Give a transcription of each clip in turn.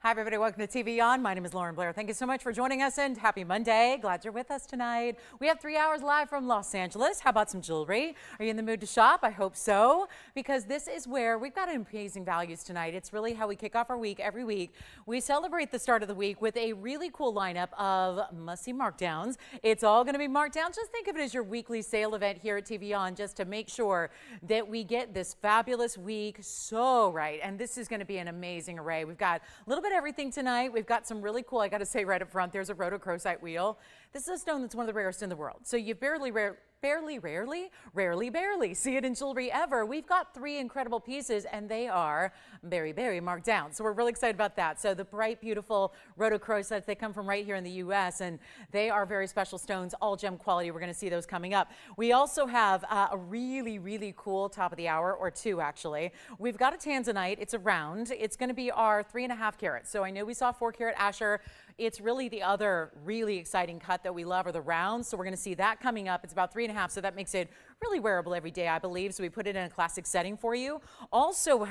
Hi, everybody. Welcome to TVON. My name is Blair. Thank you so much for joining us and happy Monday. Glad you're with us tonight. We have 3 hours live from Los Angeles. How about some jewelry? Are you in the mood to shop? I hope so, because this is where we've got amazing values tonight. It's really how we kick off our week every week. We celebrate the start of the week with a really cool lineup of must-see markdowns. It's all going to be marked down. Just think of it as your weekly sale event here at TVON, just to make sure that we get this fabulous week so right. And this is going to be an amazing array. We've got a little bit of everything tonight. We've got some really cool, I got to say right up front, there's a Rhodochrosite wheel. This is a stone that's one of the rarest in the world. So you rarely see it in jewelry ever. We've got 3 incredible pieces and they are very marked down. So we're really excited about that. So the bright, beautiful Rhodochrosites, they come from right here in the U.S. and they are very special stones, all gem quality. We're going to see those coming up. We also have a really cool top of the hour, or 2 actually. We've got a tanzanite. It's a round. It's going to be our 3.5 carats. So I know we saw 4 carat Asher. It's really the other really exciting cut that we love are the rounds. So we're going to see that coming up. It's about 3.5, so that makes it really wearable every day, I believe. So we put it in a classic setting for you. Also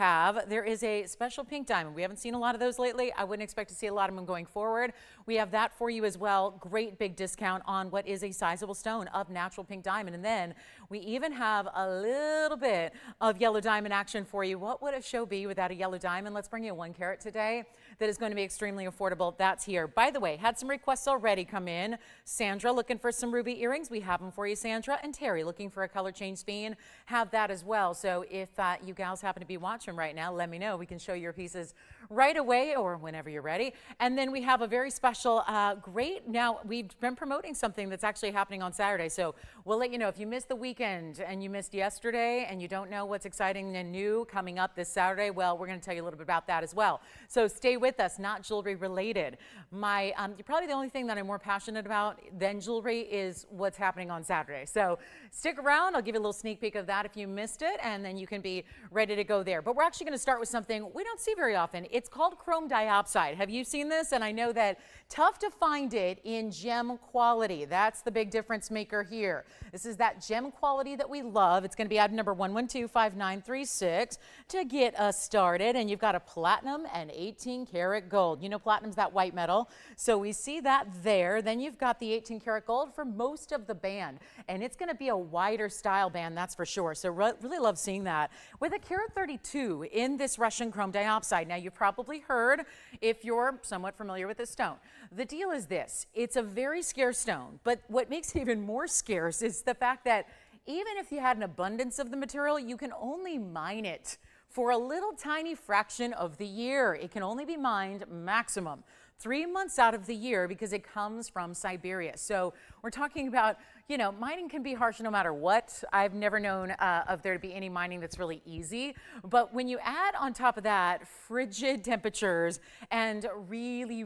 there is a special pink diamond. We haven't seen a lot of those lately. I wouldn't expect to see a lot of them going forward. We have that for you as well. Great big discount on what is a sizable stone of natural pink diamond. And then we even have a little bit of yellow diamond action for you. What would a show be without a yellow diamond? Let's bring you a 1 carat today that is going to be extremely affordable. That's here. By the way, had some requests already come in. Sandra looking for some ruby earrings. We have them for you, Sandra. And Terry looking for a color change sphene. Have that as well. So if you gals happen to be watching right now, let me know. We can show your pieces right away or whenever you're ready. And then we have a very special, now we've been promoting something that's actually happening on Saturday. So we'll let you know if you missed the weekend and you missed yesterday and you don't know what's exciting and new coming up this Saturday, well, we're going to tell you a little bit about that as well. So stay with us, not jewelry related. Probably the only thing that I'm more passionate about than jewelry is what's happening on Saturday. So stick around. I'll give you a little sneak peek of that if you missed it, and then you can be ready to go there. But we're actually going to start with something we don't see very often. It's called chrome diopside. Have you seen this? And I know that tough to find it in gem quality. That's the big difference maker here. This is that gem quality that we love. It's going to be item number 1125936 to get us started. And you've got a platinum and 18 karat gold. You know, platinum's that white metal. So we see that there. Then you've got the 18 karat gold for most of the band. And it's going to be a wider style band, that's for sure. So really love seeing that. With a carat 32 in this Russian chrome diopside. Now, you've probably heard, if you're somewhat familiar with this stone, the deal is this. It's a very scarce stone. But what makes it even more scarce is the fact that even if you had an abundance of the material, you can only mine it for a little tiny fraction of the year. It can only be mined maximum 3 months out of the year because it comes from Siberia. So we're talking about, you know, mining can be harsh no matter what. I've never known of there to be any mining that's really easy. But when you add on top of that frigid temperatures and really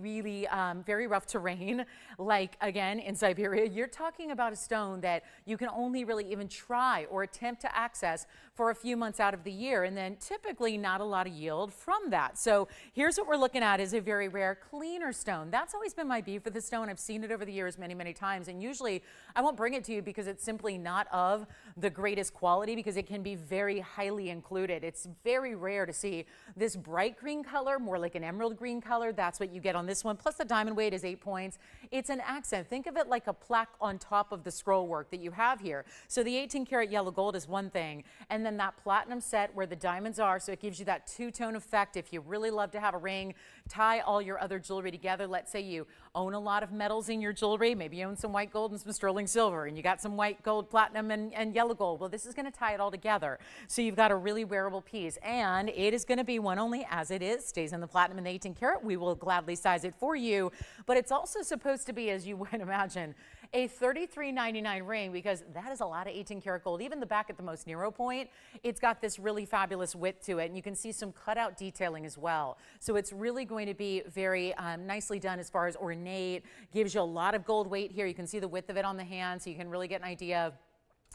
very rough terrain, like again in Siberia, you're talking about a stone that you can only really even try or attempt to access for a few months out of the year, and then typically not a lot of yield from that. So here's what we're looking at is a very rare cleaner stone. That's always been my beef with the stone. I've seen it over the years many times, and usually I won't bring it to you because it's simply not of the greatest quality because it can be very highly included. It's very rare to see this bright green color, more like an emerald green color. That's what you get on this one. Plus the diamond weight is 8 points. It's an accent. Think of it like a plaque on top of the scroll work that you have here. So the 18 karat yellow gold is one thing, and then that platinum set where the diamonds are, so it gives you that two-tone effect. If you really love to have a ring, tie all your other jewelry together. Let's say you own a lot of metals in your jewelry. Maybe you own some white gold and some sterling silver, and you got some white gold, platinum, and yellow gold. Well, this is going to tie it all together. So you've got a really wearable piece, and it is going to be one only as it is. Stays in the platinum and the 18 karat. We will gladly size it for you, but it's also supposed to be, as you would imagine, a $33.99 ring because that is a lot of 18 karat gold. Even the back at the most narrow point, it's got this really fabulous width to it, and you can see some cutout detailing as well. So it's really going to be very nicely done as far as ornate. Gives you a lot of gold weight here. You can see the width of it on the hand, so you can really get an idea of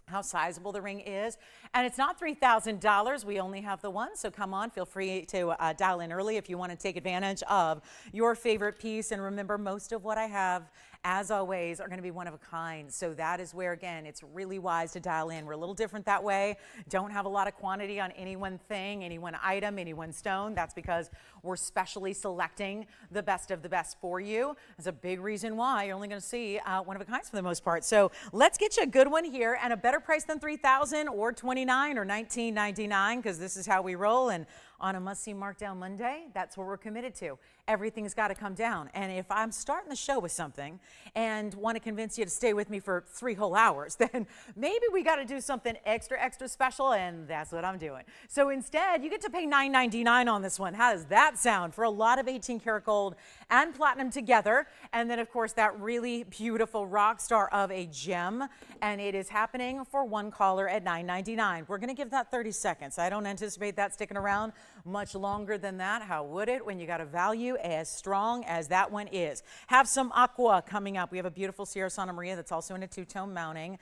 how sizable the ring is. And it's not $3,000. We only have the one. So come on, feel free to dial in early if you want to take advantage of your favorite piece. And remember, most of what I have as always, are going to be one of a kind. So that is where, again, it's really wise to dial in. We're a little different that way. Don't have a lot of quantity on any one thing, any one item, any one stone. That's because we're specially selecting the best of the best for you. That's a big reason why you're only going to see one of a kinds for the most part. So let's get you a good one here, and a better price than $3,000 or $29 or $19.99, because this is how we roll. And on a must-see Markdown Monday, that's what we're committed to. Everything's got to come down. And if I'm starting the show with something and want to convince you to stay with me for 3 whole hours, then maybe we got to do something extra special, and that's what I'm doing. So instead, you get to pay $9.99 on this one. How does that sound? For a lot of 18 karat gold and platinum together. And then, of course, that really beautiful rock star of a gem. And it is happening for one caller at $9.99. We're going to give that 30 seconds. I don't anticipate that sticking around much longer than that. How would it when you got a value as strong as that one is? Have some aqua coming up. We have a beautiful Sierra Santa Maria that's also in a two-tone mounting.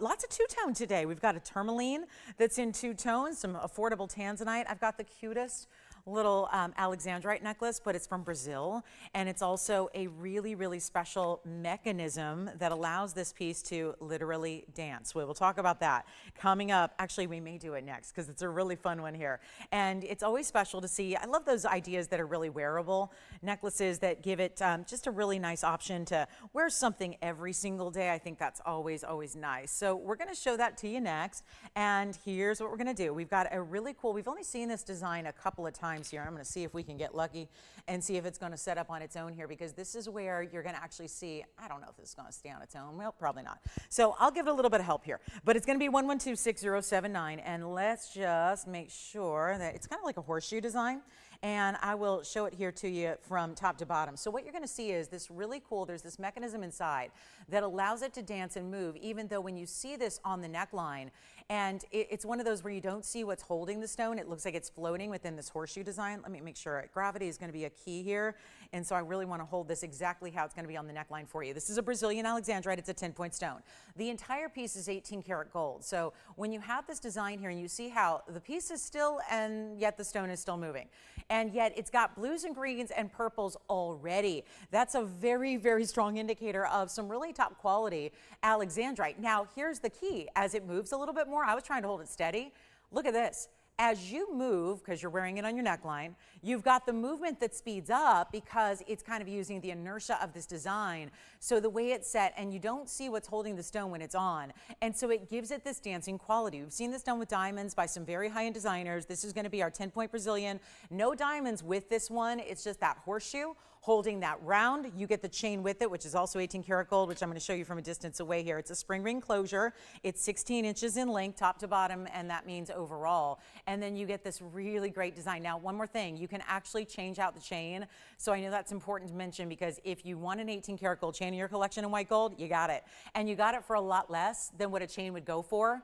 Lots of two-tone today. We've got a tourmaline that's in two tones, some affordable tanzanite. I've got the cutest little alexandrite necklace, but it's from Brazil, and it's also a really special mechanism that allows this piece to literally dance. We will talk about that coming up. Actually, we may do it next because it's a really fun one here, and it's always special to see. I love those ideas that are really wearable necklaces that give it just a really nice option to wear something every single day. I think that's always nice. So we're going to show that to you next, and here's what we're going to do. We've got a really cool, we've only seen this design a couple of times here. I'm going to see if we can get lucky and see if it's going to set up on its own here, because this is where you're going to actually see, I don't know if this is going to stay on its own. Well, probably not. So I'll give it a little bit of help here, but it's going to be 1126079, and let's just make sure that it's kind of like a horseshoe design, and I will show it here to you from top to bottom. So what you're going to see is this really cool, there's this mechanism inside that allows it to dance and move, even though when you see this on the neckline, and it's one of those where you don't see what's holding the stone. It looks like it's floating within this horseshoe design. Let me make sure. Gravity is going to be a key here, and so I really want to hold this exactly how it's going to be on the neckline for you. This is a Brazilian alexandrite. It's a 10-point stone. The entire piece is 18 karat gold. So when you have this design here and you see how the piece is still, and yet the stone is still moving, and yet it's got blues and greens and purples already. That's a very strong indicator of some really top quality alexandrite. Now, here's the key. As it moves a little bit more, I was trying to hold it steady. Look at this. As you move, because you're wearing it on your neckline, you've got the movement that speeds up because it's kind of using the inertia of this design. So the way it's set, and you don't see what's holding the stone when it's on. And so it gives it this dancing quality. We've seen this done with diamonds by some very high-end designers. This is going to be our 10-point Brazilian. No diamonds with this one. It's just that horseshoe holding that round. You get the chain with it, which is also 18 karat gold, which I'm going to show you from a distance away here. It's a spring ring closure. It's 16 inches in length, top to bottom, and that means overall. And then you get this really great design. Now, one more thing, you can actually change out the chain. So I know that's important to mention, because if you want an 18 karat gold chain in your collection in white gold, you got it. And you got it for a lot less than what a chain would go for.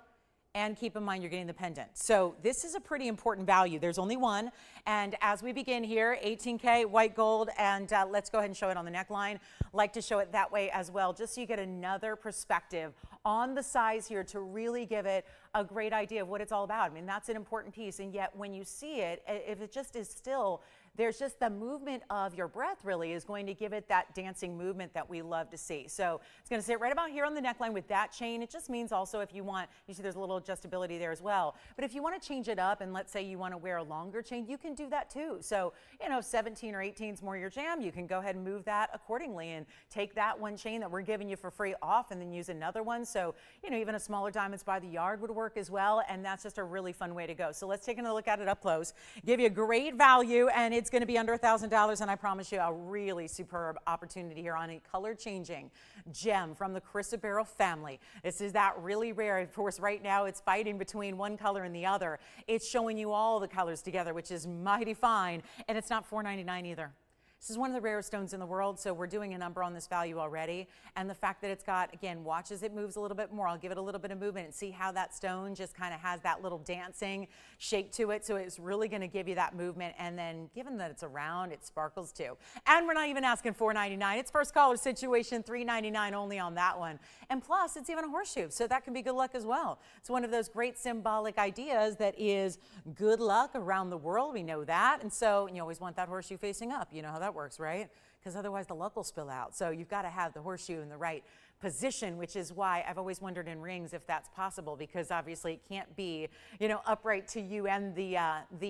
And keep in mind, you're getting the pendant. So this is a pretty important value. There's only one. And as we begin here, 18K white gold, and let's go ahead and show it on the neckline. Like to show it that way as well, just so you get another perspective on the size here to really give it a great idea of what it's all about. I mean, that's an important piece. And yet when you see it, if it just is still, there's just the movement of your breath really is going to give it that dancing movement that we love to see. So it's going to sit right about here on the neckline with that chain. It just means also if you want, you see there's a little adjustability there as well. But if you want to change it up, and let's say you want to wear a longer chain, you can do that too. So, you know, if 17 or 18 is more your jam, you can go ahead and move that accordingly and take that one chain that we're giving you for free off and then use another one. So, you know, even a smaller diamonds by the yard would work as well. And that's just a really fun way to go. So let's take another look at it up close, give you a great value, and it's going to be under $1,000, and I promise you a really superb opportunity here on a color changing gem from the chrysoberyl family. This is that really rare. Of course, right now it's fighting between one color and the other. It's showing you all the colors together, which is mighty fine, and it's not $4.99 either. This is one of the rarest stones in the world, so we're doing a number on this value already. And the fact that it's got, again, watch as it moves a little bit more. I'll give it a little bit of movement and see how that stone just kind of has that little dancing shake to it. So it's really going to give you that movement. And then given that it's around, it sparkles too. And we're not even asking $4.99. It's first caller situation, $3.99 only on that one. And plus, it's even a horseshoe, so that can be good luck as well. It's one of those great symbolic ideas that is good luck around the world. We know that. And so you always want that horseshoe facing up. You know how that that works, right? Because otherwise the luck will spill out. So you've got to have the horseshoe in the right position, which is why I've always wondered in rings if that's possible, because obviously it can't be, you know, upright to you and the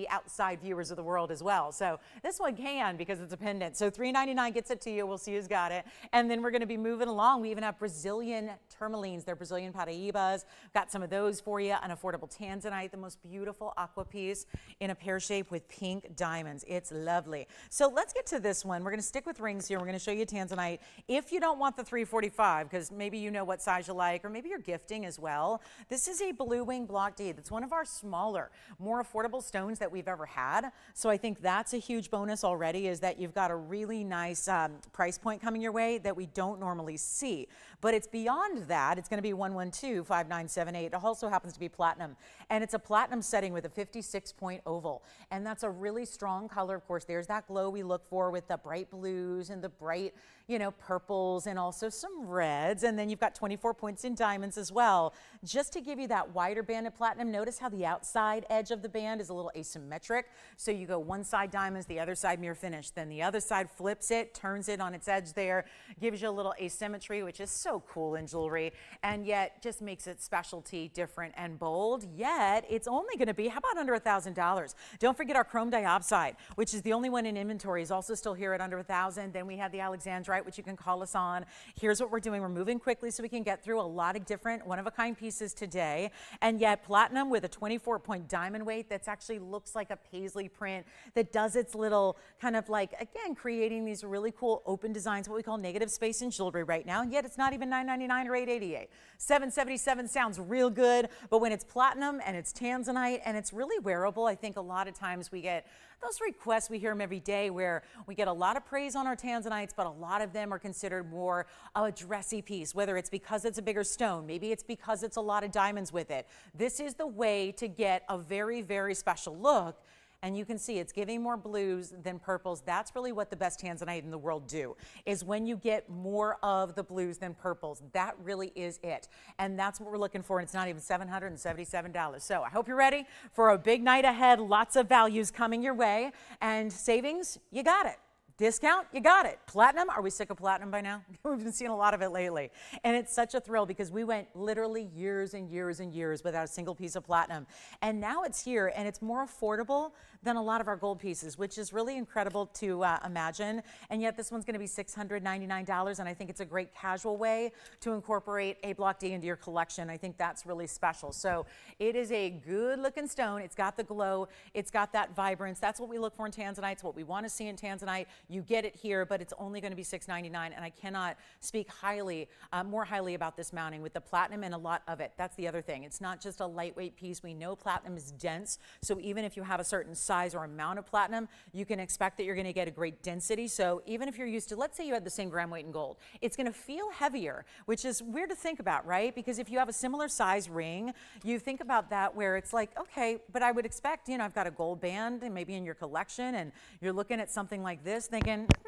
outside viewers of the world as well. So this one can, because it's a pendant. So $3.99 gets it to you. We'll see who's got it. And then we're going to be moving along. We even have Brazilian tourmalines. They're Brazilian Paraibas. Got some of those for you. An affordable tanzanite, the most beautiful aqua piece in a pear shape with pink diamonds. It's lovely. So let's get to this one. We're going to stick with rings here. We're going to show you tanzanite. If you don't want the 345, because maybe you know what size you like, or maybe you're gifting as well. This is a blue wing block D. That's one of our smaller, more affordable stones that we've ever had. So I think that's a huge bonus already, is that you've got a really nice price point coming your way that we don't normally see. But it's beyond that. It's going to be 112-5978. It also happens to be platinum. And it's a platinum setting with a 56-point oval. And that's a really strong color. Of course, there's that glow we look for with the bright blues and the bright, you know, purples and also some reds. And then you've got 24 points in diamonds as well. Just to give you that wider band of platinum, notice how the outside edge of the band is a little asymmetric. So you go one side diamonds, the other side mirror finish. Then the other side flips it, turns it on its edge there, gives you a little asymmetry, which is so cool in jewelry, and yet just makes it specialty, different, and bold. Yet it's only going to be, how about under $1,000? Don't forget our chrome diopside, which is the only one in inventory, is also still here at under $1,000. Then we have the alexandrite, which you can call us on. Here's what we're doing. We're moving quickly so we can get through a lot of different one-of-a-kind pieces today. And yet platinum with a 24-point diamond weight that's actually looks like a paisley print that does its little kind of like, again, creating these really cool open designs, what we call negative space in jewelry right now. And yet it's not even $9.99 or $8.88. $7.77 sounds real good, but when it's platinum and it's tanzanite and it's really wearable, I think a lot of times we get those requests, we hear them every day, where we get a lot of praise on our tanzanites, but a lot of them are considered more a dressy piece, whether it's because it's a bigger stone, maybe it's because it's a lot of diamonds with it. This is the way to get a very, very special look. And you can see it's giving more blues than purples. That's really what the best tanzanite in the world do, is when you get more of the blues than purples. That really is it. And that's what we're looking for. And it's not even $777. So I hope you're ready for a big night ahead. Lots of values coming your way. And savings, you got it. Discount, you got it. Platinum, are we sick of platinum by now? We've been seeing a lot of it lately. And it's such a thrill because we went literally years and years and years without a single piece of platinum. And now it's here, and it's more affordable than a lot of our gold pieces, which is really incredible to imagine. And yet this one's gonna be $699, and I think it's a great casual way to incorporate a block D into your collection. I think that's really special. So it is a good looking stone. It's got the glow, it's got that vibrance. That's what we look for in tanzanite. It's what we wanna see in tanzanite. You get it here, but it's only going to be $699, and I cannot speak highly, more highly about this mounting with the platinum and a lot of it. That's the other thing. It's not just a lightweight piece. We know platinum is dense, so even if you have a certain size or amount of platinum, you can expect that you're going to get a great density. So even if you're used to, let's say you had the same gram weight in gold, it's going to feel heavier, which is weird to think about, right? Because if you have a similar size ring, you think about that where it's like, okay, but I would expect, you know, I've got a gold band and maybe in your collection, and you're looking at something like this, thinking,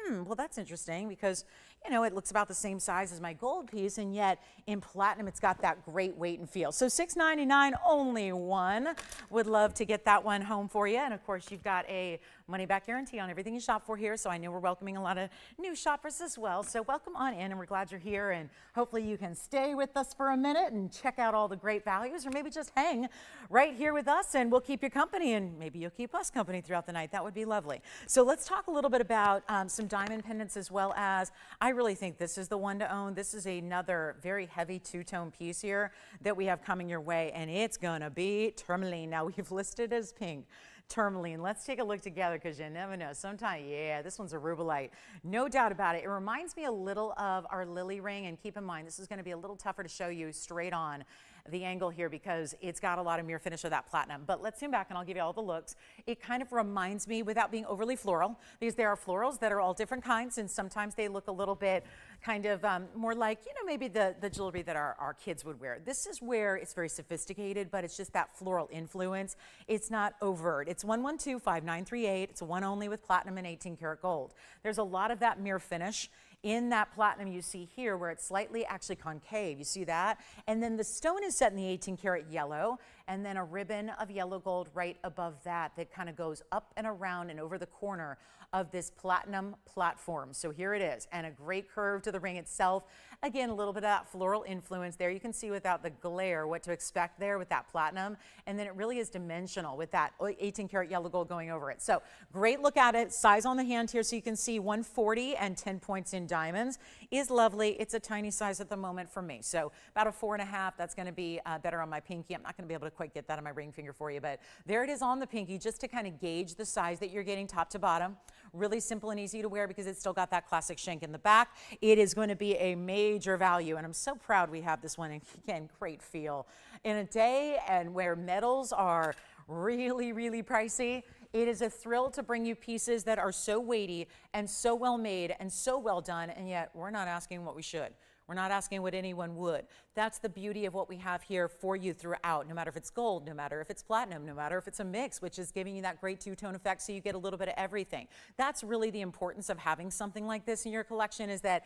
well, that's interesting because, you know, it looks about the same size as my gold piece, and yet in platinum, it's got that great weight and feel. So $699, only one. Would love to get that one home for you. And of course, you've got a money-back guarantee on everything you shop for here. So I know we're welcoming a lot of new shoppers as well. So welcome on in, and we're glad you're here. And hopefully you can stay with us for a minute and check out all the great values, or maybe just hang right here with us and we'll keep you company, and maybe you'll keep us company throughout the night. That would be lovely. So let's talk a little bit about some diamond pendants, as well as, I really think this is the one to own. This is another very heavy two-tone piece here that we have coming your way, and it's gonna be tourmaline. Now we've listed as pink. Tourmaline. Let's take a look together, because you never know. Sometimes, yeah, this one's a Rubellite. No doubt about it. It reminds me a little of our lily ring, and keep in mind, this is going to be a little tougher to show you straight on the angle here because it's got a lot of mirror finish of that platinum. But let's zoom back and I'll give you all the looks. It kind of reminds me, without being overly floral, because there are florals that are all different kinds, and sometimes they look a little bit kind of more like, you know, maybe the jewelry that our kids would wear. This is where it's very sophisticated, but it's just that floral influence. It's not overt. It's 112-5938. It's a one only with platinum and 18 karat gold. There's a lot of that mirror finish in that platinum you see here, where it's slightly actually concave. You see that? And then the stone is set in the 18 karat yellow, and then a ribbon of yellow gold right above that that kind of goes up and around and over the corner of this platinum platform. So here it is, and a great curve to the ring itself. Again, a little bit of that floral influence there. You can see without the glare what to expect there with that platinum, and then it really is dimensional with that 18 karat yellow gold going over it. So great look at it. Size on the hand here, so you can see 140 and 10 points in diamonds is lovely. It's a tiny size at the moment for me, so about a 4.5. That's going to be better on my pinky. I'm not going to be able to quite get that on my ring finger for you, but there it is on the pinky, just to kind of gauge the size that you're getting top to bottom. Really simple and easy to wear because it's still got that classic shank in the back. It is going to be a major value, and I'm so proud we have this one. And again, great feel. In a day and where metals are really, really pricey, it is a thrill to bring you pieces that are so weighty and so well made and so well done, and yet we're not asking what we should. We're not asking what anyone would. That's the beauty of what we have here for you throughout, no matter if it's gold, no matter if it's platinum, no matter if it's a mix, which is giving you that great two-tone effect so you get a little bit of everything. That's really the importance of having something like this in your collection, is that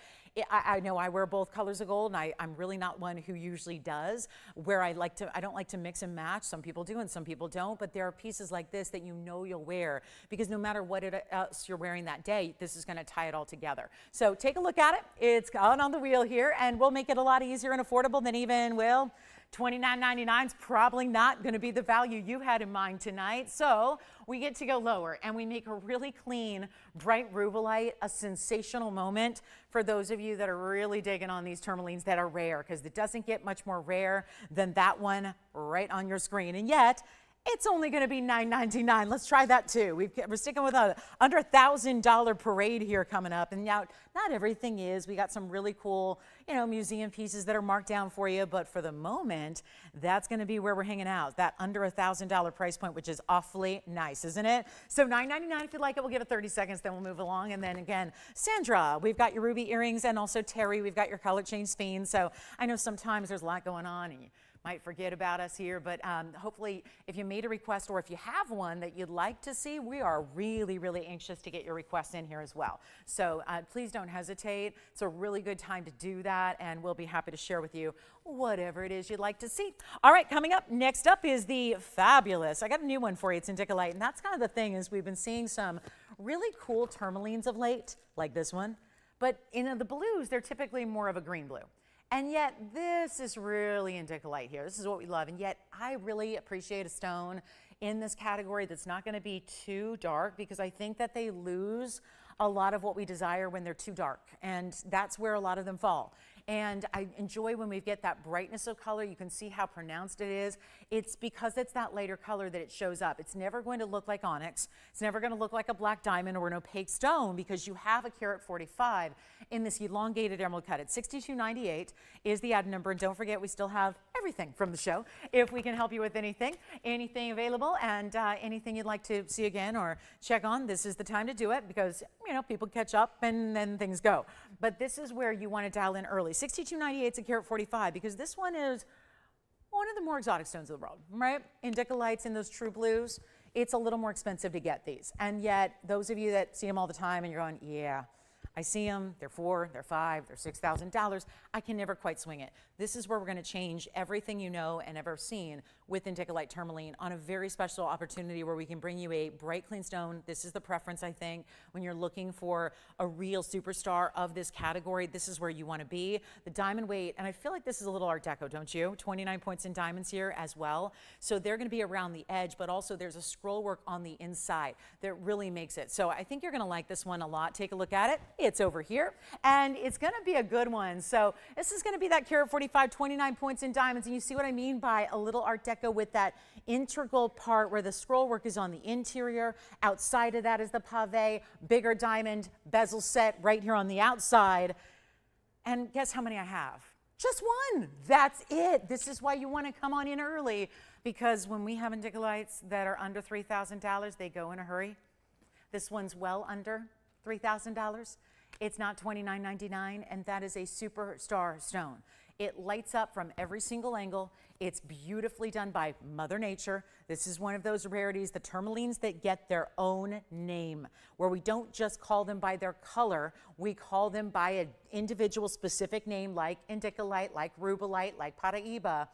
I know I wear both colors of gold, and I'm really not one who usually does, where I don't like to mix and match. Some people do and some people don't, but there are pieces like this that you know you'll wear, because no matter what else you're wearing that day, this is going to tie it all together. So take a look at it. It's on the wheel here, and we'll make it a lot easier and affordable than even, well, $29.99 is probably not going to be the value you had in mind tonight. So we get to go lower, and we make a really clean, bright Rubellite a sensational moment for those of you that are really digging on these tourmalines that are rare, because it doesn't get much more rare than that one right on your screen. And yet, it's only going to be $9.99. Let's try that too. We're sticking with a under $1,000 parade here coming up. And now, not everything is. We got some really cool, museum pieces that are marked down for you. But for the moment, that's going to be where we're hanging out. That under $1,000 price point, which is awfully nice, isn't it? So $9.99 if you like it. We'll give it 30 seconds, then we'll move along. And then again, Sandra, we've got your ruby earrings, and also Terry, we've got your color change sphene. So I know sometimes there's a lot going on, and you might forget about us here, but hopefully if you made a request, or if you have one that you'd like to see, we are really, really anxious to get your requests in here as well. So please don't hesitate. It's a really good time to do that, and we'll be happy to share with you whatever it is you'd like to see. All right, coming up, next up is the fabulous, I got a new one for you. It's Indicolite, and that's kind of the thing, is we've been seeing some really cool tourmalines of late, like this one, but in the blues, they're typically more of a green blue. And yet this is really Indicolite here. This is what we love. And yet I really appreciate a stone in this category that's not going to be too dark, because I think that they lose a lot of what we desire when they're too dark. And that's where a lot of them fall. And I enjoy when we get that brightness of color. You can see how pronounced it is. It's because it's that lighter color that it shows up. It's never going to look like onyx. It's never going to look like a black diamond or an opaque stone, because you have a carat 45 in this elongated emerald cut. At $62.98 is the item number. And don't forget, we still have everything from the show. If we can help you with anything available, and anything you'd like to see again or check on, this is the time to do it, because people catch up and then things go. But this is where you want to dial in early. $62.98 is a carat 45, because this one is one of the more exotic stones of the world, right? Indicolites in those true blues, it's a little more expensive to get these. And yet, those of you that see them all the time and you're going, yeah, I see them, they're $4,000, they're $5,000, they're $6,000. I can never quite swing it. This is where we're going to change everything you know and ever seen with Indicolite tourmaline on a very special opportunity, where we can bring you a bright, clean stone. This is the preference, I think, when you're looking for a real superstar of this category. This is where you want to be. The diamond weight, and I feel like this is a little Art Deco, don't you? 29 points in diamonds here as well. So they're going to be around the edge, but also there's a scroll work on the inside that really makes it. So I think you're going to like this one a lot. Take a look at it. It's over here, and it's going to be a good one. So this is going to be that carat 45, 29 points in diamonds, and you see what I mean by a little Art Deco with that integral part where the scroll work is on the interior. Outside of that is the pave, bigger diamond bezel set right here on the outside. And guess how many I have? Just one. That's it. This is why you want to come on in early, because when we have Indicolites that are under $3,000, they go in a hurry. This one's well under $3,000. It's not $29.99, and that is a superstar stone. It lights up from every single angle. It's beautifully done by Mother Nature. This is one of those rarities, the tourmalines that get their own name, where we don't just call them by their color, we call them by an individual specific name, like Indicolite, like Rubellite, like Paraiba.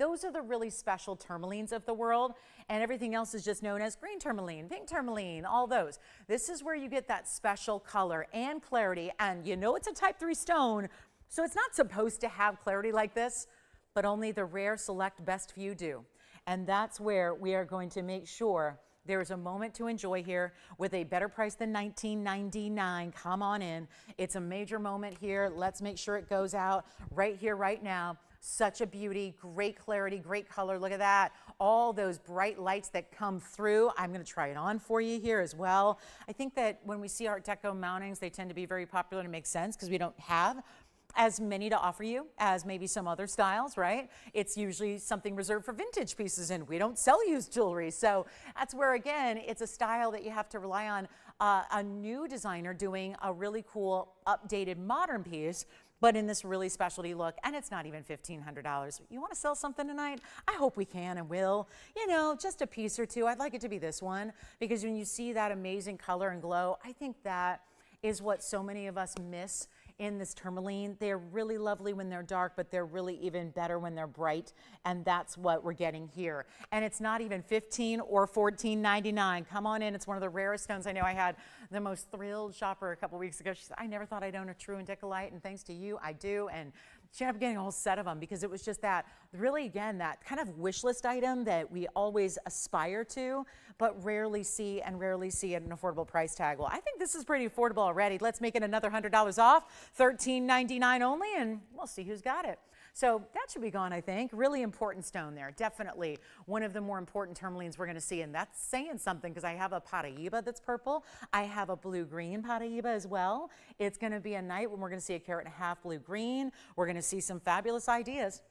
Those are the really special tourmalines of the world, and everything else is just known as green tourmaline, pink tourmaline, all those. This is where you get that special color and clarity, and you know it's a type 3 stone, so it's not supposed to have clarity like this, but only the rare, select, best few do. And that's where we are going to make sure there's a moment to enjoy here with a better price than $19.99. Come on in. It's a major moment here. Let's make sure it goes out right here, right now. Such a beauty, great clarity, great color. Look at that. All those bright lights that come through. I'm going to try it on for you here as well. I think that when we see Art Deco mountings, they tend to be very popular, and it makes sense because we don't have as many to offer you as maybe some other styles, right? It's usually something reserved for vintage pieces, and we don't sell used jewelry. So that's where, again, it's a style that you have to rely on a new designer doing a really cool, updated, modern piece, but in this really specialty look, and it's not even $1,500. You want to sell something tonight? I hope we can and will. You know, just a piece or two. I'd like it to be this one, because when you see that amazing color and glow, I think that is what so many of us miss in this tourmaline. They're really lovely when they're dark, but they're really even better when they're bright, and that's what we're getting here. And it's not even $15 or $14.99. Come on in. It's one of the rarest stones. I know I had the most thrilled shopper a couple weeks ago. She said, I never thought I'd own a true Indicolite, and thanks to you, I do. And she ended up getting a whole set of them because it was just that, really, again, that kind of wish list item that we always aspire to, but rarely see at an affordable price tag. Well, I think this is pretty affordable already. Let's make it another $100 off, $13.99 only, and we'll see who's got it. So that should be gone, I think. Really important stone there. Definitely one of the more important tourmalines we're going to see, and that's saying something because I have a Paraiba that's purple. I have a blue-green Paraiba as well. It's going to be a night when we're going to see 1.5 carat blue-green. We're going to see some fabulous ideas.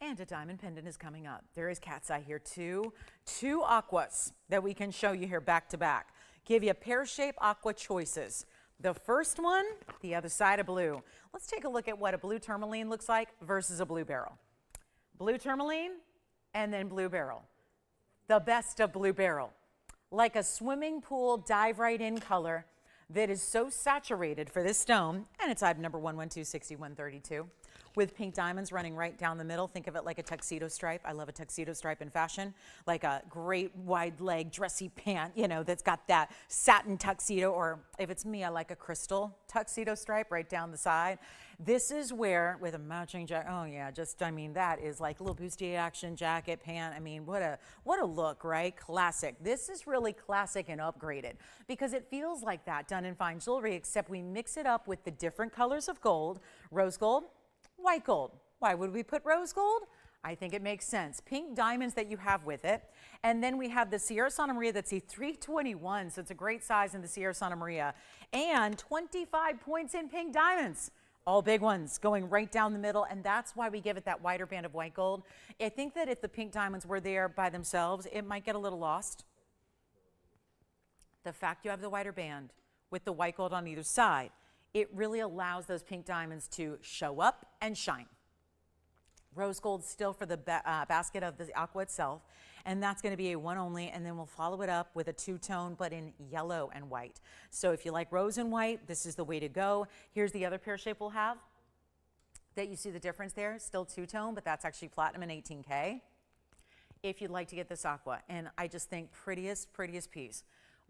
And a diamond pendant is coming up. There is cat's eye here too. Two aquas that we can show you here back to back. Give you pear-shaped aqua choices. The first one, the other side of blue. Let's take a look at what a blue tourmaline looks like versus a blue beryl. Blue tourmaline and then blue beryl. The best of blue beryl. Like a swimming pool dive right in color that is so saturated for this stone, and it's item number 1126132. With pink diamonds running right down the middle. Think of it like a tuxedo stripe. I love a tuxedo stripe in fashion, like a great wide leg dressy pant, you know, that's got that satin tuxedo, or if it's me, I like a crystal tuxedo stripe right down the side. This is where, with a matching jacket, oh yeah, just, I mean, that is like a little bustier action jacket, pant. I mean, what a look, right? Classic. This is really classic and upgraded because it feels like that done in fine jewelry, except we mix it up with the different colors of gold, rose gold, white gold. Why would we put rose gold? I think it makes sense. Pink diamonds that you have with it. And then we have the Sierra Santa Maria that's a 321, so it's a great size in the Sierra Santa Maria. And 25 points in pink diamonds. All big ones going right down the middle, and that's why we give it that wider band of white gold. I think that if the pink diamonds were there by themselves, it might get a little lost. The fact you have the wider band with the white gold on either side, it really allows those pink diamonds to show up and shine. Rose gold still for the basket of the aqua itself, and that's going to be a one only, and then we'll follow it up with a two-tone, but in yellow and white. So if you like rose and white, this is the way to go. Here's the other pear shape we'll have that you see the difference there, still two-tone, but that's actually platinum and 18K. If you'd like to get this aqua, and I just think prettiest piece.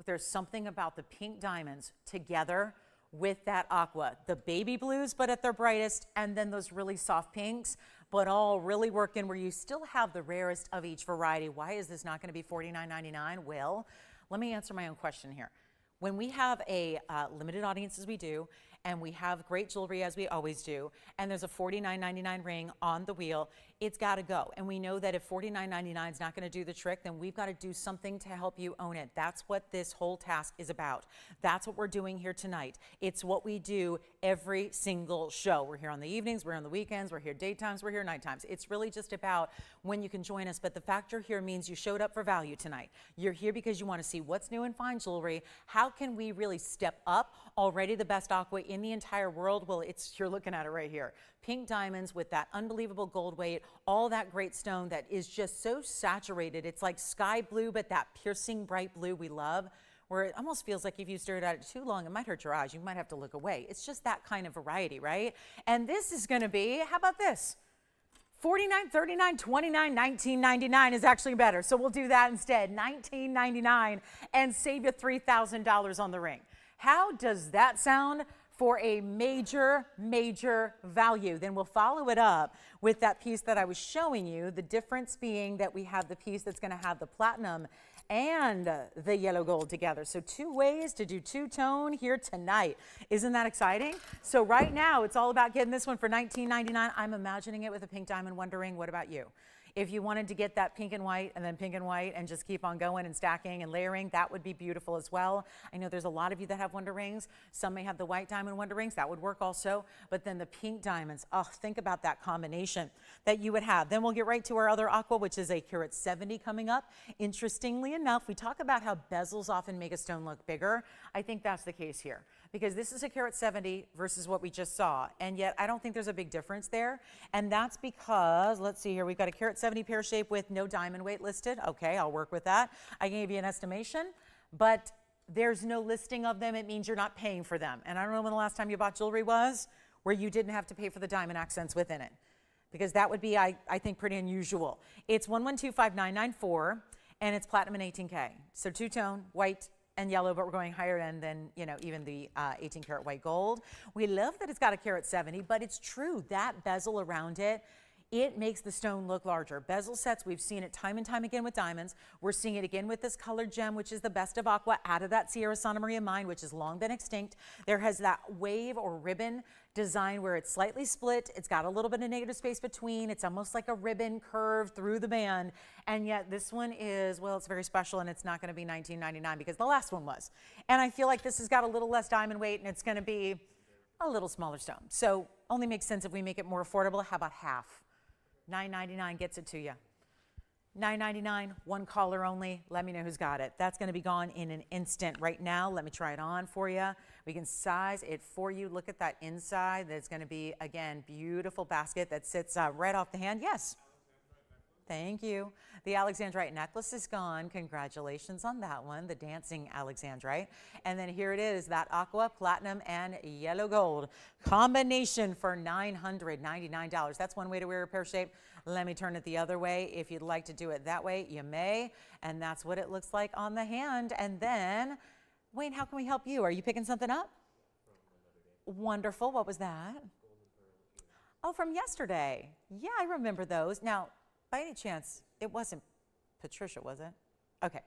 There's something about the pink diamonds together with that aqua, the baby blues, but at their brightest, and then those really soft pinks, but all really working where you still have the rarest of each variety. Why is this not going to be $49.99? Well, let me answer my own question here. When we have a limited audience as we do, and we have great jewelry as we always do, and there's a $49.99 ring on the wheel, it's got to go. And we know that if $49.99 is not going to do the trick, then we've got to do something to help you own it. That's what this whole task is about. That's what we're doing here tonight. It's what we do every single show. We're here on the evenings, we're on the weekends, we're here daytimes, we're here nighttimes. It's really just about when you can join us, but the fact you're here means you showed up for value tonight. You're here because you want to see what's new in fine jewelry. How can we really step up already the best aqua in the entire world? Well, you're looking at it right here. Pink diamonds with that unbelievable gold weight, all that great stone that is just so saturated. It's like sky blue, but that piercing bright blue we love. where it almost feels like if you stared at it too long, it might hurt your eyes. You might have to look away. It's just that kind of variety, right? And this is going to be, how about this? $49, $39, $29, $19.99 is actually better. So we'll do that instead. $19.99 and save you $3,000 on the ring. How does that sound for a major, major value? Then we'll follow it up with that piece that I was showing you, the difference being that we have the piece that's going to have the platinum and the yellow gold together. So 2 ways to do two-tone here tonight. Isn't that exciting? So right now, it's all about getting this one for $19.99. I'm imagining it with a pink diamond wonder ring. What about you? If you wanted to get that pink and white and then pink and white and just keep on going and stacking and layering, that would be beautiful as well. I know there's a lot of you that have wonder rings. Some may have the white diamond wonder rings. That would work also. But then the pink diamonds, oh, think about that combination that you would have. Then we'll get right to our other aqua, which is a carat 70 coming up. Interestingly enough, we talk about how bezels often make a stone look bigger. I think that's the case here, because this is a carat 70 versus what we just saw. And yet I don't think there's a big difference there. And that's because, let's see here, we've got a carat 70 pear shape with no diamond weight listed. Okay, I'll work with that. I gave you an estimation, but there's no listing of them. It means you're not paying for them. And I don't know when the last time you bought jewelry was where you didn't have to pay for the diamond accents within it, because that would be, I think, pretty unusual. It's 1125994 and it's platinum and 18K. So two-tone, white and yellow, but we're going higher end than, you know, even the 18 karat white gold. We love that it's got a carat 70, but it's true, that bezel around it, it makes the stone look larger. Bezel sets, we've seen it time and time again with diamonds. We're seeing it again with this colored gem, which is the best of aqua, out of that Sierra Santa Maria mine, which has long been extinct. There has that wave or ribbon design where it's slightly split. It's got a little bit of negative space between. It's almost like a ribbon curved through the band. And yet this one is, well, it's very special, and it's not going to be $19.99 because the last one was. And I feel like this has got a little less diamond weight, and it's going to be a little smaller stone. So only makes sense if we make it more affordable. How about half? $9.99 gets it to you. $9.99, one caller only. Let me know who's got it. That's going to be gone in an instant. Right now, let me try it on for you. We can size it for you. Look at that inside. That's going to be, again, beautiful basket that sits right off the hand. Yes. Thank you. The alexandrite necklace is gone. Congratulations on that one, the dancing alexandrite. And then here it is, that aqua, platinum, and yellow gold combination for $999. That's one way to wear a pear shape. Let me turn it the other way. If you'd like to do it that way, you may. And that's what it looks like on the hand. And then, Wayne, how can we help you? Are you picking something up? Wonderful. What was that? Oh, from yesterday. Yeah, I remember those. Now, by any chance, it wasn't Patricia, was it? Okay,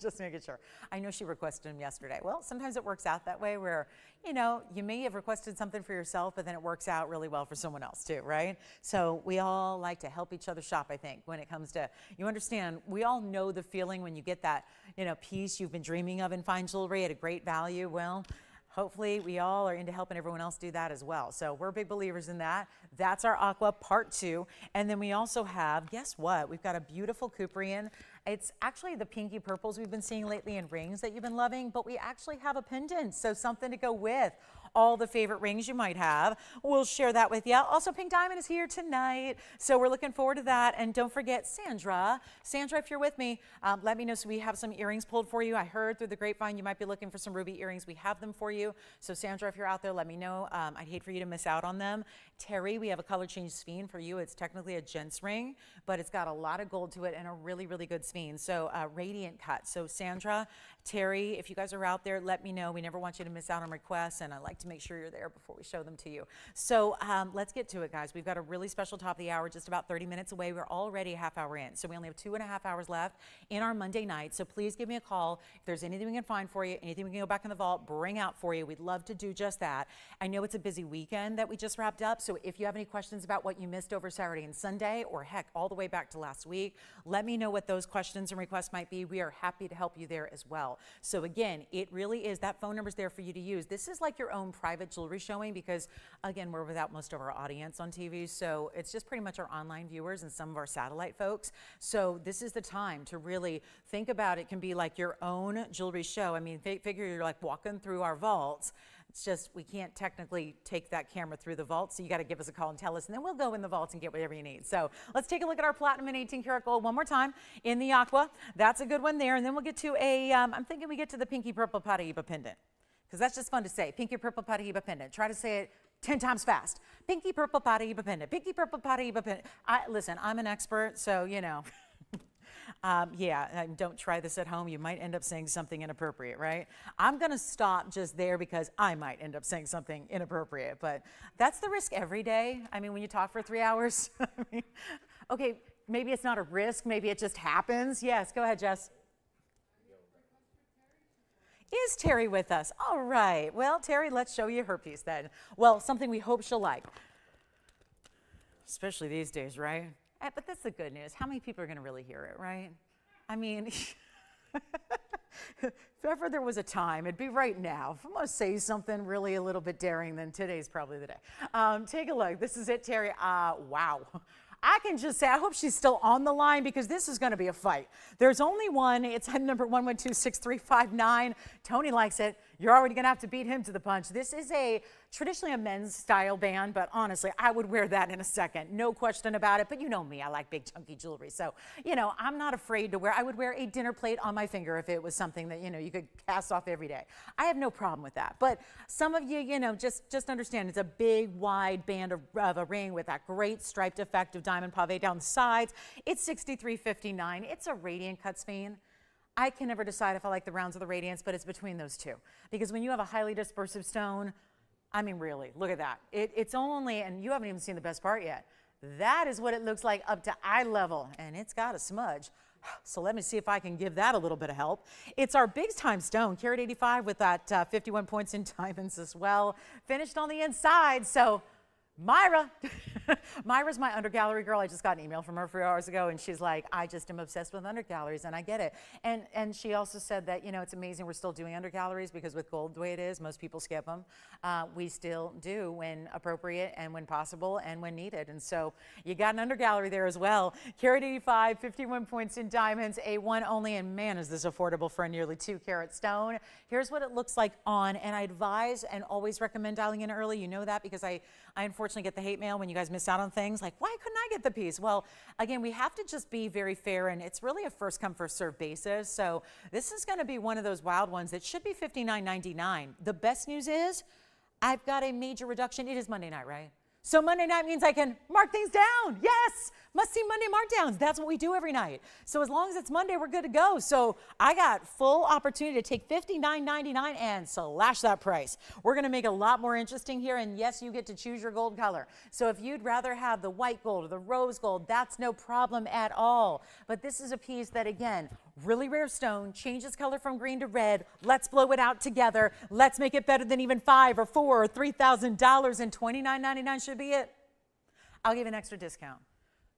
just making sure. I know she requested them yesterday. Well, sometimes it works out that way where, you know, you may have requested something for yourself, but then it works out really well for someone else too, right? So we all like to help each other shop, I think, when it comes to, you understand, we all know the feeling when you get that, you know, piece you've been dreaming of in fine jewelry at a great value. Well, hopefully we all are into helping everyone else do that as well. So we're big believers in that. That's our aqua part 2. And then we also have, guess what? We've got a beautiful Cuprian. It's actually the pinky purples we've been seeing lately in rings that you've been loving, but we actually have a pendant, so something to go with all the favorite rings you might have. We'll share that with you. Also, Pink Diamond is here tonight, so we're looking forward to that. And don't forget Sandra. Sandra, if you're with me, let me know so we have some earrings pulled for you. I heard through the grapevine you might be looking for some ruby earrings. We have them for you. So Sandra, if you're out there, let me know. I'd hate for you to miss out on them. Terry, we have a color change sphene for you. It's technically a Gents ring, but it's got a lot of gold to it and a really, really good sphene. So radiant cut. So Sandra, Terry, if you guys are out there, let me know. We never want you to miss out on requests, and I like to make sure you're there before we show them to you. So let's get to it, guys. We've got a really special top of the hour, just about 30 minutes away. We're already a half hour in, so we only have 2.5 hours left in our Monday night. So please give me a call. If there's anything we can find for you, anything we can go back in the vault, bring out for you. We'd love to do just that. I know it's a busy weekend that we just wrapped up, so if you have any questions about what you missed over Saturday and Sunday, or heck, all the way back to last week, let me know what those questions and requests might be. We are happy to help you there as well. So again, it really is, that phone number's there for you to use. This is like your own private jewelry showing because, again, we're without most of our audience on TV, so it's just pretty much our online viewers and some of our satellite folks. So this is the time to really think about it. Can be like your own jewelry show. I mean, figure you're like walking through our vaults. It's just we can't technically take that camera through the vault, so you got to give us a call and tell us, and then we'll go in the vault and get whatever you need. So let's take a look at our platinum and 18 karat gold one more time in the aqua. That's a good one there, and then we'll get to a, I'm thinking we get to the pinky purple Paraiba pendant, because that's just fun to say. Pinky purple Paraiba pendant. Try to say it 10 times fast. Pinky purple Paraiba pendant. Pinky purple Paraiba pendant. Listen, I'm an expert, so you know. Yeah, don't try this at home. You might end up saying something inappropriate, right? I'm going to stop just there because I might end up saying something inappropriate, but that's the risk every day. I mean, when you talk for 3 hours, I mean, okay, maybe it's not a risk. Maybe it just happens. Yes, go ahead, Jess. Is Terry with us? All right. Well, Terry, let's show you her piece then. Well, something we hope she'll like, especially these days, right? But that's the good news. How many people are going to really hear it, right? I mean, if ever there was a time, it'd be right now. If I'm going to say something really a little bit daring, then today's probably the day. Take a look. This is it, Terry. Wow. I can just say, I hope she's still on the line because this is going to be a fight. There's only one. It's head number 1126359. Tony likes it. You're already going to have to beat him to the punch. This is traditionally a men's style band, but honestly, I would wear that in a second. No question about it. But you know me, I like big chunky jewelry. So, you know, I'm not afraid to wear. I would wear a dinner plate on my finger if it was something that, you know, you could cast off every day. I have no problem with that. But some of you, you know, just understand it's a big, wide band of a ring with that great striped effect of diamond pave down the sides. It's $63.59. It's a radiant cut sphene. I can never decide if I like the rounds or the radiance, but it's between those two. Because when you have a highly dispersive stone, I mean, really, look at that. It's only, and you haven't even seen the best part yet. That is what it looks like up to eye level, and it's got a smudge. So let me see if I can give that a little bit of help. It's our big time stone, carat 85 with that 51 points in diamonds as well. Finished on the inside, so Myra. Myra's my undergallery girl. I just got an email from her a few hours ago, and she's like, I just am obsessed with undergalleries, and I get it. And she also said that, you know, it's amazing we're still doing undergalleries because with gold the way it is, most people skip them. We still do when appropriate and when possible and when needed. And so you got an undergallery there as well. Carat 85, 51 points in diamonds, A1 only, and man, is this affordable for a nearly 2 carat stone. Here's what it looks like on, and I advise and always recommend dialing in early. You know that because I unfortunately get the hate mail when you guys miss out on things like, why couldn't I get the piece? Well, again, we have to just be very fair, and it's really a first come first serve basis. So this is going to be one of those wild ones that should be $59.99. The best news is I've got a major reduction. It is Monday night, right? So Monday night means I can mark things down. Yes, must see Monday markdowns. That's what we do every night. So as long as it's Monday, we're good to go. So I got full opportunity to take $59.99 and slash that price. We're going to make it a lot more interesting here. And yes, you get to choose your gold color. So if you'd rather have the white gold or the rose gold, that's no problem at all. But this is a piece that, again, really rare stone, changes color from green to red. Let's blow it out together. Let's make it better than even $5,000 or $4,000 or $3,000, and $29.99 should be it. I'll give an extra discount.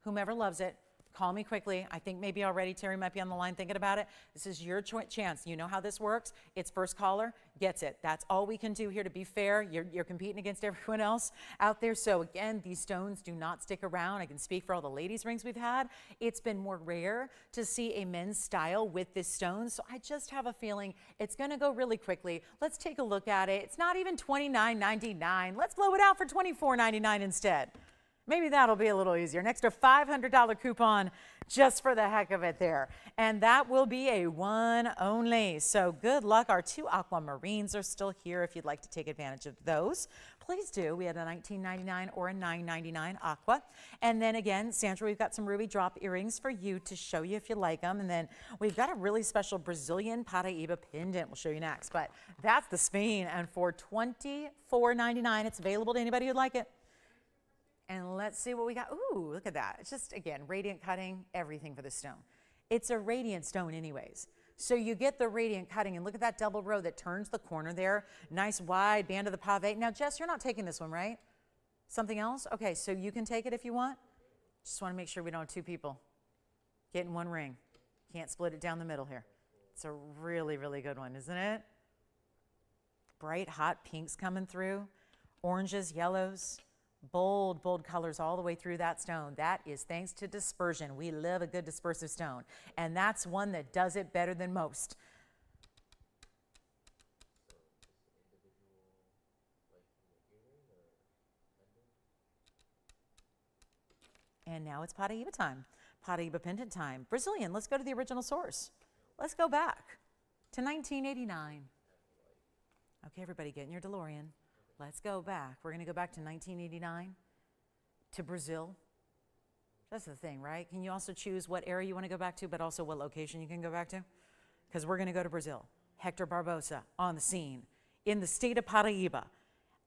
Whomever loves it, call me quickly. I think maybe already Terry might be on the line thinking about it. This is your chance. You know how this works. It's first caller gets it. That's all we can do here to be fair. You're competing against everyone else out there. So again, these stones do not stick around. I can speak for all the ladies' rings we've had. It's been more rare to see a men's style with this stone. So I just have a feeling it's going to go really quickly. Let's take a look at it. It's not even $29.99. Let's blow it out for $24.99 instead. Maybe that'll be a little easier. An extra $500 coupon just for the heck of it there. And that will be a one only. So good luck. Our 2 aquamarines are still here if you'd like to take advantage of those. Please do. We had a $19.99 or a $9.99 aqua. And then again, Sandra, we've got some ruby drop earrings for you to show you if you like them. And then we've got a really special Brazilian Paraiba pendant we'll show you next. But that's the sphene. And for $24.99, it's available to anybody who'd like it. And let's see what we got. Ooh, look at that. It's just, again, radiant cutting, everything for the stone. It's a radiant stone anyways. So you get the radiant cutting, and look at that double row that turns the corner there. Nice wide band of the pave. Now, Jess, you're not taking this one, right? Something else? Okay, so you can take it if you want. Just want to make sure we don't have 2 people getting one ring. Can't split it down the middle here. It's a really, really good one, isn't it? Bright, hot pinks coming through. Oranges, yellows. Bold, bold colors all the way through that stone. That is thanks to dispersion. We love a good dispersive stone. And that's one that does it better than most. And now it's Paraiba time. Paraiba pendant time. Brazilian, let's go to the original source. Let's go back to 1989. Okay, everybody get in your DeLorean. Let's go back. We're going to go back to 1989 to Brazil. That's the thing, right? Can you also choose what area you want to go back to, but also what location you can go back to? Because we're going to go to Brazil. Hector Barbosa on the scene in the state of Paraiba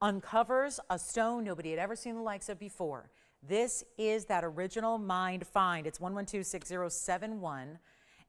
uncovers a stone nobody had ever seen the likes of before. This is that original mined find. It's 1126071.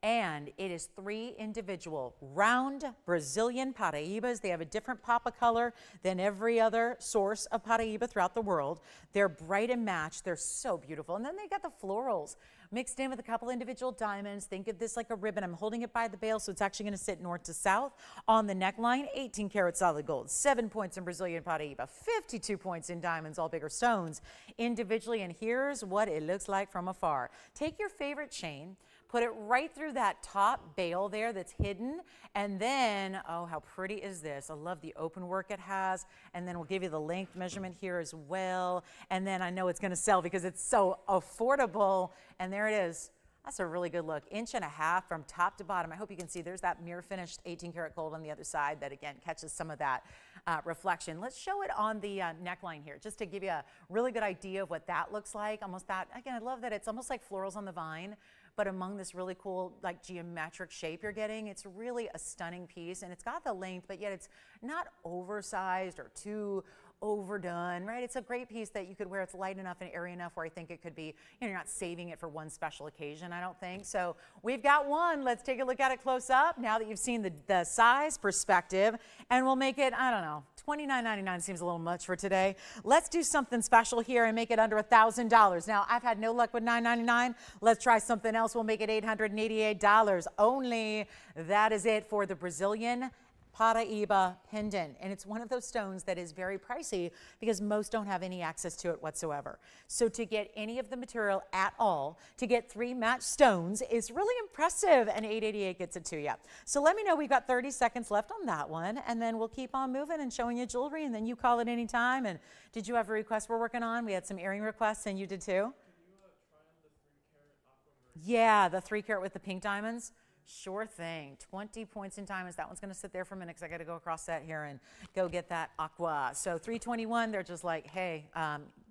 And it is 3 individual round Brazilian Paraibas. They have a different papa color than every other source of Paraiba throughout the world. They're bright and matched. They're so beautiful. And then they got the florals mixed in with a couple individual diamonds. Think of this like a ribbon. I'm holding it by the bail, so it's actually going to sit north to south on the neckline. 18 karat solid gold, 7 points in Brazilian Paraiba, 52 points in diamonds, all bigger stones individually. And here's what it looks like from afar. Take your favorite chain, put it right through that top bail there that's hidden, and then, oh, how pretty is this? I love the open work it has, and then we'll give you the length measurement here as well, and then I know it's gonna sell because it's so affordable, and there it is. That's a really good look. 1.5 inches from top to bottom. I hope you can see there's that mirror finished 18 karat gold on the other side that again catches some of that reflection. Let's show it on the neckline here just to give you a really good idea of what that looks like. Almost that, again, I love that it's almost like florals on the vine, but among this really cool like geometric shape you're getting. It's really a stunning piece, and it's got the length, but yet it's not oversized or too overdone, right? It's a great piece that you could wear. It's light enough and airy enough where I think it could be, you're not saving it for one special occasion, I don't think. So we've got one. Let's take a look at it close up now that you've seen the size perspective, and we'll make it, I don't know, $29.99 seems a little much for today. Let's do something special here and make it under $1,000. Now, I've had no luck with $9.99. Let's try something else. We'll make it $888 only. That is it for the Brazilian Paraiba pendant, and it's one of those stones that is very pricey because most don't have any access to it whatsoever. So to get any of the material at all, to get 3 matched stones is really impressive, and $888 gets it to you. So let me know, we've got 30 seconds left on that one, and then we'll keep on moving and showing you jewelry, and then you call it any time. And did you have a request we're working on? We had some earring requests, and you did too? Can you try on the 3-carat aquamarine? Yeah, the 3-carat with the pink diamonds. Sure thing. 20 points in diamonds. That one's going to sit there for a minute because I got to go across that here and go get that aqua. So 321, they're just like, hey,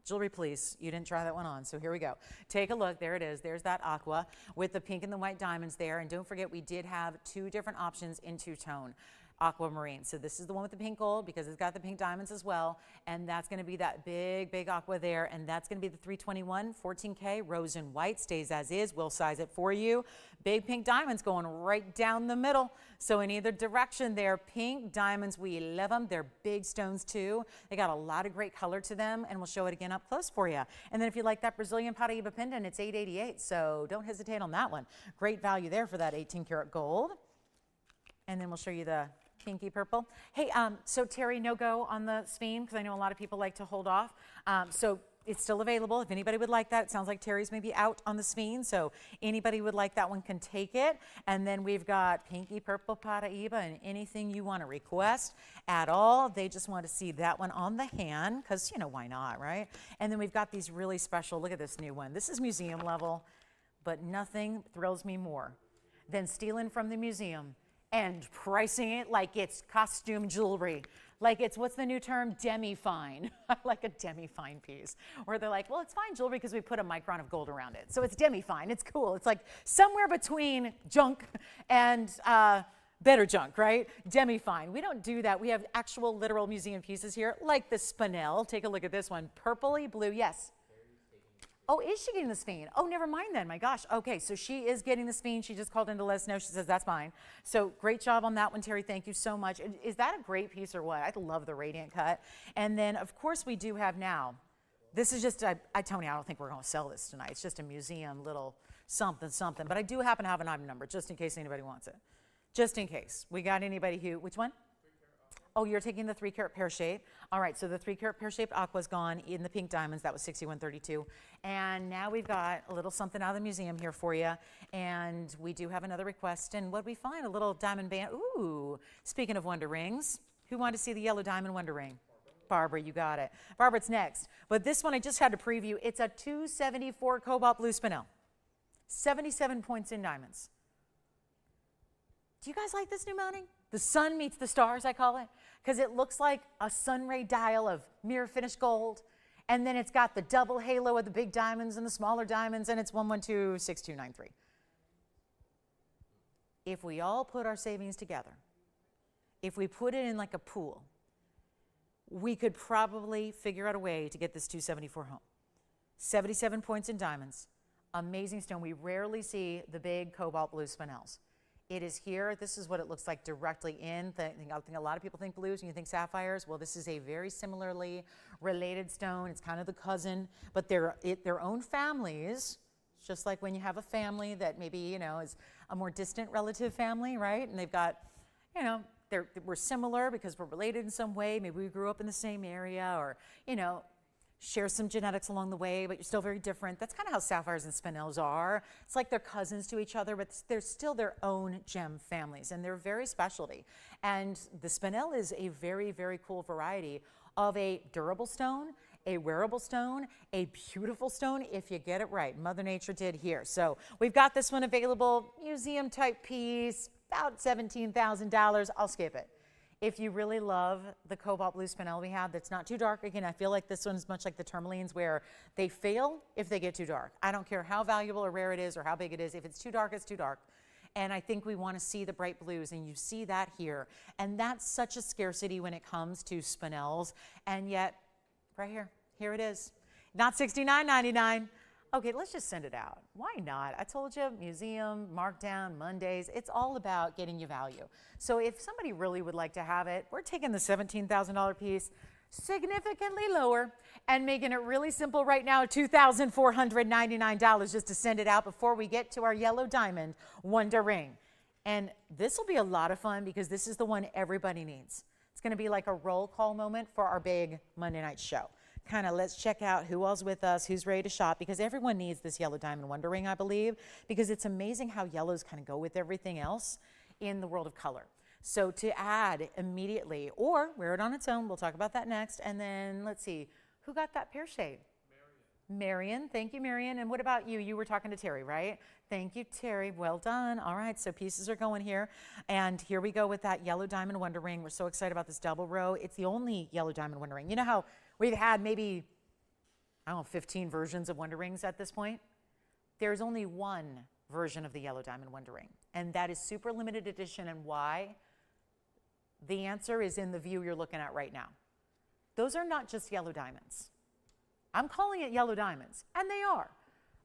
jewelry, please. You didn't try that one on. So here we go. Take a look. There it is. There's that aqua with the pink and the white diamonds there. And don't forget, we did have 2 different options in 2-tone. Aquamarine. So this is the one with the pink gold because it's got the pink diamonds as well. And that's going to be that big, big aqua there. And that's going to be the 321, 14K, rose and white, stays as is. We'll size it for you. Big pink diamonds going right down the middle. So in either direction there, pink diamonds, we love them. They're big stones too. They got a lot of great color to them, and we'll show it again up close for you. And then if you like that Brazilian Paraiba pendant, it's $888. So don't hesitate on that one. Great value there for that 18 karat gold. And then we'll show you the pinky purple. Hey, so Terry, no go on the sphene because I know a lot of people like to hold off. So it's still available if anybody would like that. It sounds like Terry's maybe out on the sphene, so anybody would like that one can take it. And then we've got pinky purple Paraiba, and anything you want to request at all. They just want to see that one on the hand because, you know, why not, right? And then we've got these really special, look at this new one. This is museum level, but nothing thrills me more than stealing from the museum and pricing it like it's costume jewelry. Like it's, what's the new term? Demi-fine. Like a demi-fine piece. Where they're like, well, it's fine jewelry because we put a micron of gold around it. So it's demi-fine, it's cool. It's like somewhere between junk and better junk, right? Demi-fine. We don't do that. We have actual literal museum pieces here, like the spinel. Take a look at this one. Purpley blue, yes. Oh, is she getting the sphene? Oh, never mind then. My gosh. Okay, so she is getting the sphene. She just called in to let us know. She says that's fine. So great job on that one, Terry. Thank you so much. Is that a great piece or what? I love the radiant cut. And then, of course, we do have now. This is just, Tony, I don't think we're going to sell this tonight. It's just a museum little something, something. But I do happen to have an item number just in case anybody wants it. Just in case. We got anybody who, which one? Oh, you're taking the 3-carat pear-shaped. All right, so the 3-carat pear-shaped aqua's gone in the pink diamonds. That was $61.32. And now we've got a little something out of the museum here for you. And we do have another request. And what we find? A little diamond band. Ooh, speaking of wonder rings, who wanted to see the yellow diamond wonder ring? Barbara, you got it. Barbara, it's next. But this one I just had to preview. It's a 274 cobalt blue spinel. 77 points in diamonds. Do you guys like this new mounting? The sun meets the stars, I call it, because it looks like a sunray dial of mirror finished gold. And then it's got the double halo of the big diamonds and the smaller diamonds, and it's 1126293. If we all put our savings together, if we put it in like a pool, we could probably figure out a way to get this 274 home. 77 points in diamonds. Amazing stone. We rarely see the big cobalt blue spinels. It is here. This is what it looks like directly in. I think a lot of people think blues and you think sapphires. Well, this is a very similarly related stone. It's kind of the cousin, but they're their own families. It's just like when you have a family that maybe, you know, is a more distant relative family, right? And they've got, you know, we're similar because we're related in some way. Maybe we grew up in the same area, or, you know, share some genetics along the way, but you're still very different. That's kind of how sapphires and spinels are. It's like they're cousins to each other, but they're still their own gem families, and they're very specialty. And the spinel is a very, very cool variety of a durable stone, a wearable stone, a beautiful stone if you get it right. Mother Nature did here. So we've got this one available, museum type piece, about $17,000. I'll skip it. If you really love the cobalt blue spinel we have that's not too dark, again, I feel like this one is much like the tourmalines where they fail if they get too dark. I don't care how valuable or rare it is or how big it is. If it's too dark, it's too dark. And I think we want to see the bright blues, and you see that here. And that's such a scarcity when it comes to spinels. And yet, right here it is. Not $69.99. Okay, let's just send it out. Why not? I told you, museum, markdown, Mondays. It's all about getting you value. So if somebody really would like to have it, we're taking the $17,000 piece significantly lower and making it really simple right now, $2,499 just to send it out before we get to our yellow diamond Wonder Ring. And this will be a lot of fun because this is the one everybody needs. It's going to be like a roll call moment for our big Monday night show. Kind of let's check out who all's with us, who's ready to shop, because everyone needs this yellow diamond Wonder Ring, I believe, because it's amazing how yellows kind of go with everything else in the world of color. So to add immediately, or wear it on its own, we'll talk about that next. And then let's see, who got that pear shade? Marion. Thank you, Marion. And what about you? You were talking to Terry, right? Thank you, Terry. Well done. All right, so pieces are going here. And here we go with that yellow diamond Wonder Ring. We're so excited about this double row. It's the only yellow diamond Wonder Ring. You know how we've had maybe, I don't know, 15 versions of Wonder Rings at this point? There's only one version of the yellow diamond Wonder Ring, and that is super limited edition. And why? The answer is in the view you're looking at right now. Those are not just yellow diamonds. I'm calling it yellow diamonds, and they are.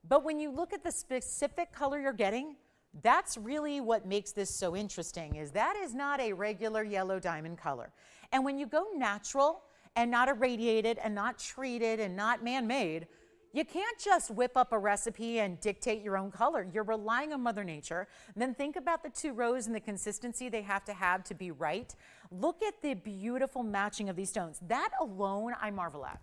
But when you look at the specific color you're getting, that's really what makes this so interesting, is that is not a regular yellow diamond color. And when you go natural and not irradiated and not treated and not man-made, you can't just whip up a recipe and dictate your own color. You're relying on Mother Nature. Then think about the two rows and the consistency they have to be right. Look at the beautiful matching of these stones. That alone I marvel at.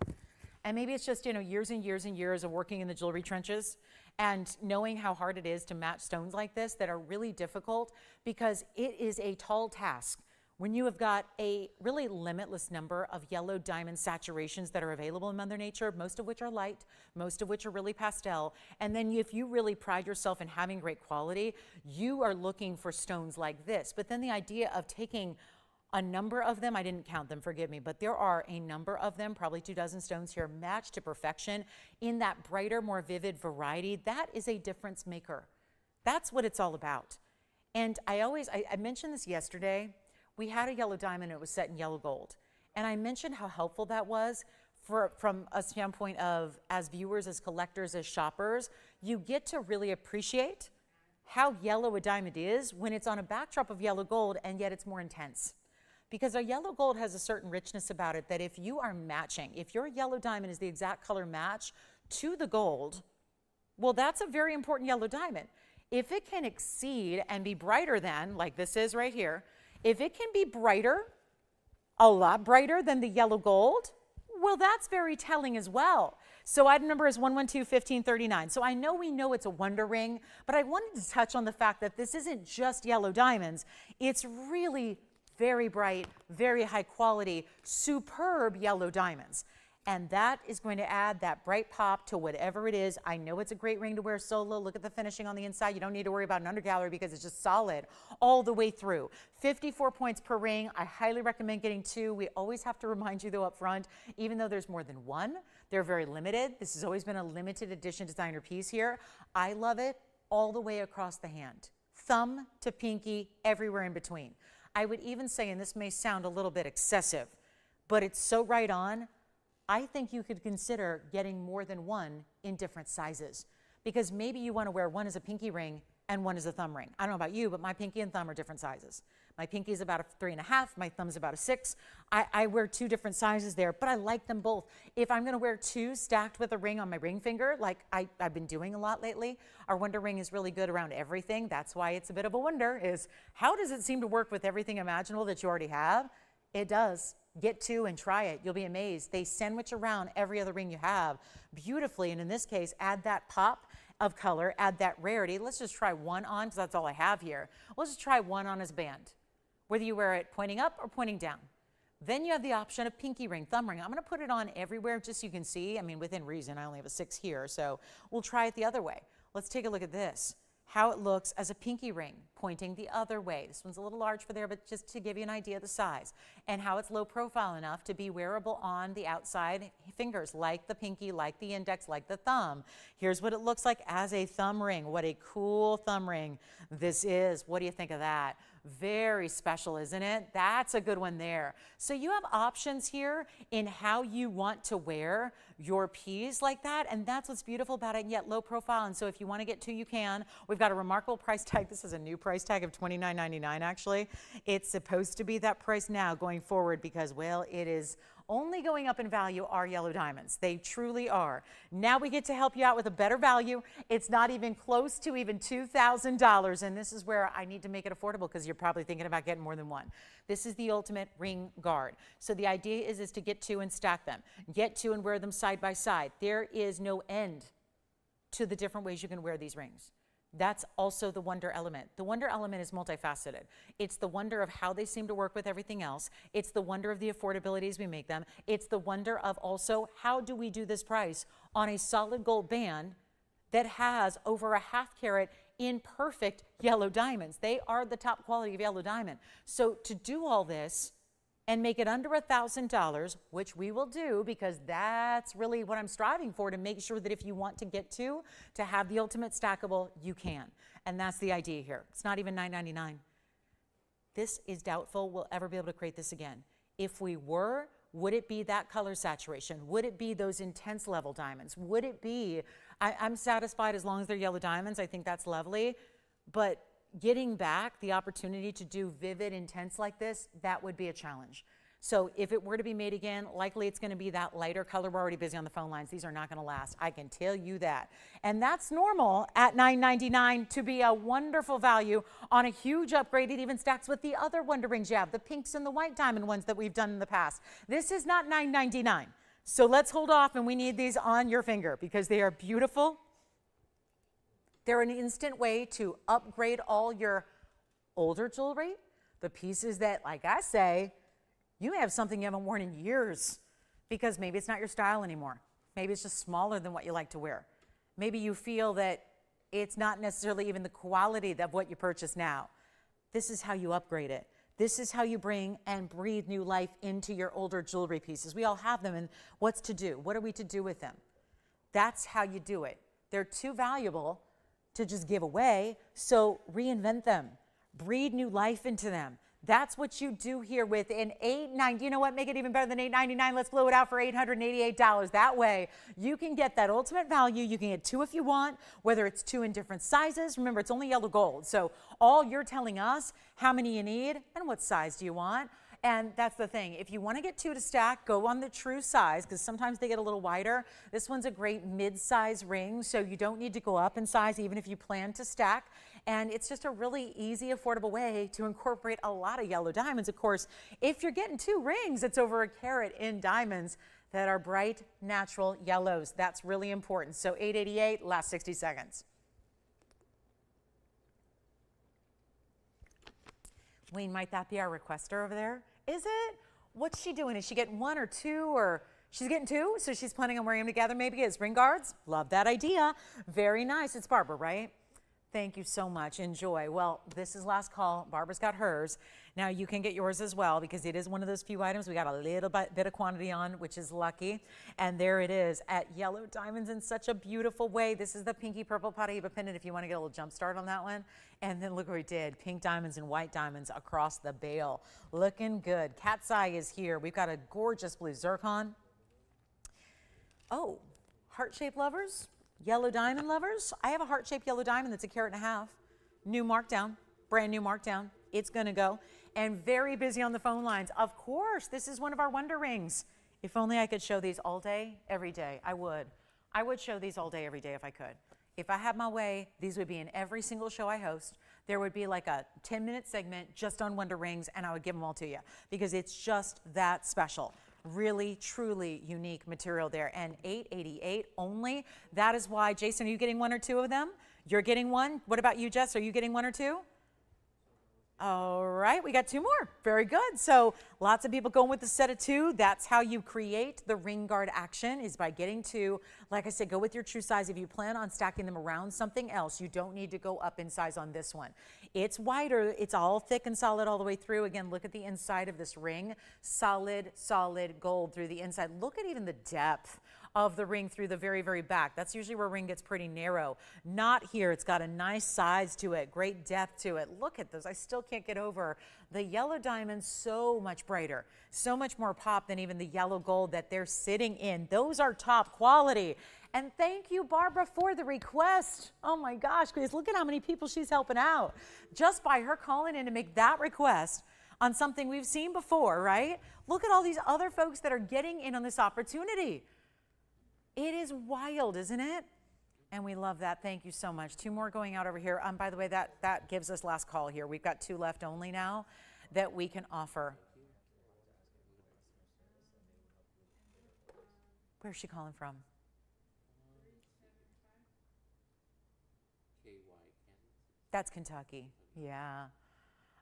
And maybe it's just, you know, years and years and years of working in the jewelry trenches and knowing how hard it is to match stones like this that are really difficult, because it is a tall task when you have got a really limitless number of yellow diamond saturations that are available in Mother Nature, most of which are light, most of which are really pastel. And then if you really pride yourself in having great quality, you are looking for stones like this. But then the idea of taking a number of them, I didn't count them, forgive me, but there are a number of them, probably 24 stones here, matched to perfection in that brighter, more vivid variety. That is a difference maker. That's what it's all about. And I mentioned this yesterday. We had a yellow diamond, it was set in yellow gold. And I mentioned how helpful that was from a standpoint of, as viewers, as collectors, as shoppers, you get to really appreciate how yellow a diamond is when it's on a backdrop of yellow gold, and yet it's more intense. Because our yellow gold has a certain richness about it that if you are matching, if your yellow diamond is the exact color match to the gold, well, that's a very important yellow diamond. If it can exceed and be brighter than, like this is right here, if it can be brighter, a lot brighter than the yellow gold, well, that's very telling as well. So item number is 112-1539. So I know we know it's a Wonder Ring, but I wanted to touch on the fact that this isn't just yellow diamonds. It's really very bright, very high quality, superb yellow diamonds. And that is going to add that bright pop to whatever it is. I know it's a great ring to wear solo. Look at the finishing on the inside. You don't need to worry about an undergallery because it's just solid all the way through. 54 points per ring. I highly recommend getting 2. We always have to remind you though up front, even though there's more than 1, they're very limited. This has always been a limited edition designer piece here. I love it all the way across the hand. Thumb to pinky, everywhere in between. I would even say, and this may sound a little bit excessive, but it's so right on, I think you could consider getting more than 1 in different sizes, because maybe you want to wear one as a pinky ring and one as a thumb ring. I don't know about you, but my pinky and thumb are different sizes. My pinky is about a 3.5, my thumb's about a 6. I wear 2 different sizes there, but I like them both. If I'm going to wear 2 stacked with a ring on my ring finger, like I've been doing a lot lately, our wonder ring is really good around everything. That's why it's a bit of a wonder, is how does it seem to work with everything imaginable that you already have? It does. Get 2 and try it. You'll be amazed. They sandwich around every other ring you have beautifully. And in this case, add that pop of color, add that rarity. Let's just try 1 on, because that's all I have here. We'll just try 1 on as band, whether you wear it pointing up or pointing down. Then you have the option of pinky ring, thumb ring. I'm going to put it on everywhere just so you can see. I mean, within reason, I only have a 6 here, so we'll try it the other way. Let's take a look at this. How it looks as a pinky ring pointing the other way. This one's a little large for there, but just to give you an idea of the size, and how it's low profile enough to be wearable on the outside fingers, like the pinky, like the index, like the thumb. Here's what it looks like as a thumb ring. What a cool thumb ring this is. What do you think of that? Very special, isn't it? That's a good one there. So you have options here in how you want to wear your piece like that, and that's what's beautiful about it, and yet low profile. And so if you want to get 2, you can. We've got a remarkable price tag. This is a new price tag of $29.99 actually. It's supposed to be that price now going forward because, well, it is only going up in value are yellow diamonds. They truly are. Now we get to help you out with a better value. It's not even close to even $2,000, and this is where I need to make it affordable because you're probably thinking about getting more than 1. This is the ultimate ring guard. So the idea is to get 2 and stack them. Get 2 and wear them side by side. There is no end to the different ways you can wear these rings. That's also the wonder element. The wonder element is multifaceted. It's the wonder of how they seem to work with everything else. It's the wonder of the affordabilities we make them. It's the wonder of also how do we do this price on a solid gold band that has over a ½ carat in perfect yellow diamonds. They are the top quality of yellow diamond. So to do all this and make it under $1,000, which we will do because that's really what I'm striving for, to make sure that if you want to get to have the ultimate stackable, you can. And that's the idea here. It's not even $9.99. This is doubtful we'll ever be able to create this again. If we were, would it be that color saturation? Would it be those intense level diamonds? Would it be, I'm satisfied as long as they're yellow diamonds. I think that's lovely. But getting back the opportunity to do vivid, intense like this, that would be a challenge. So if it were to be made again, likely it's going to be that lighter color. We're already busy on the phone lines. These are not going to last. I can tell you that. And that's normal at $9.99 to be a wonderful value on a huge upgrade. It even stacks with the other wonder rings you have, the pinks and the white diamond ones that we've done in the past. This is not $9.99. So let's hold off, and we need these on your finger because they are beautiful. They're an instant way to upgrade all your older jewelry, the pieces that, like I say, you may have something you haven't worn in years because maybe it's not your style anymore. Maybe it's just smaller than what you like to wear. Maybe you feel that it's not necessarily even the quality of what you purchase now. This is how you upgrade it. This is how you bring and breathe new life into your older jewelry pieces. We all have them, and what's to do? What are we to do with them? That's how you do it. They're too valuable to just give away, so reinvent them. Breathe new life into them. That's what you do here with an $8.99. You know what? Make it even better than $8.99. Let's blow it out for $888. That way, you can get that ultimate value. You can get 2 if you want, whether it's 2 in different sizes. Remember, it's only yellow gold. So all you're telling us, how many you need and what size do you want. And that's the thing. If you want to get 2 to stack, go on the true size because sometimes they get a little wider. This one's a great mid-size ring, so you don't need to go up in size even if you plan to stack. And it's just a really easy, affordable way to incorporate a lot of yellow diamonds. Of course, if you're getting 2 rings, it's over a carat in diamonds that are bright, natural yellows. That's really important. So $888, last 60 seconds. Wayne, might that be our requester over there? Is it? What's she doing? Is she getting one or two, or she's getting two? So she's planning on wearing them together maybe as ring guards? Love that idea. Very nice. It's Barbara, right? Thank you so much. Enjoy. Well, this is last call. Barbara's got hers. Now you can get yours as well because it is one of those few items we got a little bit of quantity on, which is lucky. And there it is at yellow diamonds in such a beautiful way. This is the pinky purple Paraiba pendant if you want to get a little jump start on that one. And then look what we did. Pink diamonds and white diamonds across the bail. Looking good. Cat's eye is here. We've got a gorgeous blue zircon. Oh, heart-shaped lovers. Yellow diamond lovers, I have a heart-shaped yellow diamond that's 1.5 carats. New markdown, brand new markdown. It's gonna go. And very busy on the phone lines. Of course, this is one of our wonder rings. If only I could show these all day, every day, I would. I would show these all day, every day if I could. If I had my way, these would be in every single show I host. There would be like a 10-minute segment just on wonder rings and I would give them all to you because it's just that special. Really, truly unique material there. And $888 only. That is why, Jason, are you getting one or two of them? You're getting one. What about you, Jess? Are you getting one or two? All right, we got two more. Very good. So lots of people going with the set of two. That's how you create the ring guard action, is by getting two. Like I said, go with your true size. If you plan on stacking them around something else, you don't need to go up in size on this one. It's wider. It's all thick and solid all the way through. Again, look at the inside of this ring. Solid, solid gold through the inside. Look at even the depth of the ring through the very, very back. That's usually where a ring gets pretty narrow. Not here. It's got a nice size to it, great depth to it. Look at those. I still can't get over the yellow diamonds. So much brighter, so much more pop than even the yellow gold that they're sitting in. Those are top quality. And thank you, Barbara, for the request. Oh my gosh, Grace, look at how many people she's helping out just by her calling in to make that request on something we've seen before, right? Look at all these other folks that are getting in on this opportunity. It is wild, isn't it? And we love that. Thank you so much. Two more going out over here. By the way, that gives us last call here. We've got two left only now that we can offer. Where's she calling from? That's Kentucky. Yeah.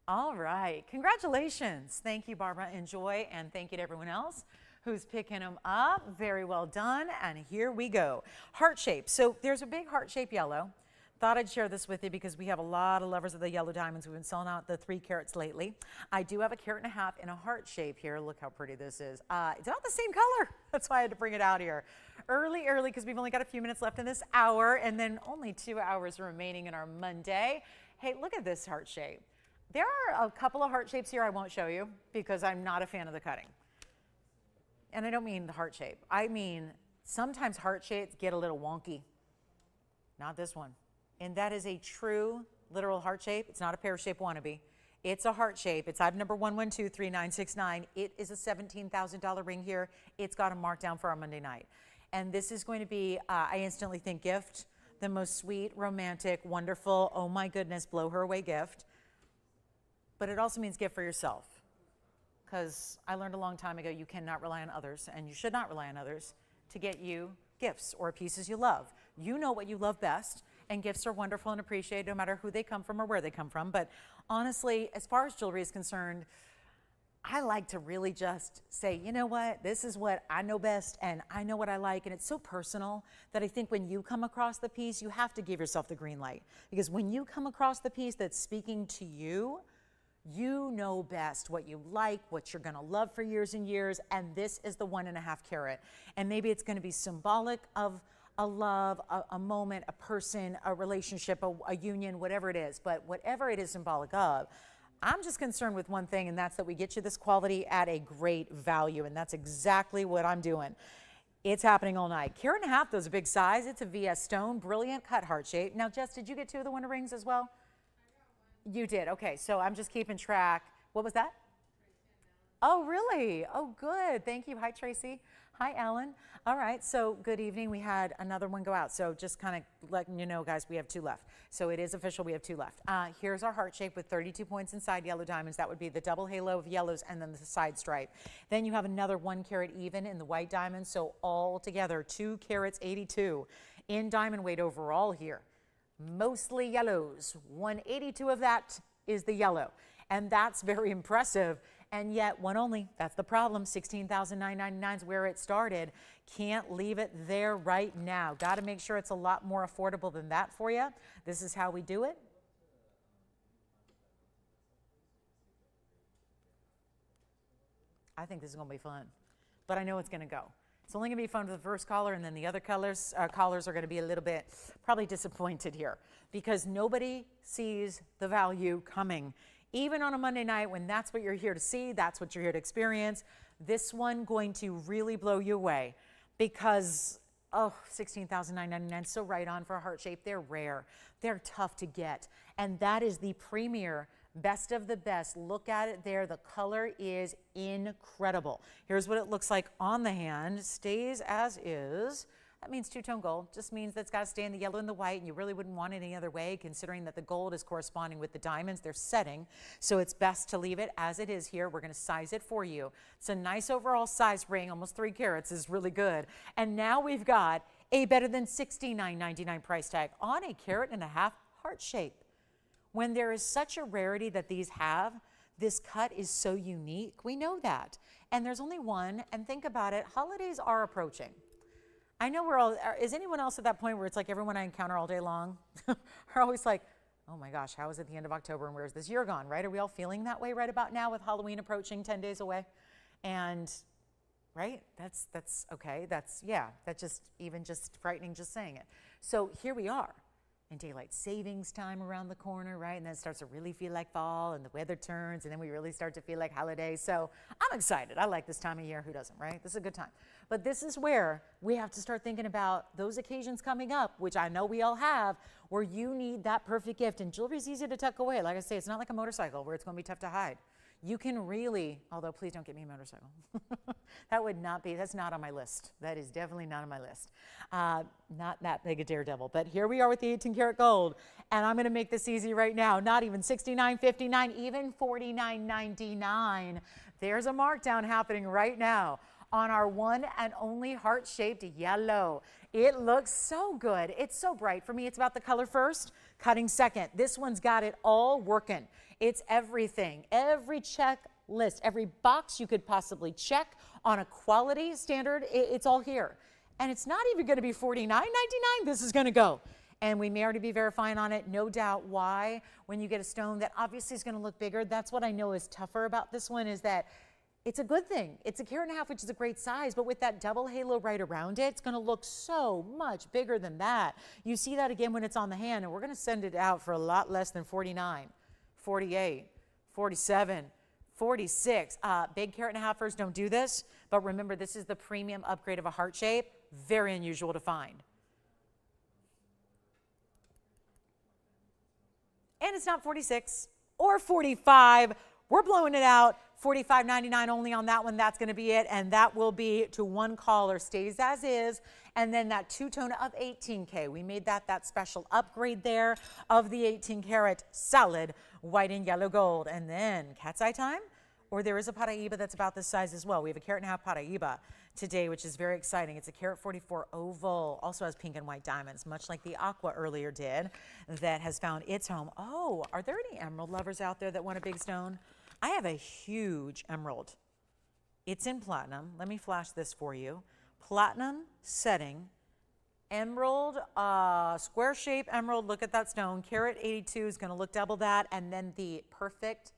All right. Congratulations. Thank you, Barbara. Enjoy. And thank you to everyone else who's picking them up. Very well done. And here we go. Heart shape. So there's a big heart shape yellow. Thought I'd share this with you because we have a lot of lovers of the yellow diamonds. We've been selling out the 3 carats lately. I do have a 1.5 carats in a heart shape here. Look how pretty this is. It's not the same color. That's why I had to bring it out here. Early, because we've only got a few minutes left in this hour and then only 2 hours remaining in our Monday. Hey, look at this heart shape. There are a couple of heart shapes here I won't show you because I'm not a fan of the cutting. And I don't mean the heart shape. I mean, sometimes heart shapes get a little wonky. Not this one. And that is a true, literal heart shape. It's not a pear-shaped wannabe. It's a heart shape. It's item number 1123969. It is a $17,000 ring here. It's got a markdown for our Monday night. And this is going to be, I instantly think, gift. The most sweet, romantic, wonderful, oh my goodness, blow her away gift. But it also means gift for yourself. Because I learned a long time ago you cannot rely on others, and you should not rely on others to get you gifts or pieces you love. You know what you love best, and gifts are wonderful and appreciated no matter who they come from or where they come from. But honestly, as far as jewelry is concerned, I like to really just say, you know what, this is what I know best and I know what I like. And it's so personal that I think when you come across the piece, you have to give yourself the green light. Because when you come across the piece that's speaking to you, you know best what you like, what you're going to love for years and years, and this is the 1.5 carat. And maybe it's going to be symbolic of a love, a moment, a person, a relationship, a union, whatever it is. But whatever it is symbolic of, I'm just concerned with one thing, and that's that we get you this quality at a great value, and that's exactly what I'm doing. It's happening all night. 1.5 carats, though, is a big size. It's a VS stone, brilliant cut heart shape. Now, Jess, did you get 2 of the winter rings as well? You did. Okay, so I'm just keeping track. What was that? Oh, really? Oh, good. Thank you. Hi, Tracy. Hi, Ellen. All right, so good evening. We had another one go out. So just kind of letting you know, guys, we have 2 left. So it is official. We have 2 left. Here's our heart shape with 32 points inside yellow diamonds. That would be the double halo of yellows and then the side stripe. Then you have another 1 carat even in the white diamonds. So all together, 2 carats 82 in diamond weight overall here. Mostly yellows. 182 of that is the yellow. and that's very impressive. And yet one only, that's the problem. $16,999 is where it started. Can't leave it there right now. Got to make sure it's a lot more affordable than that for you. This is how we do it. I think this is going to be fun, but I know it's going to go. It's only going to be fun for the first caller, and then the other callers are going to be a little bit probably disappointed here because nobody sees the value coming. Even on a Monday night when that's what you're here to see, that's what you're here to experience, this one going to really blow you away because, oh, $16,999, so right on for a heart shape. They're rare. They're tough to get, and that is the premier best of the best. Look at it there. The color is incredible. Here's what it looks like on the hand. Stays as is. That means two-tone gold. Just means that's got to stay in the yellow and the white, and you really wouldn't want it any other way considering that the gold is corresponding with the diamonds. They're setting, so it's best to leave it as it is here. We're going to size it for you. It's a nice overall size ring, almost 3 carats is really good. And now we've got a better than $69.99 price tag on a carat and a half heart shape. When there is such a rarity that these have, this cut is so unique. We know that. And there's only one, and think about it, holidays are approaching. I know we're all, is anyone else at that point where it's like everyone I encounter all day long are always like, oh my gosh, how is it the end of October and where's this year gone, right? Are we all feeling that way right about now with Halloween approaching 10 days away? And, right, that's okay. That's just even just frightening just saying it. So here we are. And daylight savings time around the corner, right? And then it starts to really feel like fall and the weather turns and then we really start to feel like holidays. So I'm excited. I like this time of year. Who doesn't, right? This is a good time. But this is where we have to start thinking about those occasions coming up, which I know we all have, where you need that perfect gift. And jewelry is easy to tuck away. Like I say, it's not like a motorcycle where it's going to be tough to hide. You can really, although please don't get me a motorcycle. That would not be, that's not on my list. That is definitely not on my list. Not that big a daredevil, but here we are with the 18 karat gold. And I'm gonna make this easy right now. Not even $69.59, even $49.99. There's a markdown happening right now on our one and only heart-shaped yellow. It looks so good. It's so bright. For me, it's about the color first, cutting second. This one's got it all working. It's everything, every checklist, every box you could possibly check on a quality standard, it's all here. And it's not even gonna be $49.99, this is gonna go. And we may already be verifying on it, no doubt. Why? When you get a stone that obviously is gonna look bigger, that's what I know is tougher about this one is that it's a good thing. It's a carat and a half, which is a great size, but with that double halo right around it, it's gonna look so much bigger than that. You see that again when it's on the hand, and we're gonna send it out for a lot less than 49, 48, 47, 46. Big carat and a halfers don't do this, but remember, this is the premium upgrade of a heart shape. Very unusual to find. And it's not 46 or 45. We're blowing it out. $45.99 only on that one. That's going to be it. And that will be to one caller. Stays as is. And then that two-tone of 18K. We made that special upgrade there of the 18 karat solid white and yellow gold. And then cat's eye time. Or there is a Paraiba that's about this size as well. We have a carat and a half Paraiba today, which is very exciting. It's a carat 44 oval, also has pink and white diamonds, much like the aqua earlier did, that has found its home. Oh, are there any emerald lovers out there that want a big stone? I have a huge emerald. It's in platinum. Let me flash this for you. Platinum setting, emerald, square shape emerald. Look at that stone. Carat 82 is going to look double that. And then the perfect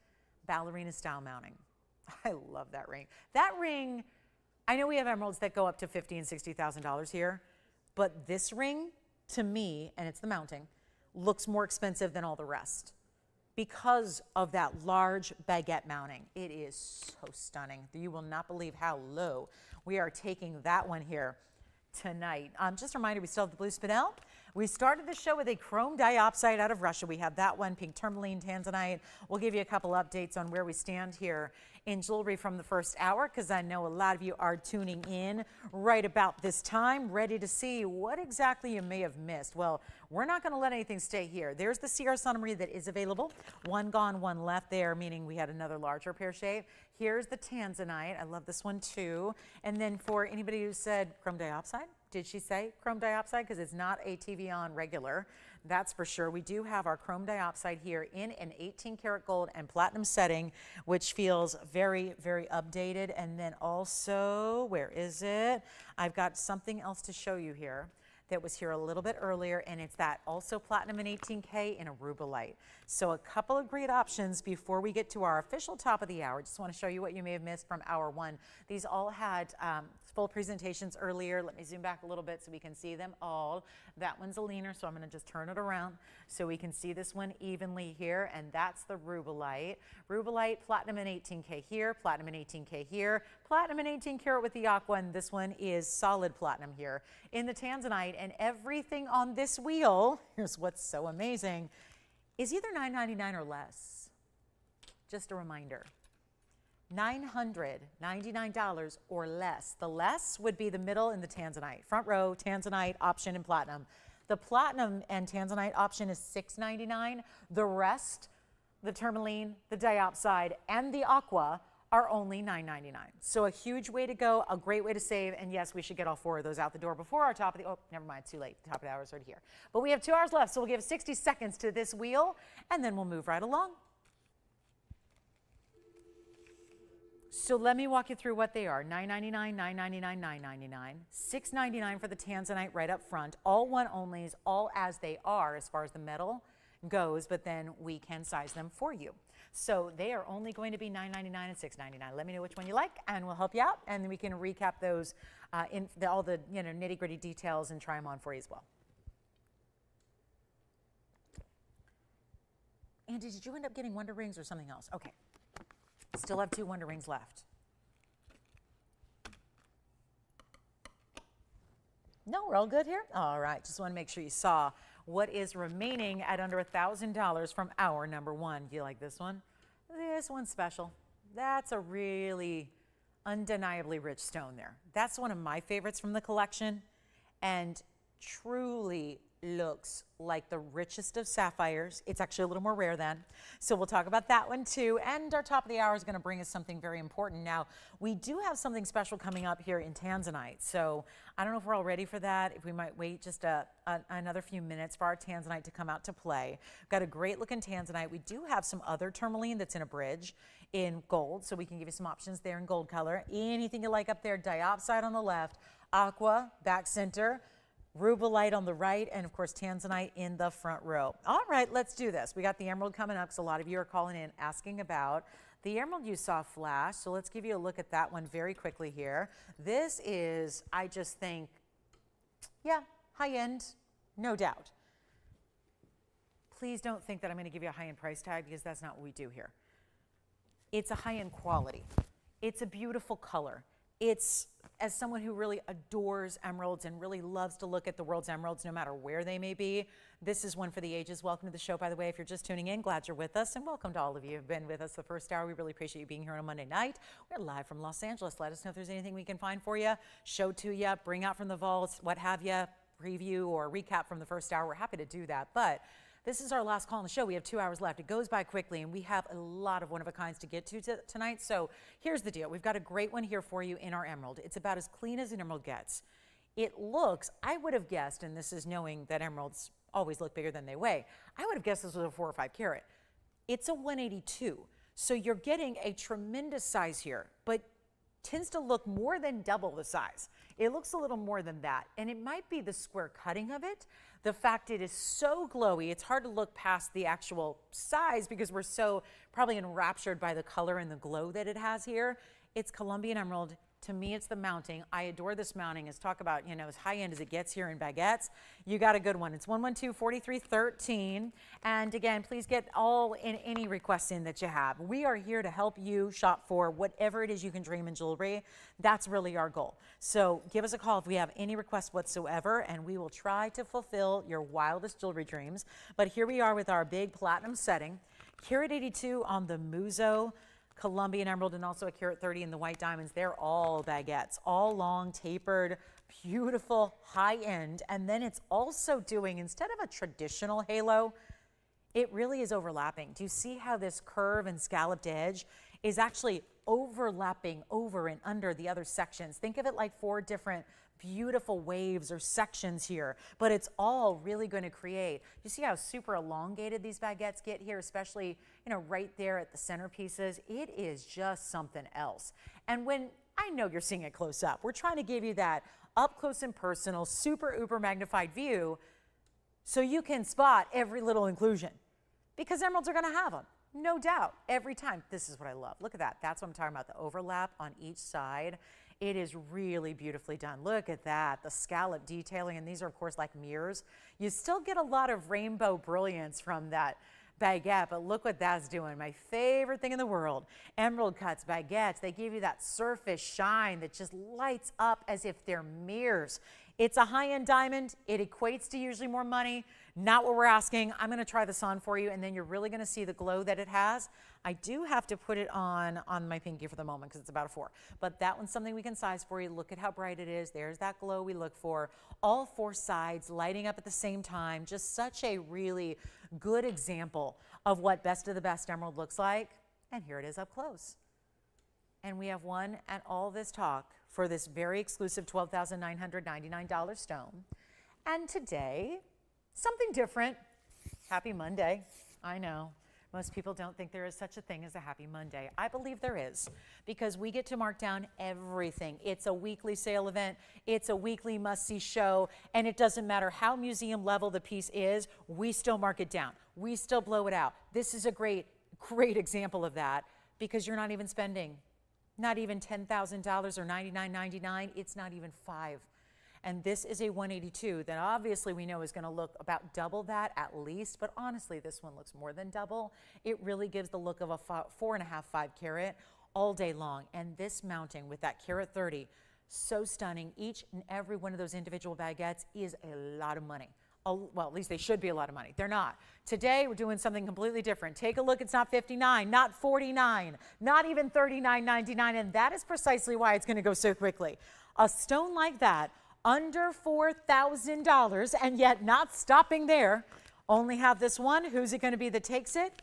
ballerina style mounting. I love that ring. That ring, I know we have emeralds that go up to $50,000 and $60,000 here, but this ring, to me, and it's the mounting, looks more expensive than all the rest because of that large baguette mounting. It is so stunning. You will not believe how low we are taking that one here tonight. Just a reminder, we still have the blue spinel. We started the show with a chrome diopside out of Russia. We have that one, pink tourmaline, tanzanite. We'll give you a couple updates on where we stand here in jewelry from the first hour, because I know a lot of you are tuning in right about this time, ready to see what exactly you may have missed. Well, we're not going to let anything stay here. There's the Sierra Santa Maria that is available. One gone, one left there, meaning we had another larger pear shape. Here's the tanzanite. I love this one too. And then for anybody who said chrome diopside, did she say chrome diopside? Because it's not a TVON regular. That's for sure. We do have our chrome diopside here in an 18 karat gold and platinum setting, which feels very, very updated. And then also, where is it? I've got something else to show you here that was here a little bit earlier, and it's that also platinum and 18K in a Rubellite. So a couple of great options before we get to our official top of the hour. Just want to show you what you may have missed from hour one. These all had full presentations earlier. Let me zoom back a little bit so we can see them all. That one's a leaner, so I'm going to just turn it around so we can see this one evenly here, and that's the Rubellite. Rubellite, platinum and 18K here, platinum and 18K here, platinum and 18 karat with the aqua, and this one is solid platinum here in the tanzanite. And everything on this wheel, here's what's so amazing, is either $9.99 or less. Just a reminder. $999 or less. The less would be the middle in the tanzanite. Front row, tanzanite, option, and platinum. The platinum and tanzanite option is $6.99. The rest, the tourmaline, the diopside, and the aqua are only $9.99. So a huge way to go, a great way to save, and yes, we should get all four of those out the door before our top of the, oh, never mind, too late. Top of the hour is already here. But we have 2 hours left, so we'll give 60 seconds to this wheel, and then we'll move right along. So let me walk you through what they are. $9.99, $9.99, $9.99, $6.99 for the tanzanite right up front. All one onlys, all as they are as far as the metal goes, but then we can size them for you. So they are only going to be $9.99 and $6.99. Let me know which one you like, and we'll help you out, and then we can recap those all the nitty-gritty details and try them on for you as well. Andy, did you end up getting Wonder Rings or something else? Okay. Still have 2 Wonder Rings left. No, we're all good here? All right, just want to make sure you saw what is remaining at under $1,000 from our number one. Do you like this one? This one's special. That's a really undeniably rich stone there. That's one of my favorites from the collection, and truly looks like the richest of sapphires. It's actually a little more rare than. So we'll talk about that one too. And our top of the hour is going to bring us something very important. Now, we do have something special coming up here in tanzanite. So I don't know if we're all ready for that, if we might wait just another few minutes for our tanzanite to come out to play. We've got a great looking tanzanite. We do have some other tourmaline that's in a bridge in gold, so we can give you some options there in gold color. Anything you like up there, diopside on the left, aqua, back center, Rubellite on the right, and of course tanzanite in the front row. All right, let's do this. We got the emerald coming up, so a lot of you are calling in asking about the emerald you saw flash. So let's give you a look at that one very quickly here. This is, I just think, yeah, high end, no doubt. Please don't think that I'm going to give you a high-end price tag, because that's not what we do here. It's a high-end quality. It's a beautiful color. It's, as someone who really adores emeralds and really loves to look at the world's emeralds no matter where they may be, this is one for the ages. Welcome to the show, by the way. If you're just tuning in, glad you're with us, and welcome to all of you who've been with us the first hour. We really appreciate you being here on a Monday night. We're live from Los Angeles. Let us know if there's anything we can find for you, show to you, bring out from the vaults, what have you, preview or recap from the first hour. We're happy to do that. But this is our last call on the show. We have 2 hours left. It goes by quickly, and we have a lot of one-of-a-kinds to get to tonight. So here's the deal. We've got a great one here for you in our emerald. It's about as clean as an emerald gets. It looks, I would have guessed, and this is knowing that emeralds always look bigger than they weigh, I would have guessed this was a 4 or 5 carat. It's a 182. So you're getting a tremendous size here, but tends to look more than double the size. It looks a little more than that, and it might be the square cutting of it. The fact it is so glowy, it's hard to look past the actual size because we're so probably enraptured by the color and the glow that it has here. It's Colombian emerald. To me, it's the mounting. I adore this mounting. As talk about, as high end as it gets here in baguettes. You got a good one. It's 112-4313. And again, please get all in any requests in that you have. We are here to help you shop for whatever it is you can dream in jewelry. That's really our goal. So give us a call if we have any requests whatsoever, and we will try to fulfill your wildest jewelry dreams. But here we are with our big platinum setting. Carat 82 on the Muzo Colombian emerald, and also a carat 30 in the white diamonds. They're all baguettes, all long, tapered, beautiful, high end. And then it's also doing, instead of a traditional halo, it really is overlapping. Do you see how this curve and scalloped edge is actually overlapping over and under the other sections? Think of it like 4 different beautiful waves or sections here, but it's all really going to create. You see how super elongated these baguettes get here, especially, you know, right there at the centerpieces. It is just something else. And when I know you're seeing it close up, we're trying to give you that up close and personal, super uber magnified view so you can spot every little inclusion, because emeralds are going to have them. No doubt, every time. This is what I love. Look at that. That's what I'm talking about, the overlap on each side. It is really beautifully done. Look at that, the scallop detailing, and these are, of course, like mirrors. You still get a lot of rainbow brilliance from that baguette, but look what that's doing. My favorite thing in the world, emerald cuts baguettes. They give you that surface shine that just lights up as if they're mirrors. It's a high-end diamond. It equates to usually more money. Not what we're asking. I'm going to try this on for you, and then you're really going to see the glow that it has. I do have to put it on my pinky for the moment because it's about a 4. But that one's something we can size for you. Look at how bright it is. There's that glow we look for. All 4 sides lighting up at the same time. Just such a really good example of what best of the best emerald looks like. And here it is up close. And we have one and all this talk for this very exclusive $12,999 stone. And today, something different. Happy Monday. I know. Most people don't think there is such a thing as a happy Monday. I believe there is, because we get to mark down everything. It's a weekly sale event. It's a weekly must-see show. And it doesn't matter how museum level the piece is, we still mark it down. We still blow it out. This is a great, great example of that, because you're not even spending not even $10,000 or $99.99. It's not even $5,000. And this is a 182 that obviously we know is going to look about double that at least, but honestly, this one looks more than double. It really gives the look of a 4.5, 5 carat all day long. And this mounting with that carat 30, so stunning. Each and every one of those individual baguettes is a lot of money. Well, at least they should be a lot of money. They're not. Today, we're doing something completely different. Take a look. It's not $59, not $49, not even $39.99, and that is precisely why it's going to go so quickly. A stone like that, under $4,000, and yet not stopping there. Only have this one. Who's it going to be that takes it?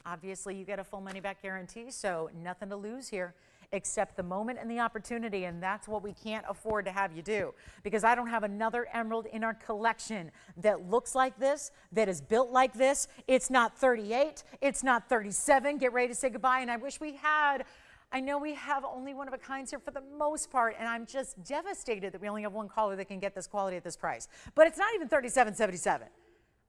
Obviously, you get a full money-back guarantee, so nothing to lose here except the moment and the opportunity, and that's what we can't afford to have you do, because I don't have another emerald in our collection that looks like this, that is built like this. It's not 38, it's not 37. Get ready to say goodbye, and I wish we had. I know we have only one of a kinds here for the most part, and I'm just devastated that we only have one caller that can get this quality at this price. But it's not even $37.77.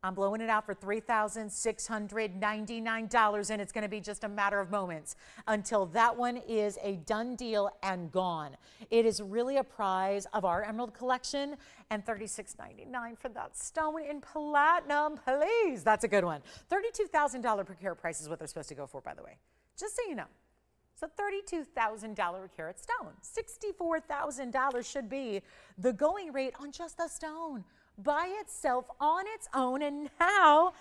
I'm blowing it out for $3,699, and it's going to be just a matter of moments until that one is a done deal and gone. It is really a prize of our emerald collection, and $36.99 for that stone in platinum, please. That's a good one. $32,000 per carat price is what they're supposed to go for, by the way, just so you know. So $32,000 a carat stone. $64,000 should be the going rate on just the stone by itself on its own. And now,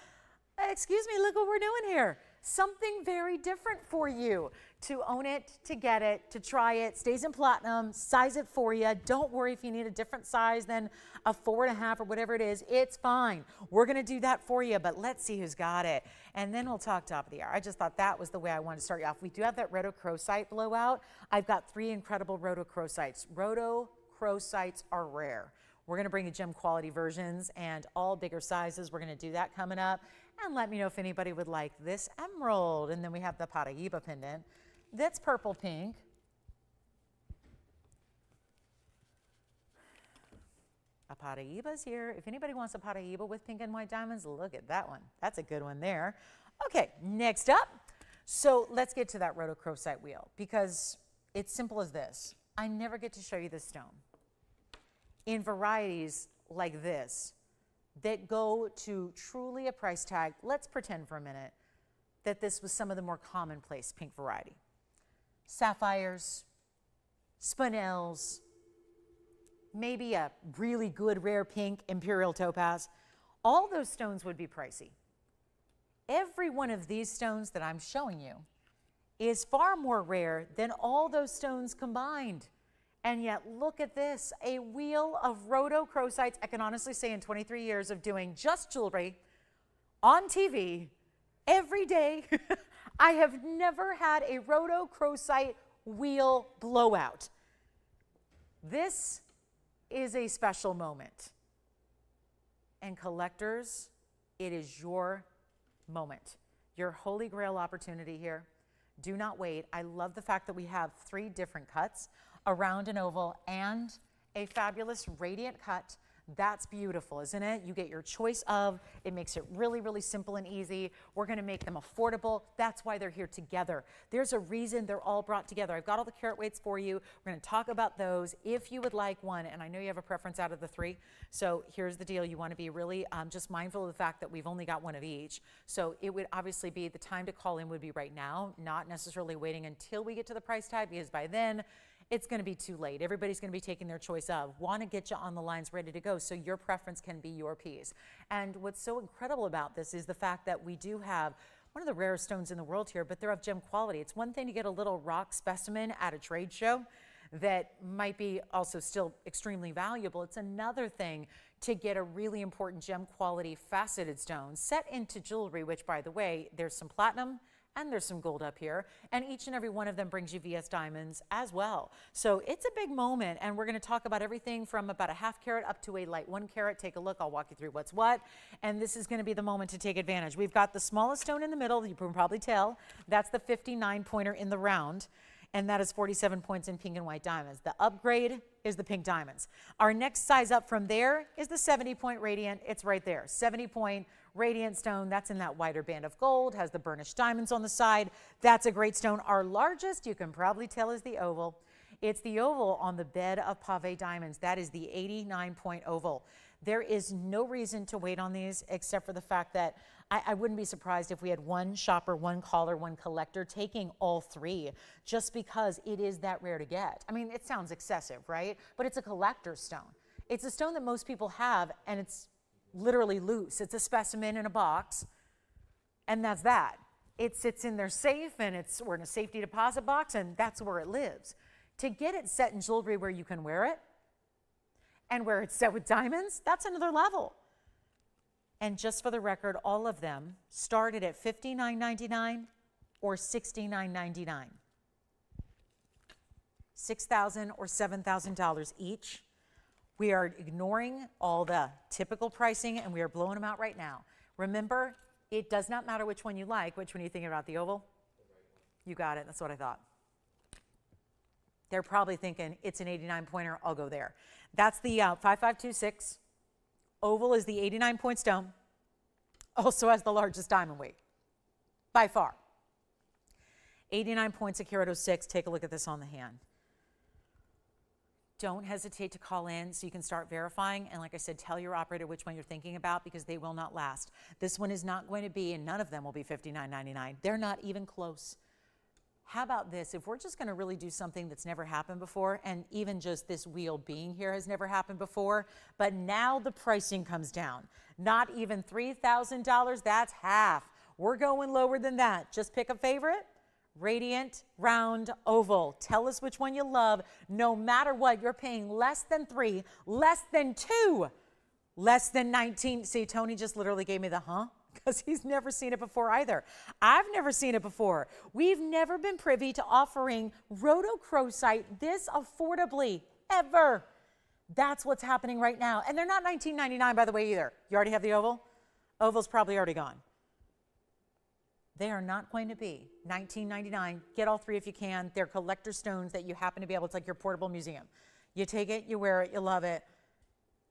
excuse me, look what we're doing here. Something very different for you. To own it, to get it, to try it, stays in platinum, size it for you. Don't worry if you need a different size than a 4.5 or whatever it is. It's fine. We're going to do that for you, but let's see who's got it. And then we'll talk top of the hour. I just thought that was the way I wanted to start you off. We do have that Rhodochrosite blowout. I've got 3 incredible Rhodochrosites. Rhodochrosites are rare. We're going to bring you gem quality versions and all bigger sizes. We're going to do that coming up. And let me know if anybody would like this emerald. And then we have the Paraiba pendant. That's purple pink. A Paraiba's here. If anybody wants a Paraiba with pink and white diamonds, look at that one. That's a good one there. Okay, next up. So let's get to that Rhodochrosite wheel, because it's simple as this. I never get to show you this stone in varieties like this that go to truly a price tag. Let's pretend for a minute that this was some of the more commonplace pink variety. Sapphires, spinels, maybe a really good rare pink imperial topaz. All those stones would be pricey. Every one of these stones that I'm showing you is far more rare than all those stones combined. And yet, look at this, a wheel of Rhodochrosites. I can honestly say in 23 years of doing just jewelry on TV every day, I have never had a Rhodochrosite wheel blowout. This is a special moment. And collectors, it is your moment, your holy grail opportunity here. Do not wait. I love the fact that we have 3 different cuts, a round, an oval, and a fabulous radiant cut. That's beautiful, isn't it? You get your choice of. It makes it really, really simple and easy. We're going to make them affordable. That's why they're here together. There's a reason they're all brought together. I've got all the carat weights for you. We're going to talk about those. If you would like one, and I know you have a preference out of the 3, so here's the deal. You want to be really just mindful of the fact that we've only got one of each. So it would obviously be the time to call in would be right now, not necessarily waiting until we get to the price tag, because by then, it's going to be too late. Everybody's going to be taking their choice of. Want to get you on the lines ready to go so your preference can be your piece. And what's so incredible about this is the fact that we do have one of the rarest stones in the world here, but they're of gem quality. It's one thing to get a little rock specimen at a trade show that might be also still extremely valuable. It's another thing to get a really important gem quality faceted stone set into jewelry, which, by the way, there's some platinum and there's some gold up here, and each and every one of them brings you VS diamonds as well. So it's a big moment, and we're going to talk about everything from about a half carat up to a light 1 carat. Take a look. I'll walk you through what's what, and this is going to be the moment to take advantage. We've got the smallest stone in the middle. You can probably tell. That's the 59 pointer in the round, and that is 47 points in pink and white diamonds. The upgrade is the pink diamonds. Our next size up from there is the 70 point radiant. It's right there. 70 point radiant stone. That's in that wider band of gold, has the burnished diamonds on the side. That's a great stone. Our largest, you can probably tell, is the oval. It's the oval on the bed of pave diamonds. That is the 89 point oval. There is no reason to wait on these except for the fact that I wouldn't be surprised if we had one shopper, one caller, one collector taking all 3, just because it is that rare to get. I mean, it sounds excessive, right? But it's a collector's stone. It's a stone that most people have, and it's literally loose. It's a specimen in a box, and that's that. It sits in their safe, and we're in a safety deposit box, and that's where it lives. To get it set in jewelry where you can wear it, and where it's set with diamonds, that's another level. And just for the record, all of them started at $59.99 or $69.99. $6,000 or $7,000 each. We are ignoring all the typical pricing, and we are blowing them out right now. Remember, it does not matter which one you like. Which one are you thinking about? The oval? You got it. That's what I thought. They're probably thinking it's an 89 pointer. I'll go there. That's the 5526. Oval is the 89 point stone. Also has the largest diamond weight by far. 89 points at carat 06. Take a look at this on the hand. Don't hesitate to call in so you can start verifying. And like I said, tell your operator which one you're thinking about, because they will not last. This one is not going to be, and none of them will be $59.99. They're not even close. How about this? If we're just going to really do something that's never happened before, and even just this wheel being here has never happened before, but now the pricing comes down. Not even $3,000, that's half. We're going lower than that. Just pick a favorite. Radiant, round, oval. Tell us which one you love. No matter what, you're paying less than 3, less than 2, less than 19. See, Tony just literally gave me the because he's never seen it before either. I've never seen it before. We've never been privy to offering Rhodochrosite this affordably, ever. That's what's happening right now. And they're not $19.99, by the way, either. You already have the oval? Oval's probably already gone. They are not going to be $19.99. Get all 3 if you can. They're collector stones that you happen to be able, it's like your portable museum. You take it, you wear it, you love it.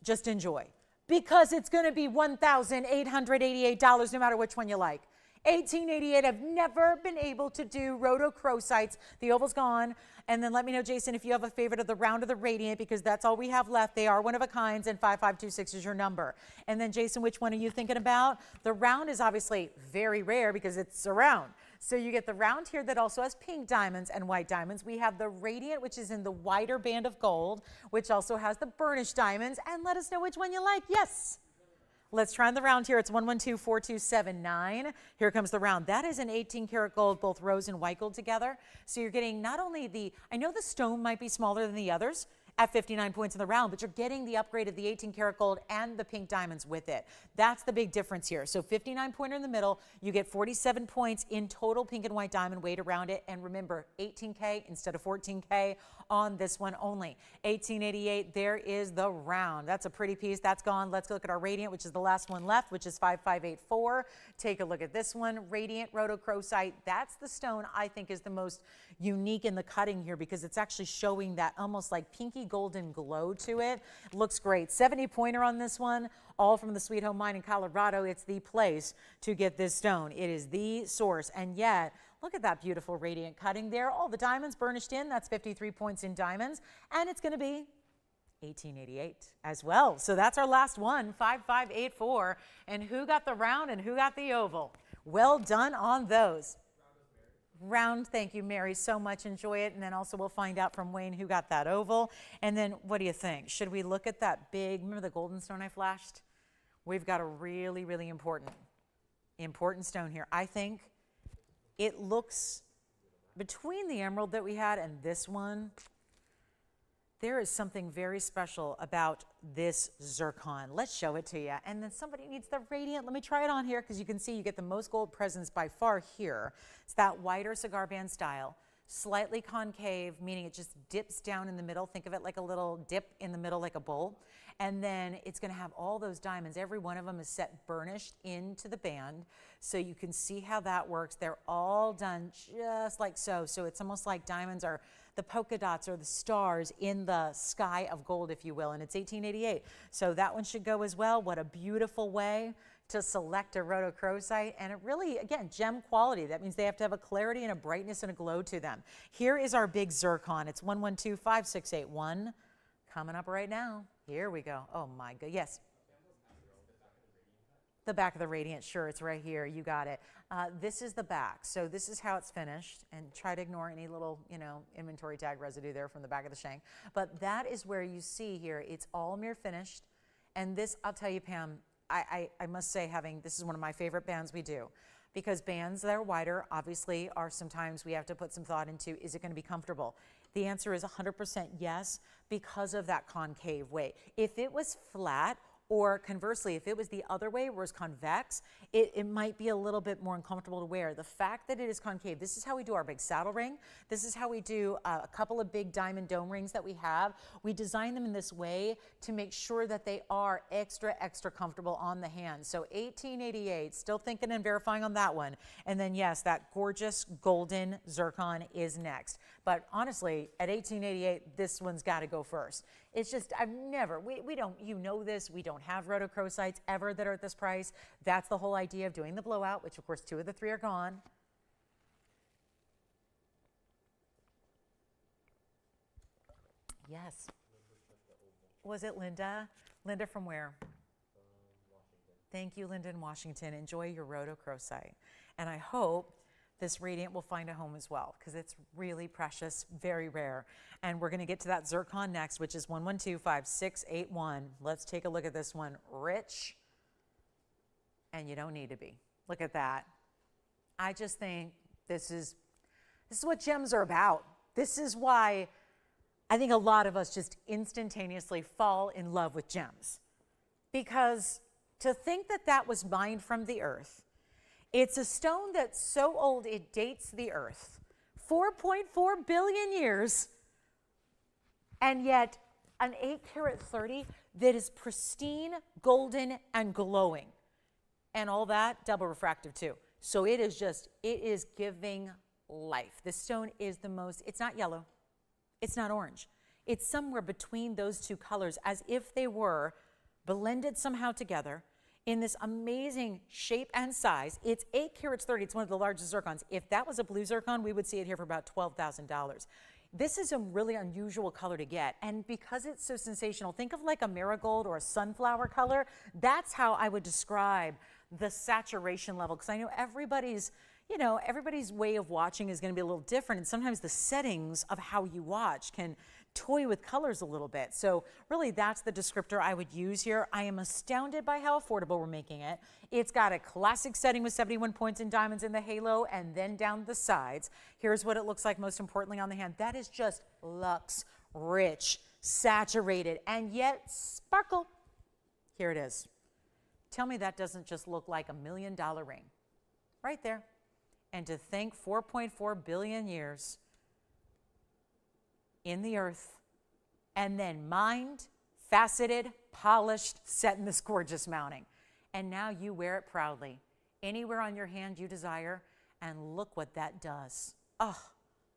Just enjoy. Because it's going to be $1,888 no matter which one you like. $1,888. I've never been able to do Rhodochrosites. The oval's gone. And then let me know, Jason, if you have a favorite of the round or the radiant, because that's all we have left. They are one of a kinds, and 5526 is your number. And then, Jason, which one are you thinking about? The round is obviously very rare because it's a round. So you get the round here that also has pink diamonds and white diamonds. We have the radiant, which is in the wider band of gold, which also has the burnished diamonds. And let us know which one you like. Yes. Let's try on the round here. It's 1124279. Here comes the round. That is an 18 karat gold, both rose and white gold together. So you're getting not only I know the stone might be smaller than the others, at 59 points in the round, but you're getting the upgrade of the 18 karat gold and the pink diamonds with it. That's the big difference here. So 59 pointer in the middle, you get 47 points in total pink and white diamond weight around it. And remember, 18K instead of 14K on this one only. 1888, there is the round. That's a pretty piece. That's gone. Let's look at our radiant, which is the last one left, which is 5584. Take a look at this one. Radiant Rhodochrosite. That's the stone I think is the most unique in the cutting here because it's actually showing that almost like pinky golden glow to it. Looks great. 70 pointer on this one, all from the Sweet Home Mine in Colorado. It's the place to get this stone. It is the source. And yet, look at that beautiful radiant cutting there. All the diamonds burnished in. That's 53 points in diamonds. And it's going to be 1888 as well. So that's our last one, 5584. And who got the round and who got the oval? Well done on those. Round, thank you, Mary, so much. Enjoy it. And then also we'll find out from Wayne who got that oval. And then what do you think? Should we look at that big, remember the golden stone I flashed? We've got a really, really important stone here. I think it looks, between the emerald that we had and this one, there is something very special about this zircon. Let's show it to you. And then somebody needs the radiant. Let me try it on here because you can see you get the most gold presence by far here. It's that wider cigar band style, slightly concave, meaning it just dips down in the middle. Think of it like a little dip in the middle like a bowl. And then it's going to have all those diamonds. Every one of them is set burnished into the band. So you can see how that works. They're all done just like so. So it's almost like diamonds are the polka dots or the stars in the sky of gold, if you will. And it's 1888. So that one should go as well. What a beautiful way to select a rhodochrosite. And it really, again, gem quality. That means they have to have a clarity and a brightness and a glow to them. Here is our big zircon. It's 1125681. Coming up right now. Here we go. Oh my God. Yes. The back of the radiant, sure, it's right here. You got it. This is the back. So this is how it's finished. And try to ignore any little, inventory tag residue there from the back of the shank. But that is where you see here, it's all mirror finished. And this, I'll tell you, Pam, I must say this is one of my favorite bands we do. Because bands that are wider, obviously, are sometimes we have to put some thought into, is it going to be comfortable? The answer is 100% yes, because of that concave way. If it was flat, or conversely, if it was the other way, where it's convex, it might be a little bit more uncomfortable to wear. The fact that it is concave, this is how we do our big saddle ring. This is how we do a couple of big diamond dome rings that we have. We design them in this way to make sure that they are extra, extra comfortable on the hand. So 1888, still thinking and verifying on that one. And then yes, that gorgeous golden zircon is next. But honestly, at 1888, this one's got to go first. It's just, we don't, this, we don't have rhodochrosites ever that are at this price. That's the whole idea of doing the blowout, which of course 2 of the 3 are gone. Yes. Was it Linda? Linda from where? Thank you, Linda in Washington. Enjoy your rhodochrosite. And I hope this radiant will find a home as well because it's really precious, very rare. And we're going to get to that zircon next, which is 1125681. Let's take a look at this one. Rich, and you don't need to be. Look at that. I just think this is what gems are about. This is why I think a lot of us just instantaneously fall in love with gems. Because to think that that was mined from the earth, it's a stone that's so old it dates the earth, 4.4 billion years, and yet an 8 karat 30 that is pristine, golden, and glowing. And all that, double refractive too. So it is giving life. This stone is it's not yellow, it's not orange. It's somewhere between those two colors as if they were blended somehow together in this amazing shape and size. It's 8 karats 30. It's one of the largest zircons. If that was a blue zircon, we would see it here for about $12,000. This is a really unusual color to get. And because it's so sensational, think of like a marigold or a sunflower color. That's how I would describe the saturation level. Because I know everybody's way of watching is going to be a little different. And sometimes the settings of how you watch can toy with colors a little bit. So really that's the descriptor I would use here. I am astounded by how affordable we're making it. It's got a classic setting with 71 points in diamonds in the halo and then down the sides. Here's what it looks like most importantly on the hand. That is just luxe rich, saturated, and yet sparkle. Here it is. Tell me that doesn't just look like $1 million ring. Right there. And to think 4.4 billion years in the earth, and then mined, faceted, polished, set in this gorgeous mounting. And now you wear it proudly, anywhere on your hand you desire, and look what that does. Oh,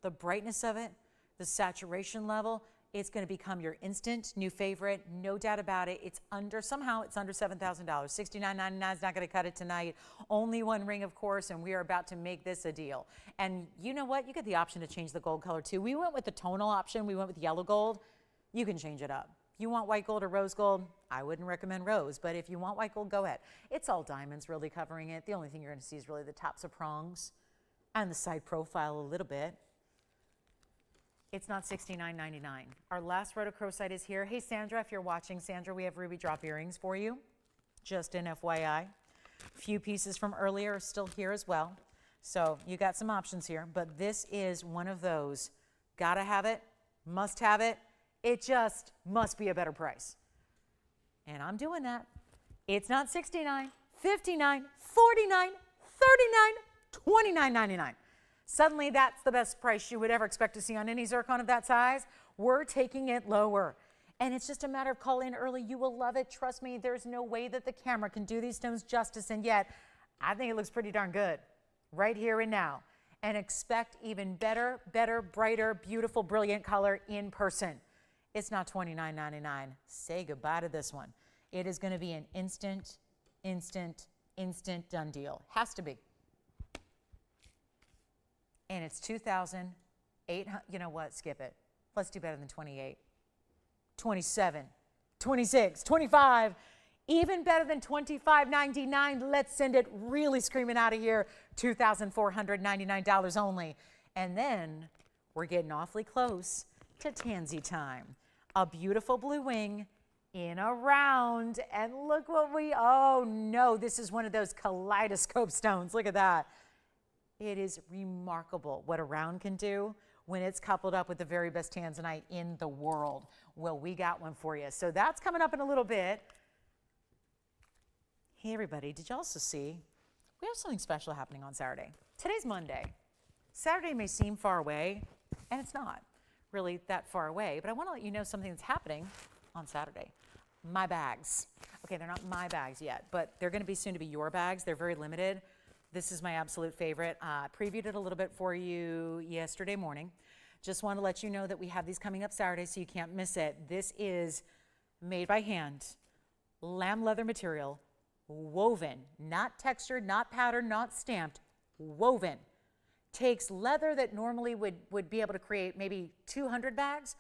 the brightness of it, the saturation level, it's going to become your instant new favorite, no doubt about it. Somehow it's under $7,000. $69.99 is not going to cut it tonight. Only one ring, of course, and we are about to make this a deal. And you know what? You get the option to change the gold color too. We went with the tonal option. We went with yellow gold. You can change it up. You want white gold or rose gold? I wouldn't recommend rose, but if you want white gold, go ahead. It's all diamonds really covering it. The only thing you're going to see is really the tops of prongs and the side profile a little bit. It's not $69.99. Our last Rhodochrosite is here. Hey, Sandra, if you're watching, Sandra, we have ruby drop earrings for you. Just an FYI. Few pieces from earlier are still here as well. So you got some options here, but this is one of those. Gotta have it, must have it. It just must be a better price. And I'm doing that. It's not $69, $59, $49, $39, $29.99. Suddenly, that's the best price you would ever expect to see on any zircon of that size. We're taking it lower. And it's just a matter of calling in early. You will love it. Trust me, there's no way that the camera can do these stones justice. And yet, I think it looks pretty darn good right here and now. And expect even better, brighter, beautiful, brilliant color in person. It's not $29.99. Say goodbye to this one. It is going to be an instant done deal. Has to be. And it's $2,800. You know what? Skip it. Let's do better than 28. 27, 26, 25, even better than $25.99. Let's send it really screaming out of here. $2,499 only. And then we're getting awfully close to tansy time. A beautiful blue wing in a round. And look what oh no, this is one of those kaleidoscope stones. Look at that. It is remarkable what a round can do when it's coupled up with the very best tanzanite in the world. Well, we got one for you. So that's coming up in a little bit. Hey, everybody, did you also see we have something special happening on Saturday? Today's Monday. Saturday may seem far away, and it's not really that far away, but I want to let you know something that's happening on Saturday. My bags. Okay, they're not my bags yet, but they're going to be soon to be your bags. They're very limited. This is my absolute favorite. I previewed it a little bit for you yesterday morning. Just want to let you know that we have these coming up Saturday, so you can't miss it. This is made by hand, lamb leather material, woven, not textured, not powdered, not stamped, woven. Takes leather that normally would be able to create maybe 200 bags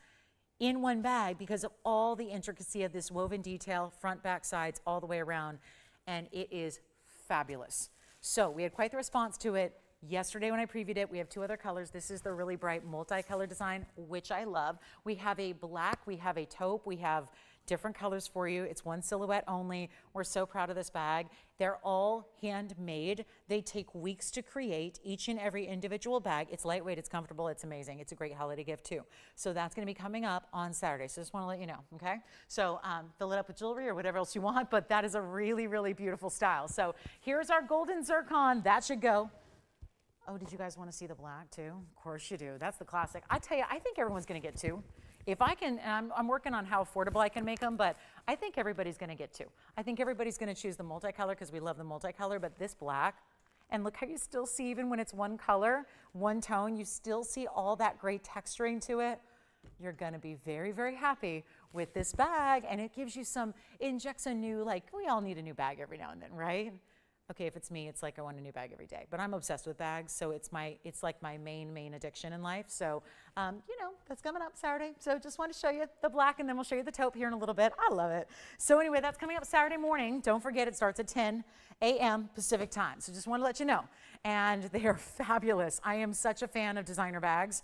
in one bag because of all the intricacy of this woven detail, front, back, sides, all the way around, and it is fabulous. So we had quite the response to it. Yesterday when I previewed it, we have two other colors. This is the really bright multicolor design, which I love. We have a black, we have a taupe, we have different colors for you. It's one silhouette only. We're so proud of this bag. They're all handmade. They take weeks to create, each and every individual bag. It's lightweight, it's comfortable, it's amazing. It's a great holiday gift too. So that's gonna be coming up on Saturday. So just wanna let you know, okay? So fill it up with jewelry or whatever else you want, but that is a really, really beautiful style. So here's our golden zircon. That should go. Oh, did you guys wanna see the black too? Of course you do. That's the classic. I tell you, I think everyone's gonna get two. If I can, and I'm working on how affordable I can make them, but I think everybody's gonna get two. I think everybody's gonna choose the multicolor because we love the multicolor, but this black, and look how you still see, even when it's one color, one tone, you still see all that great texturing to it. You're gonna be very, very happy with this bag, and it gives you some, it injects a new, like, we all need a new bag every now and then, right? Okay, if it's me, it's like I want a new bag every day. But I'm obsessed with bags, so it's like my main addiction in life. So, you know, that's coming up Saturday. So just want to show you the black, and then we'll show you the taupe here in a little bit. I love it. So anyway, that's coming up Saturday morning. Don't forget, it starts at 10 a.m. Pacific time. So just want to let you know. And they are fabulous. I am such a fan of designer bags.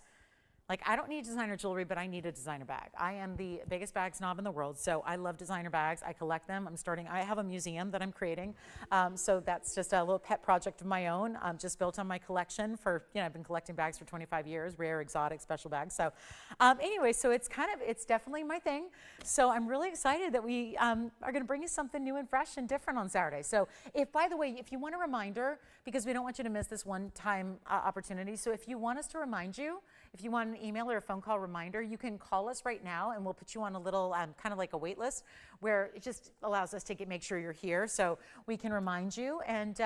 Like, I don't need designer jewelry, but I need a designer bag. I am the biggest bag snob in the world, so I love designer bags. I collect them. I have a museum that I'm creating. So that's just a little pet project of my own, just built on my collection for, I've been collecting bags for 25 years, rare, exotic, special bags. So anyway, so it's definitely my thing. So I'm really excited that we are going to bring you something new and fresh and different on Saturday. So by the way, if you want a reminder, because we don't want you to miss this one-time opportunity, so if you want us to remind you, if you want an email or a phone call reminder, you can call us right now and we'll put you on a little kind of like a wait list where it just allows us to make sure you're here so we can remind you. And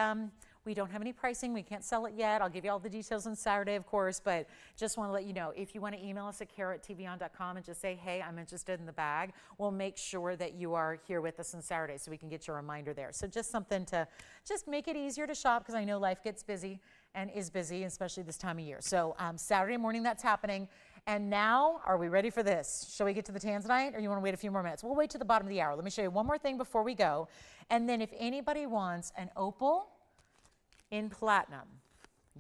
we don't have any pricing. We can't sell it yet. I'll give you all the details on Saturday, of course, but just want to let you know, if you want to email us at kara@tvon.com and just say, hey, I'm interested in the bag, we'll make sure that you are here with us on Saturday so we can get your reminder there. So just something to just make it easier to shop because I know life gets busy and is busy, especially this time of year. So Saturday morning, that's happening. And now, are we ready for this? Shall we get to the tanzanite or you want to wait a few more minutes? We'll wait to the bottom of the hour. Let me show you one more thing before we go. And then if anybody wants an opal in platinum,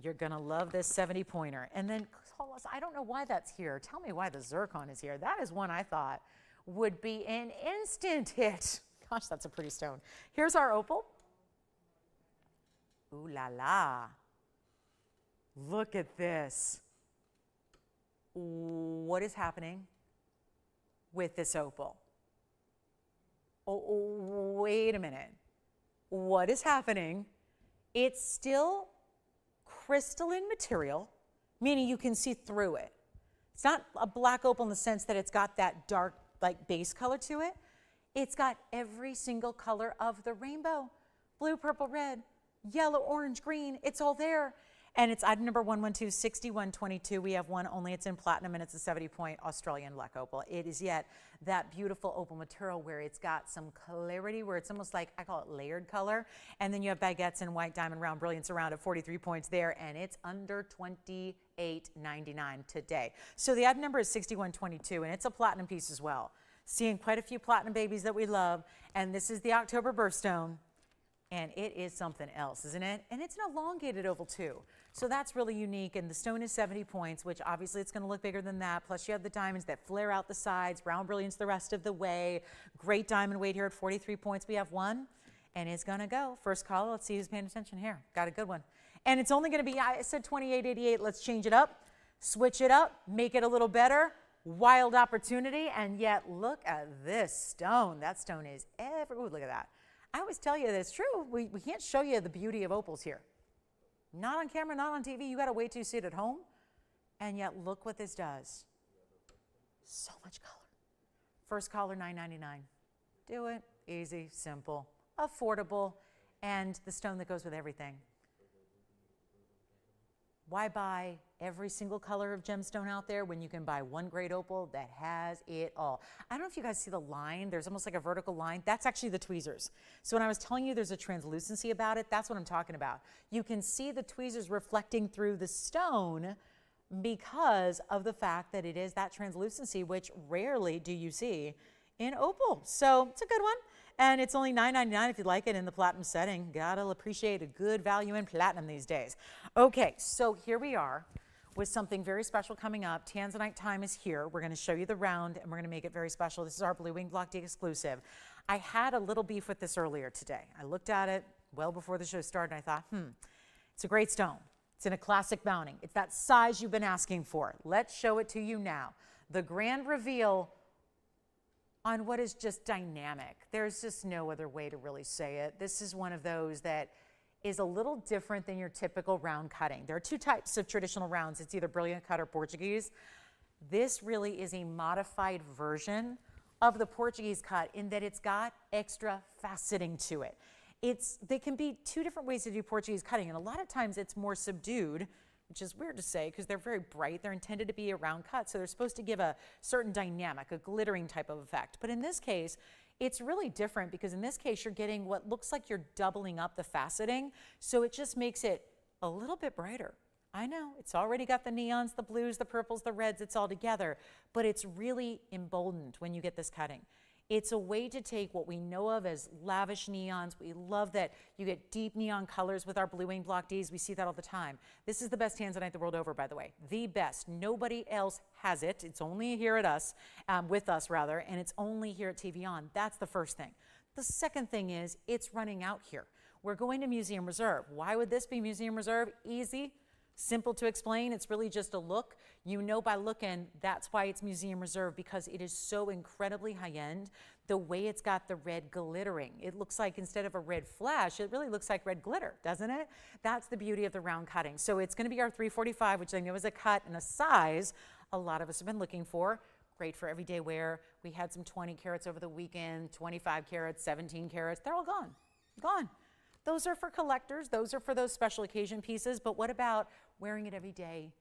you're gonna love this 70 pointer. And then call us. I don't know why that's here. Tell me why the zircon is here. That is one I thought would be an instant hit. Gosh, that's a pretty stone. Here's our opal. Ooh la la. Look at this. What is happening with this opal? Oh, wait a minute. What is happening? It's still crystalline material, meaning you can see through it. It's not a black opal in the sense that it's got that dark, like, base color to it. It's got every single color of the rainbow. Blue, purple, red, yellow, orange, green. It's all there. And it's item number 112-6122. We have one only. It's in platinum, and it's a 70-point Australian luck opal. It is yet that beautiful opal material where it's got some clarity, where it's almost like, I call it layered color. And then you have baguettes and white diamond round brilliance around at 43 points there, and it's under $28.99 today. So the item number is 6122, and it's a platinum piece as well. Seeing quite a few platinum babies that we love, and this is the October birthstone. And it is something else, isn't it? And it's an elongated oval too. So that's really unique. And the stone is 70 points, which obviously it's gonna look bigger than that. Plus you have the diamonds that flare out the sides, round brilliance the rest of the way. Great diamond weight here at 43 points. We have one, and it's gonna go. First caller, let's see who's paying attention here. Got a good one. And it's only gonna be, I said 28.88. Let's change it up, switch it up, make it a little better. Wild opportunity, and yet look at this stone. That stone is ooh, look at that. I always tell you that it's true. We can't show you the beauty of opals here. Not on camera, not on TV. You got to wait till you see it at home. And yet, look what this does. So much color. First caller, $9.99. Do it. Easy, simple, affordable, and the stone that goes with everything. Why buy every single color of gemstone out there when you can buy one great opal that has it all? I don't know if you guys see the line. There's almost like a vertical line. That's actually the tweezers. So when I was telling you there's a translucency about it, that's what I'm talking about. You can see the tweezers reflecting through the stone because of the fact that it is that translucency, which rarely do you see in opal. So it's a good one. And it's only $9.99 if you like it in the platinum setting. Gotta appreciate a good value in platinum these days. Okay, so here we are with something very special coming up. Tanzanite time is here. We're gonna show you the round and we're gonna make it very special. This is our Blue Wing Block D exclusive. I had a little beef with this earlier today. I looked at it well before the show started and I thought, it's a great stone. It's in a classic mounting. It's that size you've been asking for. Let's show it to you now. The grand reveal on what is just dynamic. There's just no other way to really say it. This is one of those that is a little different than your typical round cutting. There are two types of traditional rounds. It's either brilliant cut or Portuguese. This really is a modified version of the Portuguese cut in that it's got extra faceting to it. They can be two different ways to do Portuguese cutting, and a lot of times it's more subdued, which is weird to say because they're very bright. They're intended to be a round cut, so they're supposed to give a certain dynamic, a glittering type of effect. But in this case, it's really different because in this case, you're getting what looks like you're doubling up the faceting, so it just makes it a little bit brighter. I know, it's already got the neons, the blues, the purples, the reds, it's all together, but it's really emboldened when you get this cutting. It's a way to take what we know of as lavish neons. We love that you get deep neon colors with our Blue Wing Block Ds. We see that all the time. This is the best tanzanite the world over, by the way. The best. Nobody else has it. It's only here at us, with us rather, and it's only here at TVON. That's the first thing. The second thing is it's running out here. We're going to Museum Reserve. Why would this be Museum Reserve? Easy. Simple to explain. It's really just a look. You know by looking, that's why it's Museum Reserve, because it is so incredibly high-end. The way it's got the red glittering. It looks like instead of a red flash, it really looks like red glitter, doesn't it? That's the beauty of the round cutting. So it's going to be our 345, which I know is a cut and a size a lot of us have been looking for. Great for everyday wear. We had some 20 carats over the weekend, 25 carats, 17 carats. They're all gone. Gone. Those are for collectors. Those are for those special occasion pieces. But what about wearing it every day?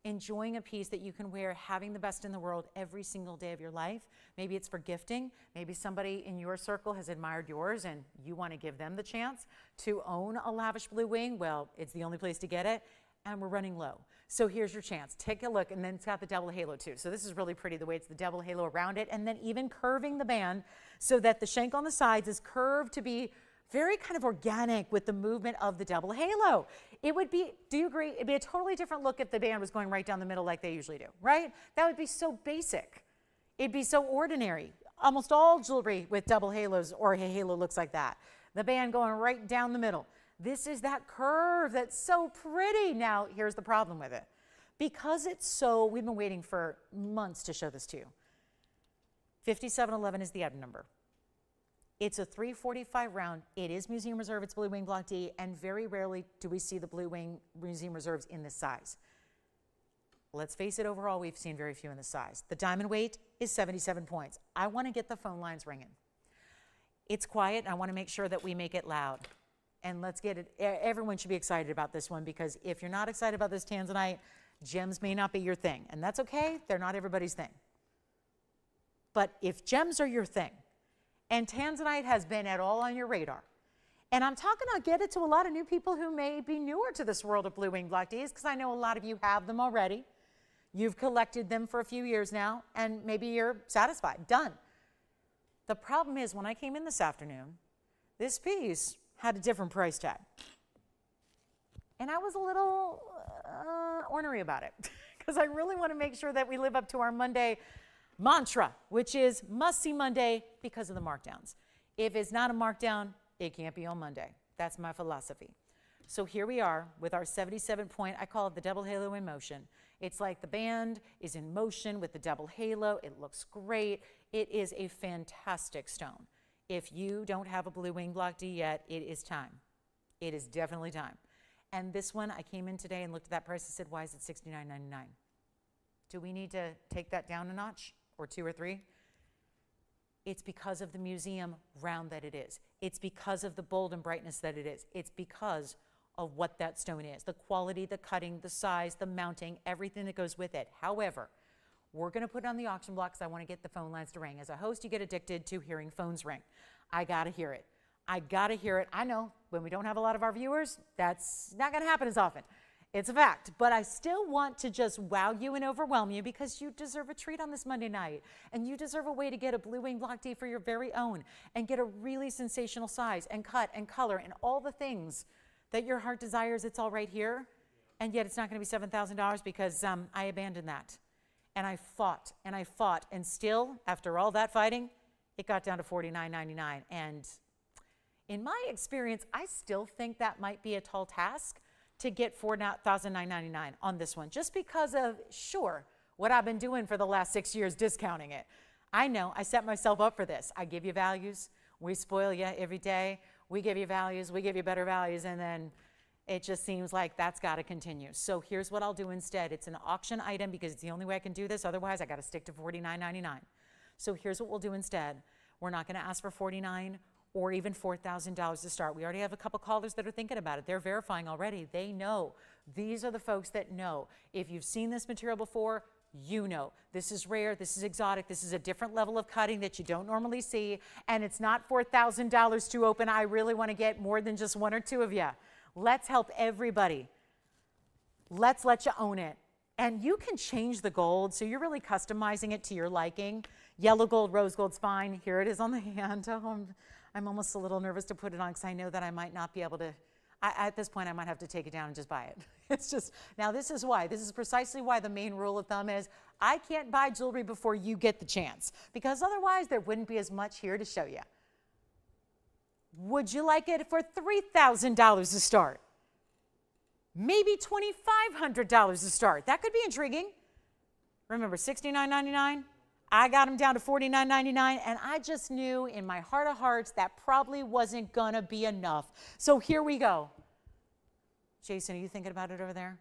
Enjoying a piece that you can wear, having the best in the world every single day of your life. Maybe it's for gifting. Maybe somebody in your circle has admired yours and you want to give them the chance to own a lavish Blue Wing. Well, it's the only place to get it, and we're running low. So here's your chance. Take a look, and then it's got the double halo too. So this is really pretty, the way it's the double halo around it, and then even curving the band so that the shank on the sides is curved to be very kind of organic with the movement of the double halo. It would be, do you agree? It'd be a totally different look if the band was going right down the middle like they usually do, right? That would be so basic. It'd be so ordinary. Almost all jewelry with double halos or a halo looks like that. The band going right down the middle. This is that curve that's so pretty. Now, here's the problem with it. Because it's so, we've been waiting for months to show this to you. 5711 is the item number. It's a 345 round. It is Museum Reserve. It's Blue Wing Block D, and very rarely do we see the Blue Wing Museum Reserves in this size. Let's face it, overall, we've seen very few in this size. The diamond weight is 77 points. I want to get the phone lines ringing. It's quiet, and I want to make sure that we make it loud. And let's get it. Everyone should be excited about this one, because if you're not excited about this tanzanite, gems may not be your thing. And that's okay. They're not everybody's thing. But if gems are your thing, and tanzanite has been at all on your radar, and I'm talking, I'll get it to a lot of new people who may be newer to this world of Blue Wing Block Ds, because I know a lot of you have them already. You've collected them for a few years now, and maybe you're satisfied, done. The problem is, when I came in this afternoon, this piece had a different price tag. And I was a little ornery about it, because I really want to make sure that we live up to our Monday mantra, which is must see Monday because of the markdowns. If it's not a markdown, it can't be on Monday. That's my philosophy. So here we are with our 77 point, I call it the double halo in motion. It's like the band is in motion with the double halo. It looks great. It is a fantastic stone. If you don't have a Blue Wing Block D yet, it is time. It is definitely time. And this one, I came in today and looked at that price and said, why is it $69.99? Do we need to take that down a notch or two or three? It's because of the museum round that it is. It's because of the bold and brightness that it is. It's because of what that stone is, the quality, the cutting, the size, the mounting, everything that goes with it. However, we're going to put it on the auction block because I want to get the phone lines to ring. As a host, you get addicted to hearing phones ring. I got to hear it. I got to hear it. I know when we don't have a lot of our viewers, that's not going to happen as often. It's a fact. But I still want to just wow you and overwhelm you, because you deserve a treat on this Monday night. And you deserve a way to get a Blue Wing Block D for your very own and get a really sensational size and cut and color and all the things that your heart desires. It's all right here. And yet it's not going to be $7,000 because I abandoned that. And I fought and I fought. And still, after all that fighting, it got down to $49.99. And in my experience, I still think that might be a tall task to get $4,999 on this one, just because of, sure, what I've been doing for the last 6 years, discounting it. I know, I set myself up for this. I give you values. We spoil you every day. We give you values. We give you better values. And then it just seems like that's got to continue. So here's what I'll do instead. It's an auction item because it's the only way I can do this. Otherwise, I got to stick to $49.99. So here's what we'll do instead. We're not going to ask for $49,000 or even $4,000 to start. We already have a couple callers that are thinking about it. They're verifying already. They know. These are the folks that know. If you've seen this material before, you know. This is rare. This is exotic. This is a different level of cutting that you don't normally see. And it's not $4,000 to open. I really want to get more than just one or two of you. Let's help everybody. Let's let you own it. And you can change the gold, so you're really customizing it to your liking. Yellow gold, rose gold's fine. Here it is on the hand. Oh, I'm almost a little nervous to put it on because I know that I might not be able to. At this point, I might have to take it down and just buy it. It's just, now this is why. This is precisely why the main rule of thumb is I can't buy jewelry before you get the chance, because otherwise there wouldn't be as much here to show you. Would you like it for $3,000 to start? Maybe $2,500 to start. That could be intriguing. Remember, $69.99? I got them down to $49.99, and I just knew in my heart of hearts that probably wasn't going to be enough. So here we go. Jason, are you thinking about it over there?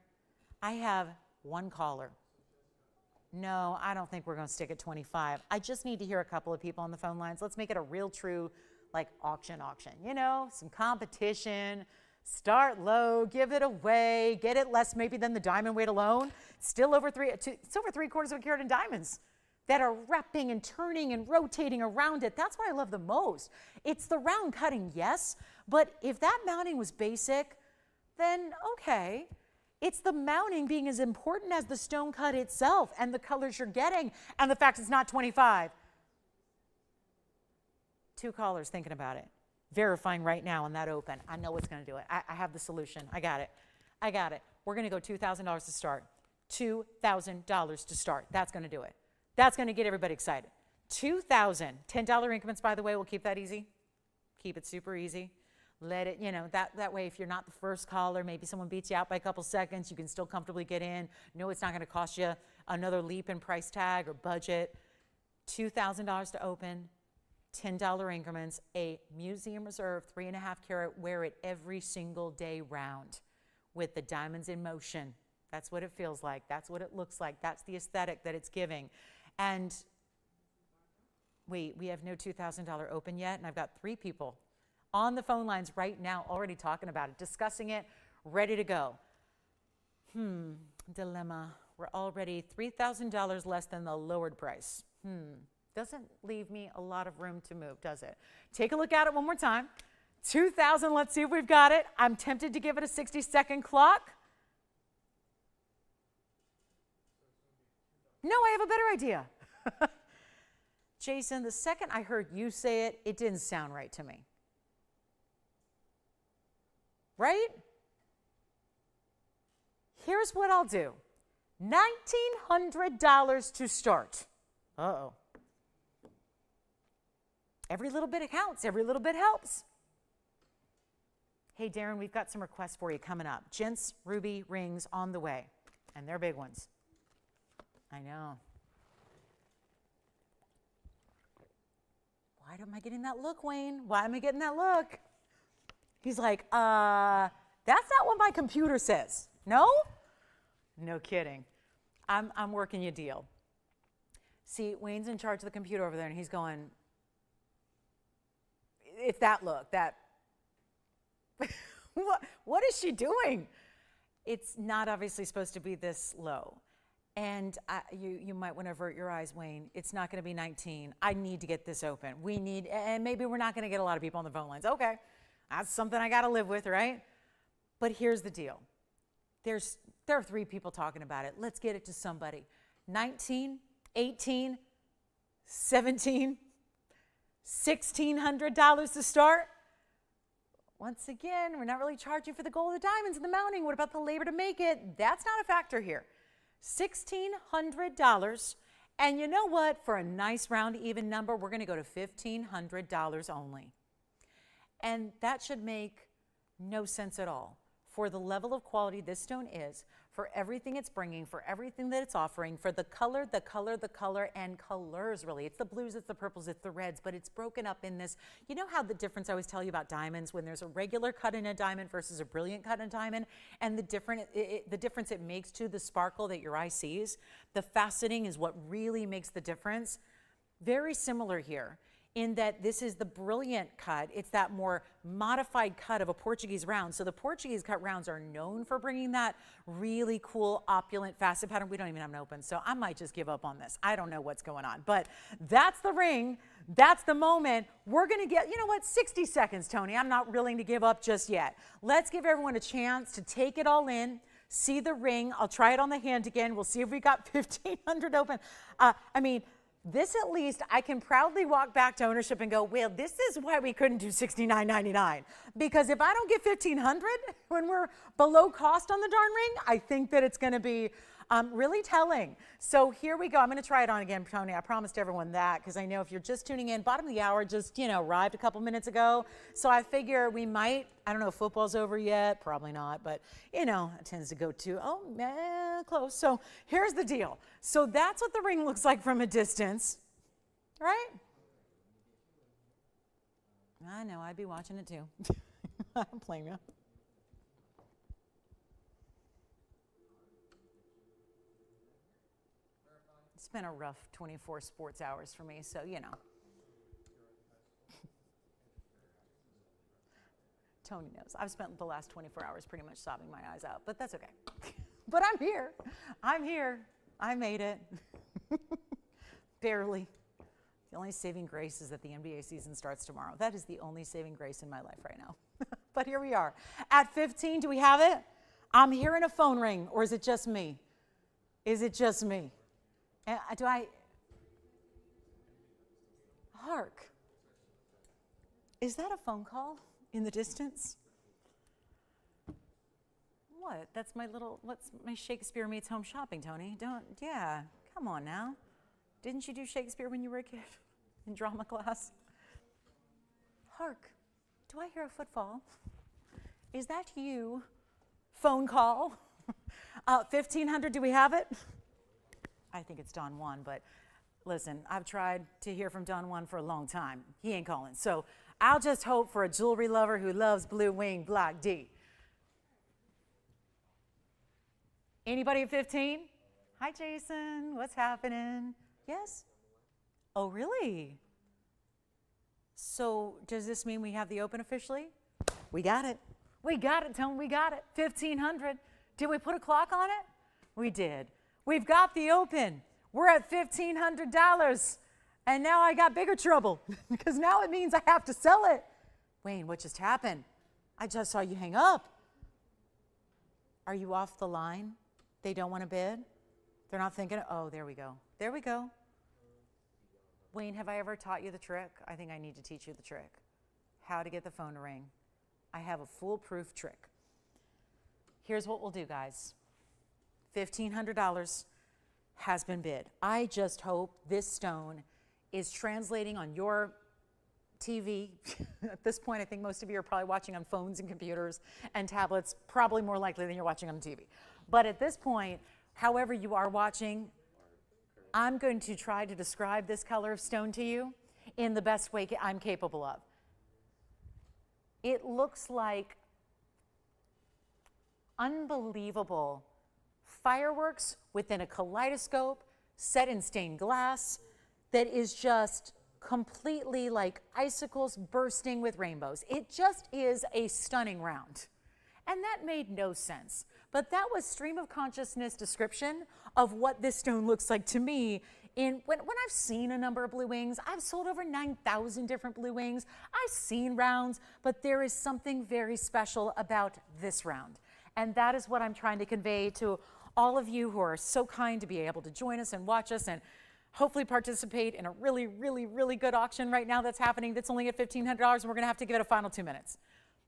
I have one caller. No, I don't think we're going to stick at 25. I just need to hear a couple of people on the phone lines. Let's make it a real true, like, auction. You know, some competition. Start low, give it away, get it less maybe than the diamond weight alone. Still over it's over 3/4 of a carat in diamonds that are wrapping and turning and rotating around it. That's what I love the most. It's the round cutting, yes, but if that mounting was basic, then okay. It's the mounting being as important as the stone cut itself and the colors you're getting and the fact it's not 25. 2 callers thinking about it. Verifying right now on that open. I know what's going to do it. I have the solution. I got it. We're going to go $2,000 to start. $2,000 to start. That's going to do it. That's going to get everybody excited. $2,000. $10 increments, by the way. We'll keep that easy. Keep it super easy. Let it, you know, that way if you're not the first caller, maybe someone beats you out by a couple seconds, you can still comfortably get in. No, it's not going to cost you another leap in price tag or budget. $2,000 to open. $10 increments, a museum reserve 3.5 carat, wear it every single day round with the diamonds in motion. That's what it feels like. That's what it looks like. That's the aesthetic that it's giving. And we have no $2,000 open yet, and I've got 3 people on the phone lines right now already talking about it, discussing it, ready to go. Dilemma. We're already $3,000 less than the lowered price. Doesn't leave me a lot of room to move, does it? Take a look at it one more time. 2,000, let's see if we've got it. I'm tempted to give it a 60-second clock. No, I have a better idea. Jason, the second I heard you say it, it didn't sound right to me. Right? Here's what I'll do. $1,900 to start. Uh-oh. Every little bit counts. Every little bit helps. Hey, Darren, we've got some requests for you coming up. Gents ruby rings on the way, and they're big ones. I know. Why am I getting that look, Wayne? Why am I getting that look? He's like, that's not what my computer says. No? No kidding. I'm working you a deal. See, Wayne's in charge of the computer over there, and he's going, it's that look, that, what is she doing? It's not obviously supposed to be this low. And you might want to avert your eyes, Wayne. It's not going to be 19. I need to get this open. And maybe we're not going to get a lot of people on the phone lines. Okay, that's something I got to live with, right? But here's the deal. There are 3 people talking about it. Let's get it to somebody. 19, 18, 17, $1,600 to start. Once again, we're not really charging for the gold, the diamonds, and the mounting. What about the labor to make it? That's not a factor here. $1,600. And you know what? For a nice round even number, we're going to go to $1,500 only. And that should make no sense at all. For the level of quality this stone is, for everything it's bringing, for everything that it's offering, for the color, and colors really. It's the blues, it's the purples, it's the reds, but it's broken up in this. You know how the difference I always tell you about diamonds, when there's a regular cut in a diamond versus a brilliant cut in a diamond, and the difference it makes to the sparkle that your eye sees? The faceting is what really makes the difference. Very similar here, in that this is the brilliant cut. It's that more modified cut of a Portuguese round. So the Portuguese cut rounds are known for bringing that really cool opulent facet pattern. We don't even have an open, so I might just give up on this. I don't know what's going on, but that's the ring. That's the moment. We're gonna get, you know what, 60 seconds, Tony. I'm not willing to give up just yet. Let's give everyone a chance to take it all in, see the ring. I'll try it on the hand again. We'll see if we got 1,500 open. I mean, this at least I can proudly walk back to ownership and go, well, this is why we couldn't do $69.99. Because if I don't get 1,500 when we're below cost on the darn ring, I think that it's going to be really telling. So here we go. I'm going to try it on again, Tony. I promised everyone that because I know if you're just tuning in, bottom of the hour just, arrived a couple minutes ago. So I figure we might, I don't know if football's over yet. Probably not, but it tends to go to, close. So here's the deal. So that's what the ring looks like from a distance, right? I know, I'd be watching it too. I don't blame you. It's been a rough 24 sports hours for me, so Tony knows. I've spent the last 24 hours pretty much sobbing my eyes out, but that's okay. But I'm here. I'm here. I made it. Barely. The only saving grace is that the NBA season starts tomorrow. That is the only saving grace in my life right now. But here we are. At 15, do we have it? I'm hearing a phone ring, or is it just me? Is it just me? Hark. Is that a phone call in the distance? What? That's what's my Shakespeare meets home shopping, Tony? Come on now. Didn't you do Shakespeare when you were a kid in drama class? Hark. Do I hear a footfall? Is that you? Phone call. 1,500, do we have it? I think it's Don Juan, but listen, I've tried to hear from Don Juan for a long time. He ain't calling. So I'll just hope for a jewelry lover who loves Blue Wing Block D. Anybody at 15? Hi, Jason. What's happening? Yes? Oh, really? So does this mean we have the open officially? We got it. We got it, Tony. We got it. 1,500. Did we put a clock on it? We did. We've got the open. We're at $1,500. And now I got bigger trouble because now it means I have to sell it. Wayne, what just happened? I just saw you hang up. Are you off the line? They don't want to bid? They're not thinking, oh, there we go. There we go. Wayne, have I ever taught you the trick? I think I need to teach you the trick. How to get the phone to ring. I have a foolproof trick. Here's what we'll do, guys. $1,500 has been bid. I just hope this stone is translating on your TV. At this point, I think most of you are probably watching on phones and computers and tablets, probably more likely than you're watching on TV. But at this point, however you are watching, I'm going to try to describe this color of stone to you in the best way I'm capable of. It looks like unbelievable fireworks within a kaleidoscope set in stained glass that is just completely like icicles bursting with rainbows. It just is a stunning round. And that made no sense. But that was stream of consciousness description of what this stone looks like to me. When I've seen a number of blue wings, I've sold over 9,000 different blue wings. I've seen rounds, but there is something very special about this round. And that is what I'm trying to convey to all of you who are so kind to be able to join us and watch us and hopefully participate in a really, really, really good auction right now that's happening that's only at $1,500, and we're going to have to give it a final 2 minutes.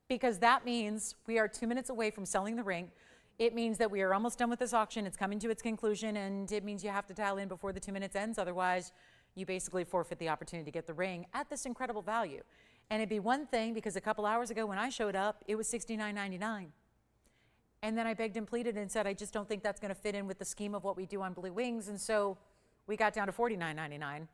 Because that means we are 2 minutes away from selling the ring. It means that we are almost done with this auction. It's coming to its conclusion, and it means you have to dial in before the 2 minutes ends. Otherwise, you basically forfeit the opportunity to get the ring at this incredible value. And it'd be one thing, because a couple hours ago when I showed up, it was $69.99. And then I begged and pleaded and said, I just don't think that's going to fit in with the scheme of what we do on blue wings. And so we got down to $49.99.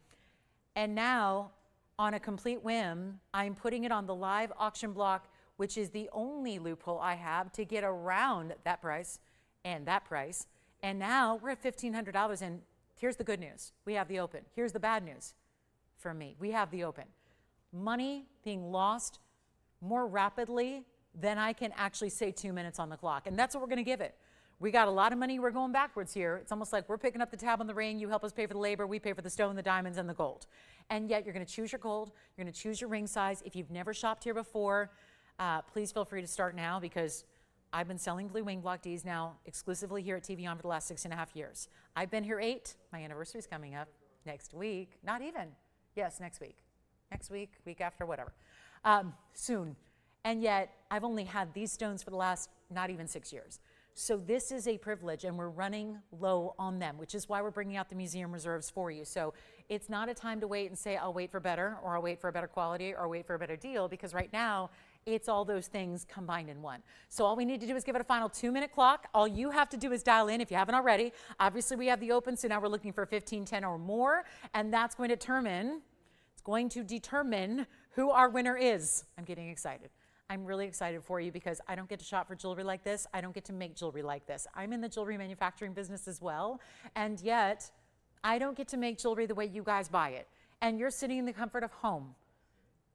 And now, on a complete whim, I'm putting it on the live auction block, which is the only loophole I have to get around that price and that price. And now we're at $1,500. And here's the good news. We have the open. Here's the bad news for me. We have the open. Money being lost more rapidly than I can actually say 2 minutes on the clock. And that's what we're going to give it. We got a lot of money. We're going backwards here. It's almost like we're picking up the tab on the ring. You help us pay for the labor. We pay for the stone, the diamonds, and the gold. And yet you're going to choose your gold. You're going to choose your ring size. If you've never shopped here before, please feel free to start now, because I've been selling blue wing block Ds now exclusively here at TVON for the last 6.5 years. I've been here 8. My anniversary is coming up next week. Not even. Yes, next week. Next week, week after, whatever. Soon. And yet, I've only had these stones for the last not even 6 years. So this is a privilege, and we're running low on them, which is why we're bringing out the museum reserves for you. So it's not a time to wait and say, I'll wait for better, or I'll wait for a better quality, or wait for a better deal, because right now, it's all those things combined in one. So all we need to do is give it a final 2-minute clock. All you have to do is dial in if you haven't already. Obviously, we have the open, so now we're looking for 1510 or more, and that's going to determine who our winner is. I'm getting excited. I'm really excited for you because I don't get to shop for jewelry like this. I don't get to make jewelry like this. I'm in the jewelry manufacturing business as well, and yet I don't get to make jewelry the way you guys buy it. And you're sitting in the comfort of home.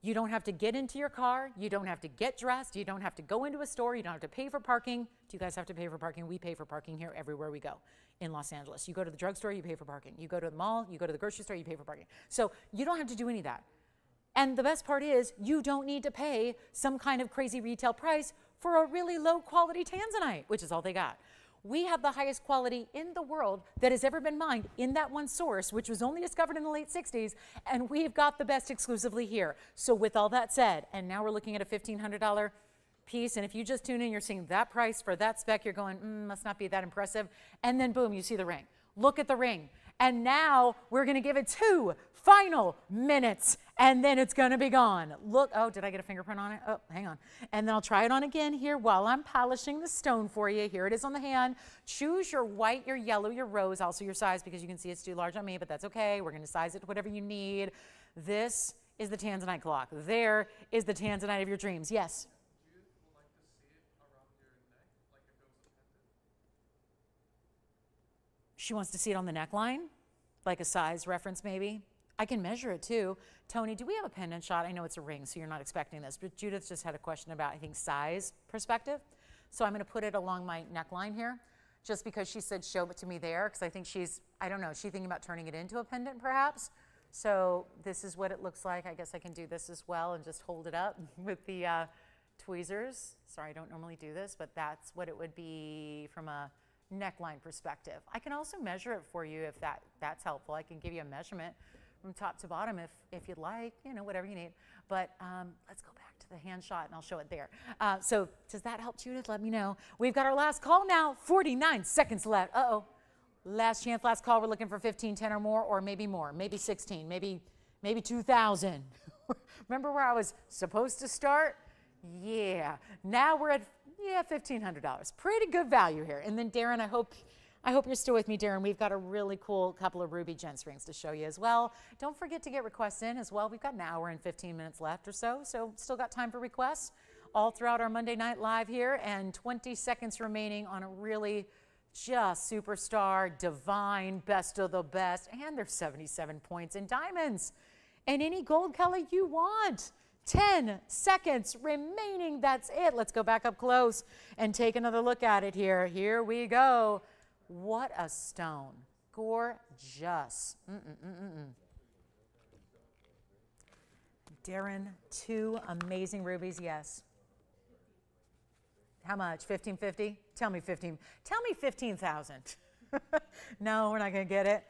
You don't have to get into your car. You don't have to get dressed. You don't have to go into a store. You don't have to pay for parking. Do you guys have to pay for parking? We pay for parking here everywhere we go in Los Angeles. You go to the drugstore, you pay for parking. You go to the mall, you go to the grocery store, you pay for parking. So you don't have to do any of that. And the best part is you don't need to pay some kind of crazy retail price for a really low quality tanzanite, which is all they got. We have the highest quality in the world that has ever been mined in that one source, which was only discovered in the late 60s, and we've got the best exclusively here. So with all that said, and now we're looking at a $1,500 piece, and if you just tune in, you're seeing that price for that spec, you're going, must not be that impressive, and then boom, you see the ring. Look at the ring. And now we're going to give it 2 final minutes, and then it's going to be gone. Look, oh, did I get a fingerprint on it? Oh, hang on. And then I'll try it on again here while I'm polishing the stone for you. Here it is on the hand. Choose your white, your yellow, your rose, also your size, because you can see it's too large on me, but that's okay. We're going to size it to whatever you need. This is the tanzanite clock. There is the tanzanite of your dreams. Yes? She wants to see it on the neckline, like a size reference maybe. I can measure it too. Tony, do we have a pendant shot? I know it's a ring, so you're not expecting this, but Judith just had a question about, I think, size perspective. So I'm going to put it along my neckline here, just because she said show it to me there, because I think she's, I don't know, is she thinking about turning it into a pendant perhaps? So this is what it looks like. I guess I can do this as well and just hold it up with the tweezers. Sorry, I don't normally do this, but that's what it would be from a neckline perspective. I can also measure it for you if that's helpful. I can give you a measurement from top to bottom if you'd like, you know, whatever you need. But let's go back to the hand shot and I'll show it there. So does that help, Judith? Let me know. We've got our last call now, 49 seconds left. Uh-oh. Last chance, last call. We're looking for 1510 or more, maybe 16, maybe 2,000. Remember where I was supposed to start? Yeah. Now we're at $1,500. Pretty good value here. And then Darren, I hope you're still with me, Darren. We've got a really cool couple of ruby Gents rings to show you as well. Don't forget to get requests in as well. We've got an hour and 15 minutes left or so still got time for requests all throughout our Monday night live here, and 20 seconds remaining on a really just superstar, divine, best of the best, and there's 77 points in diamonds. And any gold color you want. 10 seconds remaining. That's it. Let's go back up close and take another look at it here. Here we go. What a stone. Gorgeous. Darren, 2 amazing rubies. Yes. How much? 1550? Tell me 15. Tell me 15,000. No, we're not going to get it.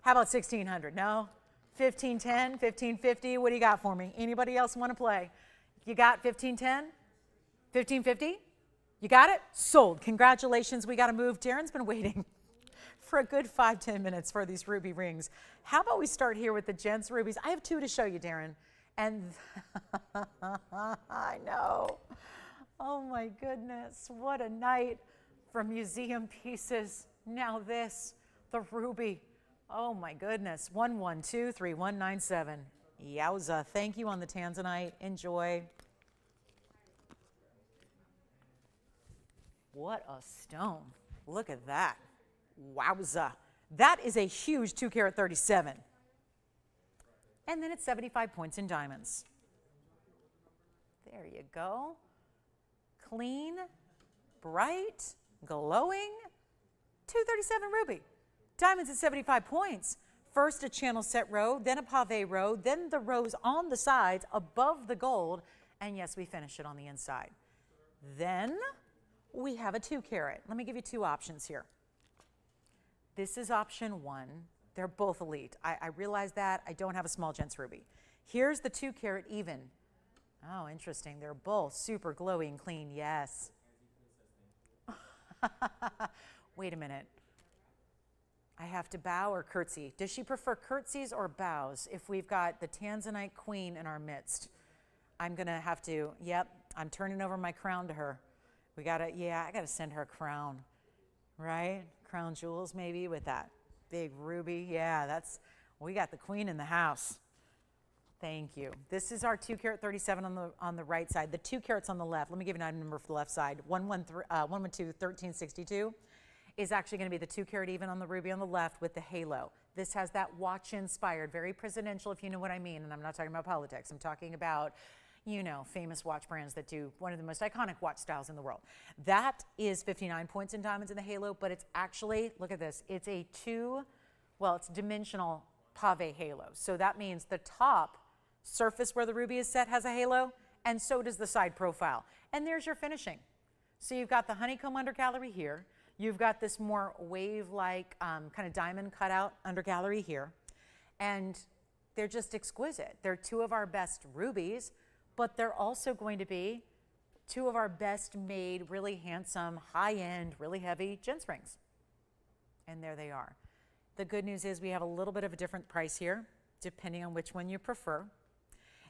How about 1,600? No. 1510, 1550, what do you got for me? Anybody else want to play? You got 1510? 1550? You got it? Sold. Congratulations. We got to move. Darren's been waiting for a good 5-10 minutes for these ruby rings. How about we start here with the Gents rubies? I have 2 to show you, Darren. And I know. Oh my goodness. What a night for museum pieces. Now this, the ruby. Oh my goodness, 1123197. Yowza, thank you on the tanzanite. Enjoy. What a stone. Look at that. Wowza. That is a huge 2 carat 37. And then it's 75 points in diamonds. There you go. Clean, bright, glowing, 237 ruby. Diamonds at 75 points. First a channel set row, then a pave row, then the rows on the sides above the gold, and yes, we finish it on the inside. Then We have a 2 carat. Let me give you 2 options here. This is option 1. They're both elite. I realize that. I don't have a small Gents ruby. Here's the 2 carat even. Oh, interesting. They're both super glowy and clean. Yes. Wait a minute. I have to bow or curtsy. Does she prefer curtsies or bows if we've got the Tanzanite queen in our midst? I'm going to have to, yep, I'm turning over my crown to her. We got to, yeah, I got to send her a crown, right? Crown jewels maybe with that big ruby. Yeah, that's, we got the queen in the house. Thank you. This is our 2 carat 37 on the right side. The 2 carats on the left, let me give you an item number for the left side. 112-1362 is actually going to be the 2 carat even on the ruby on the left with the halo. This has that watch inspired, very presidential if you know what I mean. And I'm not talking about politics. I'm talking about, you know, famous watch brands that do one of the most iconic watch styles in the world. That is 59 points in diamonds in the halo, but it's actually, look at this, it's a it's dimensional pave halo. So that means the top surface where the ruby is set has a halo, and so does the side profile. And there's your finishing. So you've got the honeycomb undergallery here. You've got this more wave-like kind of diamond cutout undergallery here. And they're just exquisite. They're 2 of our best rubies, but they're also going to be 2 of our best made, really handsome, high-end, really heavy Gents rings. And there they are. The good news is we have a little bit of a different price here, depending on which one you prefer.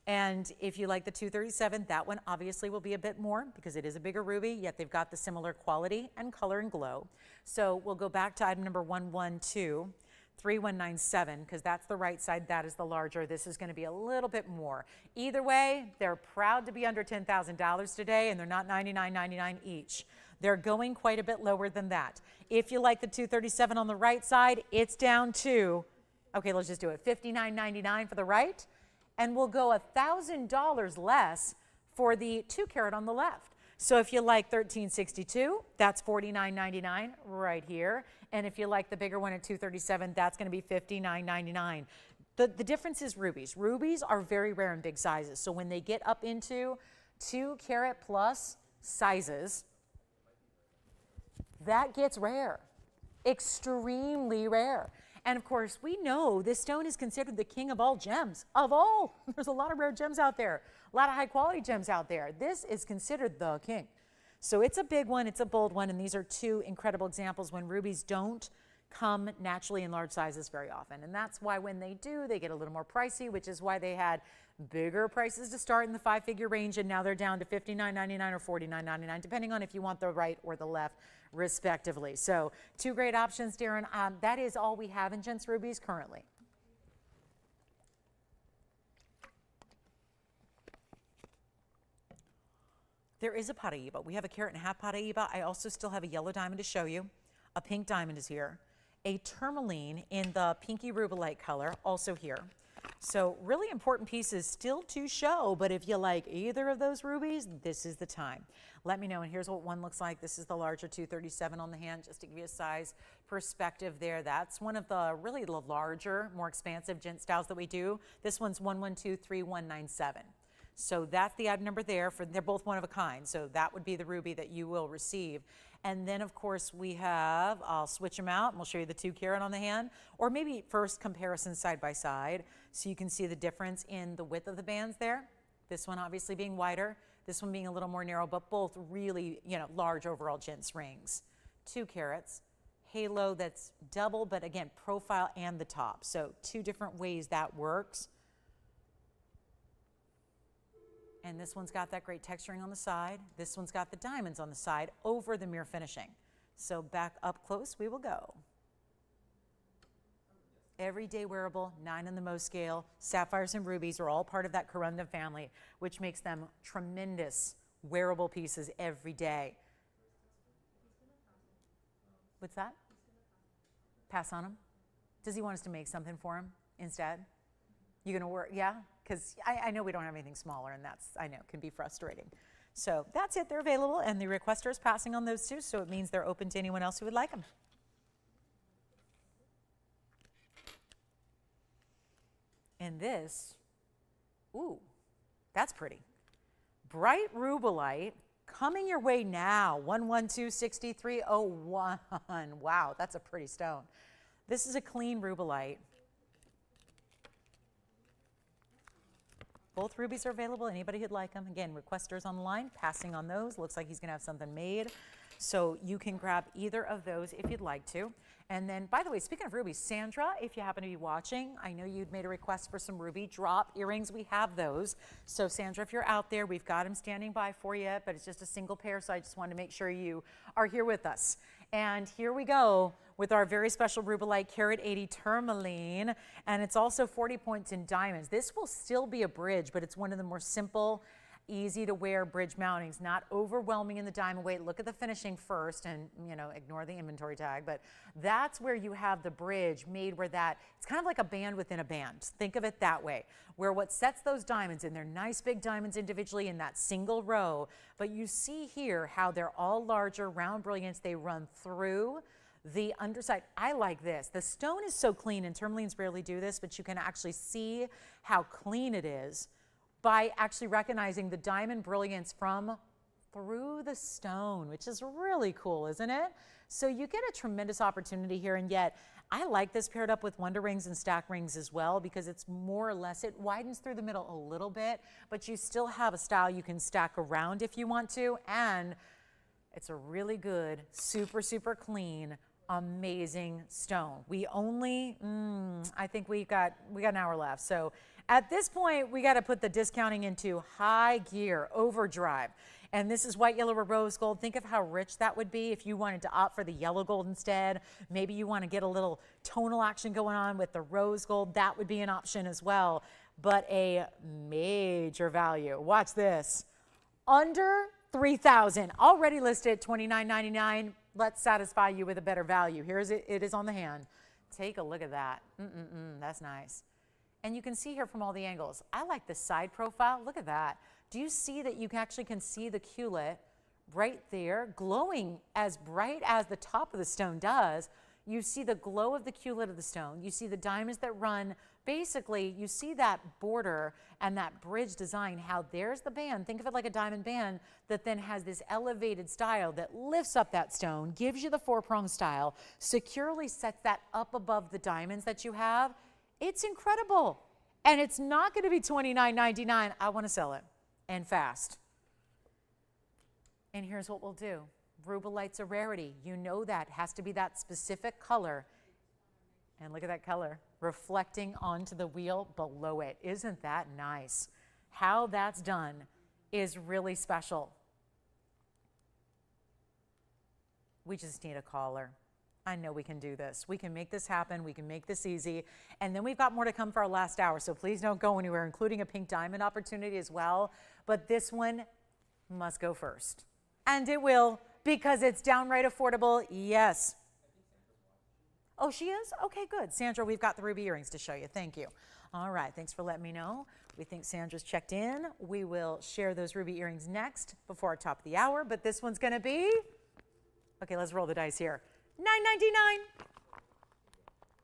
And if you like the 237, that one obviously will be a bit more because it is a bigger ruby, yet they've got the similar quality and color and glow. So we'll go back to item number 112-3197 because that's the right side. That is the larger. This is going to be a little bit more. Either way, they're proud to be under $10,000 today, and they're not $99.99 each. They're going quite a bit lower than that. If you like the 237 on the right side, it's down to, okay, let's just do it, $59.99 for the right. And we'll go $1,000 less for the 2 carat on the left. So if you like 1362, that's $49.99 right here. And if you like the bigger one at 237, that's going to be $59.99. The difference is rubies. Rubies are very rare in big sizes. So when they get up into 2 carat plus sizes, that gets rare, extremely rare. And of course, we know this stone is considered the king of all gems, of all. There's a lot of rare gems out there, a lot of high quality gems out there. This is considered the king. So it's a big one, it's a bold one, and these are 2 incredible examples when rubies don't come naturally in large sizes very often. And that's why when they do, they get a little more pricey, which is why they had bigger prices to start in the 5-figure range, and now they're down to $59.99 or $49.99, depending on if you want the right or the left, respectively. So 2 great options, Darren. That is all we have in Gents rubies currently. There is a Paraiba. We have a 1.5 carat Paraiba. I also still have a yellow diamond to show you. A pink diamond is here. A tourmaline in the pinky Rubellite color, also here. So really important pieces still to show, but if you like either of those rubies, this is the time. Let me know, and here's what one looks like. This is the larger 237 on the hand, just to give you a size perspective there. That's one of the really larger, more expansive Gent styles that we do. This one's 112-3197. So that's the item number there. They're both one of a kind, so that would be the ruby that you will receive. And then, of course, we have, I'll switch them out, and we'll show you the 2 carat on the hand, or maybe first comparison side by side, so you can see the difference in the width of the bands there. This one obviously being wider, this one being a little more narrow, but both really, you know, large overall Gents rings. 2 carats, halo that's double, but again, profile and the top. So 2 different ways that works. And this one's got that great texturing on the side. This one's got the diamonds on the side over the mirror finishing. So back up close we will go. Everyday wearable, 9 on the Mohs scale. Sapphires and rubies are all part of that corundum family, which makes them tremendous wearable pieces every day. What's that? Pass on him? Does he want us to make something for him instead? You gonna work, yeah? Because I know we don't have anything smaller, and that's, I know, can be frustrating. So that's it, they're available, and the requester is passing on those 2, so it means they're open to anyone else who would like them. And this, ooh, that's pretty. Bright Rubellite Coming your way now, 112-6301. Wow, that's a pretty stone. This is a clean Rubellite. Both rubies are available. Anybody who'd like them. Again, requesters online, passing on those. Looks like he's going to have something made. So you can grab either of those if you'd like to. And then, by the way, speaking of rubies, Sandra, if you happen to be watching, I know you'd made a request for some ruby drop earrings. We have those. So Sandra, if you're out there, we've got them standing by for you, but it's just a single pair. So I just wanted to make sure you are here with us. And here we go with our very special Rubellite Carat 80 tourmaline. And it's also 40 points in diamonds. This will still be a bridge, but it's one of the more simple, easy to wear bridge mountings, not overwhelming in the diamond weight. Look at the finishing first and, you know, ignore the inventory tag, but that's where you have the bridge made where that, it's kind of like a band within a band. Think of it that way, where what sets those diamonds, and they're nice big diamonds individually in that single row, but you see here how they're all larger, round brilliance, they run through the underside. I like this. The stone is so clean, and tourmalines rarely do this, but you can actually see how clean it is by actually recognizing the diamond brilliance from through the stone, which is really cool, isn't it? So you get a tremendous opportunity here, and yet I like this paired up with wonder rings and stack rings as well, because it's more or less, it widens through the middle a little bit, but you still have a style you can stack around if you want to, and it's a really good, super, super clean, amazing stone. We only, I think we got an hour left. So at this point, we got to put the discounting into high gear, overdrive. And this is white, yellow, or rose gold. Think of how rich that would be if you wanted to opt for the yellow gold instead. Maybe you want to get a little tonal action going on with the rose gold. That would be an option as well. But a major value. Watch this. Under $3,000. Already listed $29.99. Let's satisfy you with a better value. Here's it. It is on the hand. Take a look at that. That's nice. And you can see here from all the angles. I like the side profile. Look at that. Do you see that you actually can see the culet right there glowing as bright as the top of the stone does? You see the glow of the culet of the stone. You see the diamonds that run. Basically, you see that border and that bridge design, how there's the band. Think of it like a diamond band that then has this elevated style that lifts up that stone, gives you the four-prong style, securely sets that up above the diamonds that you have. It's incredible. And it's not going to be $29.99. I want to sell it, and fast. And here's what we'll do. Rubellite's a rarity. You know that. It has to be that specific color. And look at that color reflecting onto the wheel below it. Isn't that nice? How that's done is really special. We just need a caller. I know we can do this. We can make this happen. We can make this easy. And then we've got more to come for our last hour, so please don't go anywhere, including a pink diamond opportunity as well. But this one must go first. And it will, because it's downright affordable. Yes. Oh, she is? Okay, good. Sandra, we've got the ruby earrings to show you. Thank you. All right, thanks for letting me know. We think Sandra's checked in. We will share those ruby earrings next before our top of the hour, but this one's going to be, okay, let's roll the dice here. $9.99.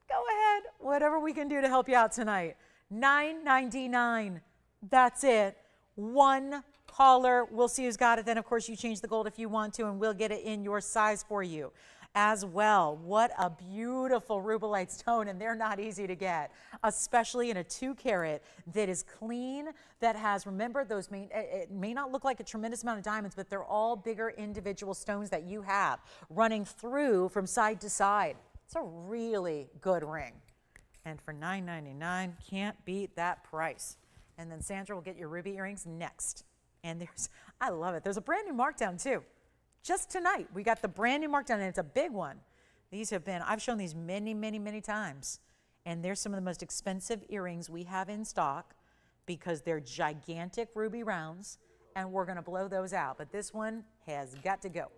Go ahead. Whatever we can do to help you out tonight. $9.99. That's it. One caller. We'll see who's got it. Then, of course, you change the gold if you want to, and we'll get it in your size for you as well. What a beautiful Rubellite stone, and they're not easy to get, especially in a 2 carat that is clean, that has, remember, those it may not look like a tremendous amount of diamonds, but they're all bigger individual stones that you have running through from side to side. It's a really good ring. And for $9.99, can't beat that price. And then Sandra will get your ruby earrings next. And there's, I love it. There's a brand new markdown too. Just tonight, we got the brand new markdown, and it's a big one. These have been, I've shown these many, many, many times. And they're some of the most expensive earrings we have in stock because they're gigantic ruby rounds, and we're gonna blow those out. But this one has got to go.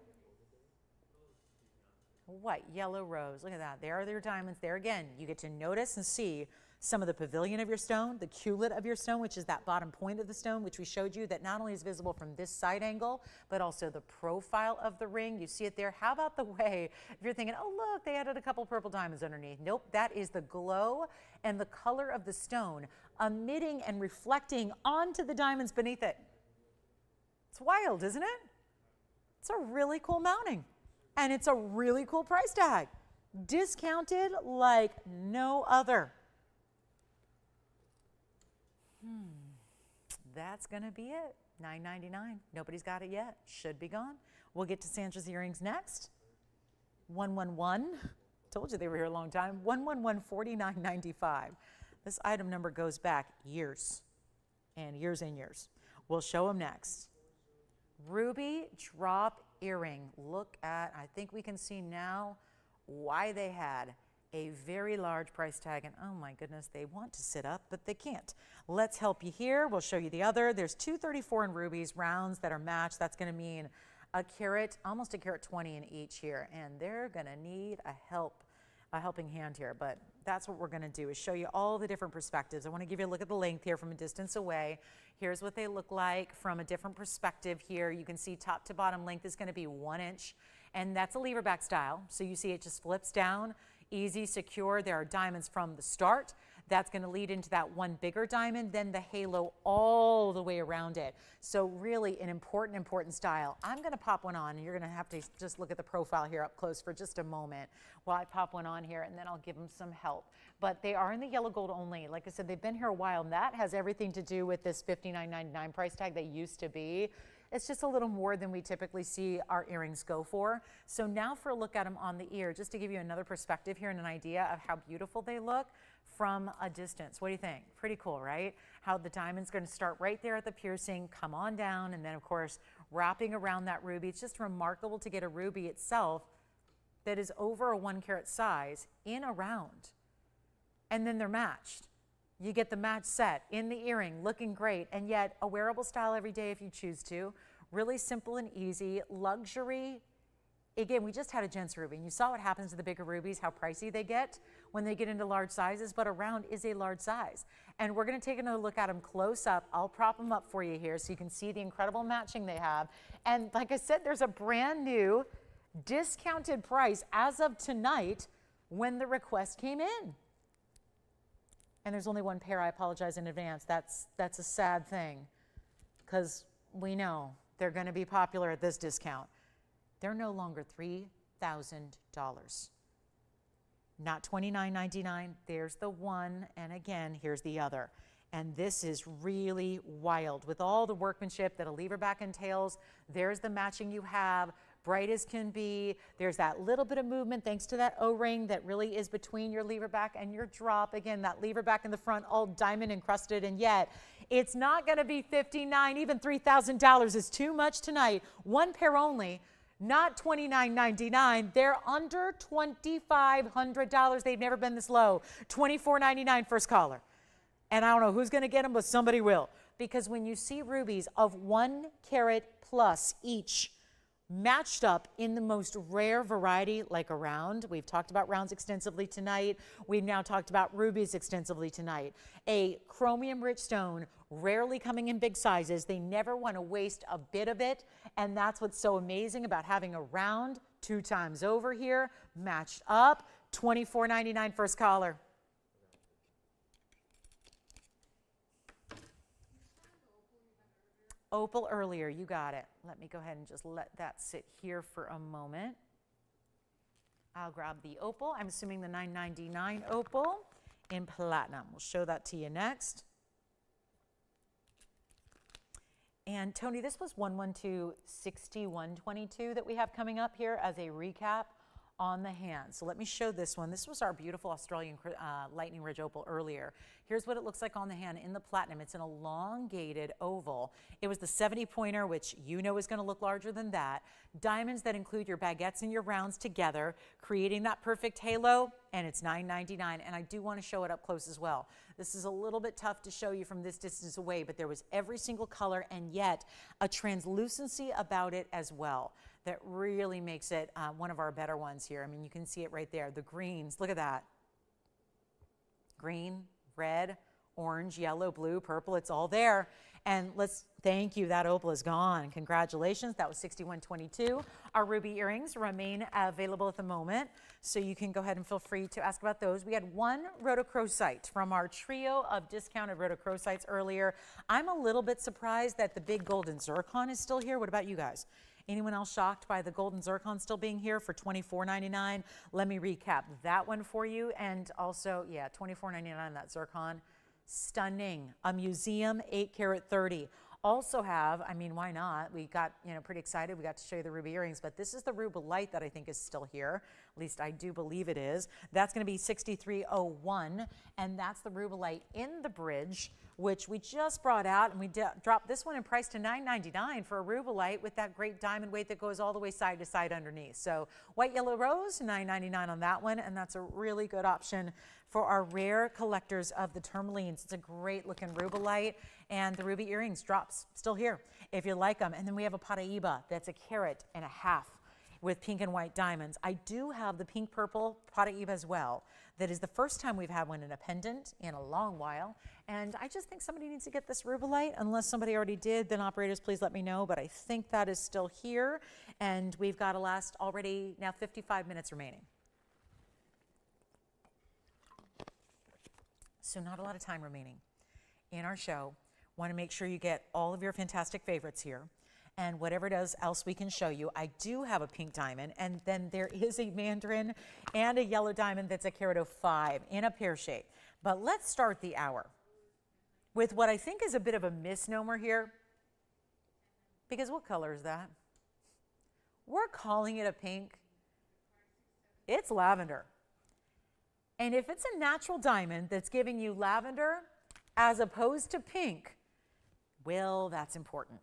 White, yellow, rose, look at that. There are your diamonds. There again, you get to notice and see some of the pavilion of your stone, the culet of your stone, which is that bottom point of the stone, which we showed you that not only is visible from this side angle, but also the profile of the ring. You see it there. How about the way, if you're thinking, oh, look, they added a couple purple diamonds underneath. Nope, that is the glow and the color of the stone emitting and reflecting onto the diamonds beneath it. It's wild, isn't it? It's a really cool mounting, and it's a really cool price tag. Discounted like no other. That's going to be it. $9.99. Nobody's got it yet. Should be gone. We'll get to Sandra's earrings next. 111. Told you they were here a long time. 11149.95. This item number goes back years and years and years. We'll show them next. Ruby drop earring. Look at, I think we can see now why they had a very large price tag, and oh my goodness, they want to sit up, but they can't. Let's help you here. We'll show you the other. There's 234 in rubies, rounds that are matched. That's gonna mean a carat, almost a carat 20 in each here, and they're gonna need a helping hand here, but that's what we're gonna do, is show you all the different perspectives. I wanna give you a look at the length here from a distance away. Here's what they look like from a different perspective here. You can see top to bottom length is gonna be 1 inch, and that's a lever back style. So you see it just flips down, easy, secure. There are diamonds from the start. That's going to lead into that one bigger diamond, then the halo all the way around it. So really an important style. I'm going to pop one on, and you're going to have to just look at the profile here up close for just a moment while I pop one on here, and then I'll give them some help. But they are in the yellow gold only. Like I said, they've been here a while, and that has everything to do with this $59.99 price tag they used to be. It's just a little more than we typically see our earrings go for. So now for a look at them on the ear, just to give you another perspective here and an idea of how beautiful they look from a distance. What do you think? Pretty cool, right? How the diamond's going to start right there at the piercing, come on down, and then of course wrapping around that ruby. It's just remarkable to get a ruby itself that is over a 1 carat size in a round, and then they're matched. You get the match set in the earring, looking great, and yet a wearable style every day if you choose to. Really simple and easy. Luxury. Again, we just had a Gents ruby, and you saw what happens to the bigger rubies, how pricey they get when they get into large sizes, but a round is a large size. And we're going to take another look at them close up. I'll prop them up for you here so you can see the incredible matching they have. And like I said, there's a brand new discounted price as of tonight when the request came in. And there's only one pair. I apologize in advance. That's a sad thing, because we know they're going to be popular at this discount. They're no longer $3,000. Not $29.99. There's the one, and again, here's the other. And this is really wild. With all the workmanship that a lever back entails, there's the matching you have. Bright as can be. There's that little bit of movement thanks to that O-ring that really is between your lever back and your drop. Again, that lever back in the front, all diamond encrusted, and yet it's not going to be $59, even $3,000 is too much tonight. One pair only, not $29.99. They're under $2,500. They've never been this low. $24.99 first caller. And I don't know who's going to get them, but somebody will. Because when you see rubies of 1 carat plus each, matched up in the most rare variety, like a round. We've talked about rounds extensively tonight. We've now talked about rubies extensively tonight. A chromium-rich stone, rarely coming in big sizes. They never want to waste a bit of it, and that's what's so amazing about having a round 2 times over here, matched up. $24.99 first caller. Opal earlier, you got it. Let me go ahead and just let that sit here for a moment. I'll grab the opal. I'm assuming the $9.99 opal in platinum. We'll show that to you next. And Tony, this was 112-6122 that we have coming up here as a recap on the hand. So let me show this one. This was our beautiful Australian Lightning Ridge opal earlier. Here's what it looks like on the hand in the platinum. It's an elongated oval. It was the 70 pointer, which you know is going to look larger than that. Diamonds that include your baguettes and your rounds together, creating that perfect halo, and it's $9.99. And I do want to show it up close as well. This is a little bit tough to show you from this distance away, but there was every single color and yet a translucency about it as well that really makes it one of our better ones here. I mean, you can see it right there. The greens, look at that. Green, red, orange, yellow, blue, purple, it's all there. And let's thank you, that opal is gone. Congratulations, that was $61.22. Our ruby earrings remain available at the moment, so you can go ahead and feel free to ask about those. We had one rhodochrosite from our trio of discounted rhodochrosites earlier. I'm a little bit surprised that the big golden zircon is still here. What about you guys? Anyone else shocked by the golden zircon still being here for $24.99? Let me recap that one for you. And also, yeah, $24.99 that zircon. Stunning. A museum 8 karat 30. Also have, I mean, why not? We got, pretty excited. We got to show you the ruby earrings, but this is the Rubellite that I think is still here. At least I do believe it is. That's going to be $63.01, and that's the Rubellite in the bridge, which we just brought out, and we dropped this one in price to $9.99 for a Rubellite with that great diamond weight that goes all the way side to side underneath. So white, yellow, rose, $9.99 on that one, and that's a really good option for our rare collectors of the tourmalines. It's a great looking Rubellite, and the ruby earrings drops still here if you like them. And then we have a Paraiba that's 1.5 carats with pink and white diamonds. I do have the pink purple Paraiba as well. That is the first time we've had one in a pendant in a long while. And I just think somebody needs to get this Rubellite. Unless somebody already did, then operators, please let me know. But I think that is still here. And we've got to last already now 55 minutes remaining. So not a lot of time remaining in our show. Want to make sure you get all of your fantastic favorites here. And whatever it is else we can show you. I do have a pink diamond, and then there is a mandarin and a yellow diamond that's 1.05 carats in a pear shape. But let's start the hour with what I think is a bit of a misnomer here. Because what color is that? We're calling it a pink. It's lavender. And if it's a natural diamond that's giving you lavender as opposed to pink, well, that's important.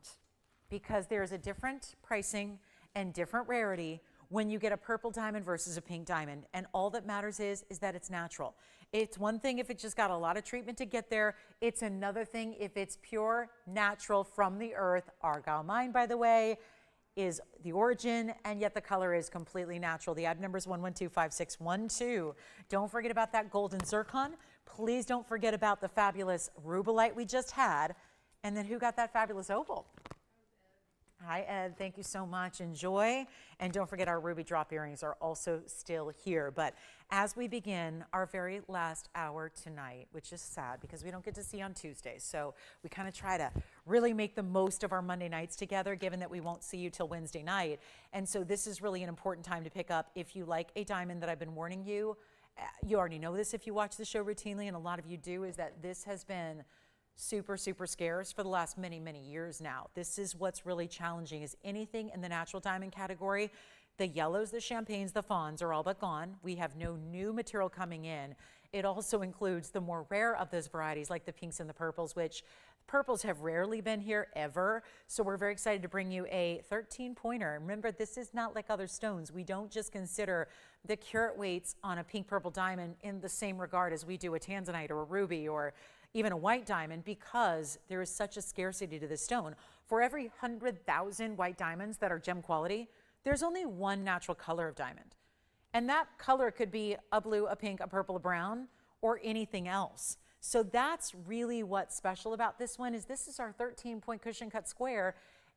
Because there's a different pricing and different rarity when you get a purple diamond versus a pink diamond. And all that matters is that it's natural. It's one thing if it just got a lot of treatment to get there. It's another thing if it's pure, natural from the earth. Argyle mine, by the way, is the origin, and yet the color is completely natural. The item number is 1125612. Don't forget about that golden zircon. Please don't forget about the fabulous Rubellite we just had. And then who got that fabulous opal? Hi, Ed. Thank you so much. Enjoy. And don't forget our ruby drop earrings are also still here. But as we begin our very last hour tonight, which is sad because we don't get to see on Tuesdays. So we kind of try to really make the most of our Monday nights together, given that we won't see you till Wednesday night. And so this is really an important time to pick up. If you like a diamond that I've been warning you, you already know this if you watch the show routinely, and a lot of you do, is that this has been super, super scarce for the last many, many years now. This is what's really challenging is anything in the natural diamond category. The yellows, the champagnes, the fawns are all but gone. We have no new material coming in. It also includes the more rare of those varieties like the pinks and the purples, which purples have rarely been here ever. So we're very excited to bring you a 13-pointer. Remember, this is not like other stones. We don't just consider the carat weights on a pink purple diamond in the same regard as we do a tanzanite or a ruby or even a white diamond, because there is such a scarcity to this stone. For every 100,000 white diamonds that are gem quality, there's only one natural color of diamond. And that color could be a blue, a pink, a purple, a brown, or anything else. So that's really what's special about this one is this is our 13-point cushion cut square,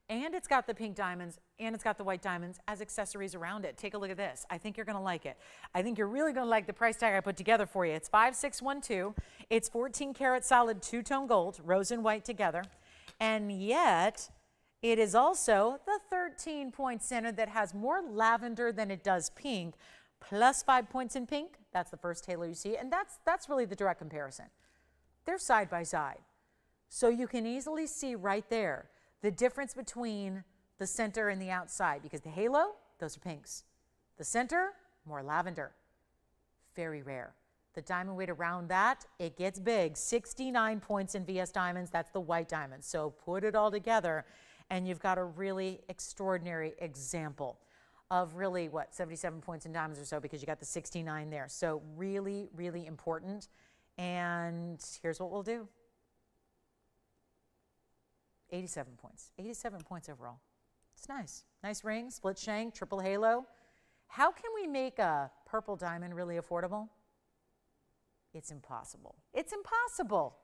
and it's got the pink diamonds and it's got the white diamonds as accessories around it. Take a look at this. I think you're going to like it. I think you're really going to like the price tag I put together for you. It's 5612. It's 14 karat solid two-tone gold, rose and white together. And yet it is also the 13-point center that has more lavender than it does pink, plus 5 points in pink. That's the first halo you see. And that's really the direct comparison. They're side by side. So you can easily see right there the difference between the center and the outside, because the halo, those are pinks. The center, more lavender. Very rare. The diamond weight around that, it gets big. 69 points in VS diamonds. That's the white diamond. So put it all together and you've got a really extraordinary example of really, 77 points in diamonds or so, because you got the 69 there. So really, really important. And here's what we'll do. 87 points. 87 points overall. It's nice. Nice ring, split shank, triple halo. How can we make a purple diamond really affordable? It's impossible. It's impossible.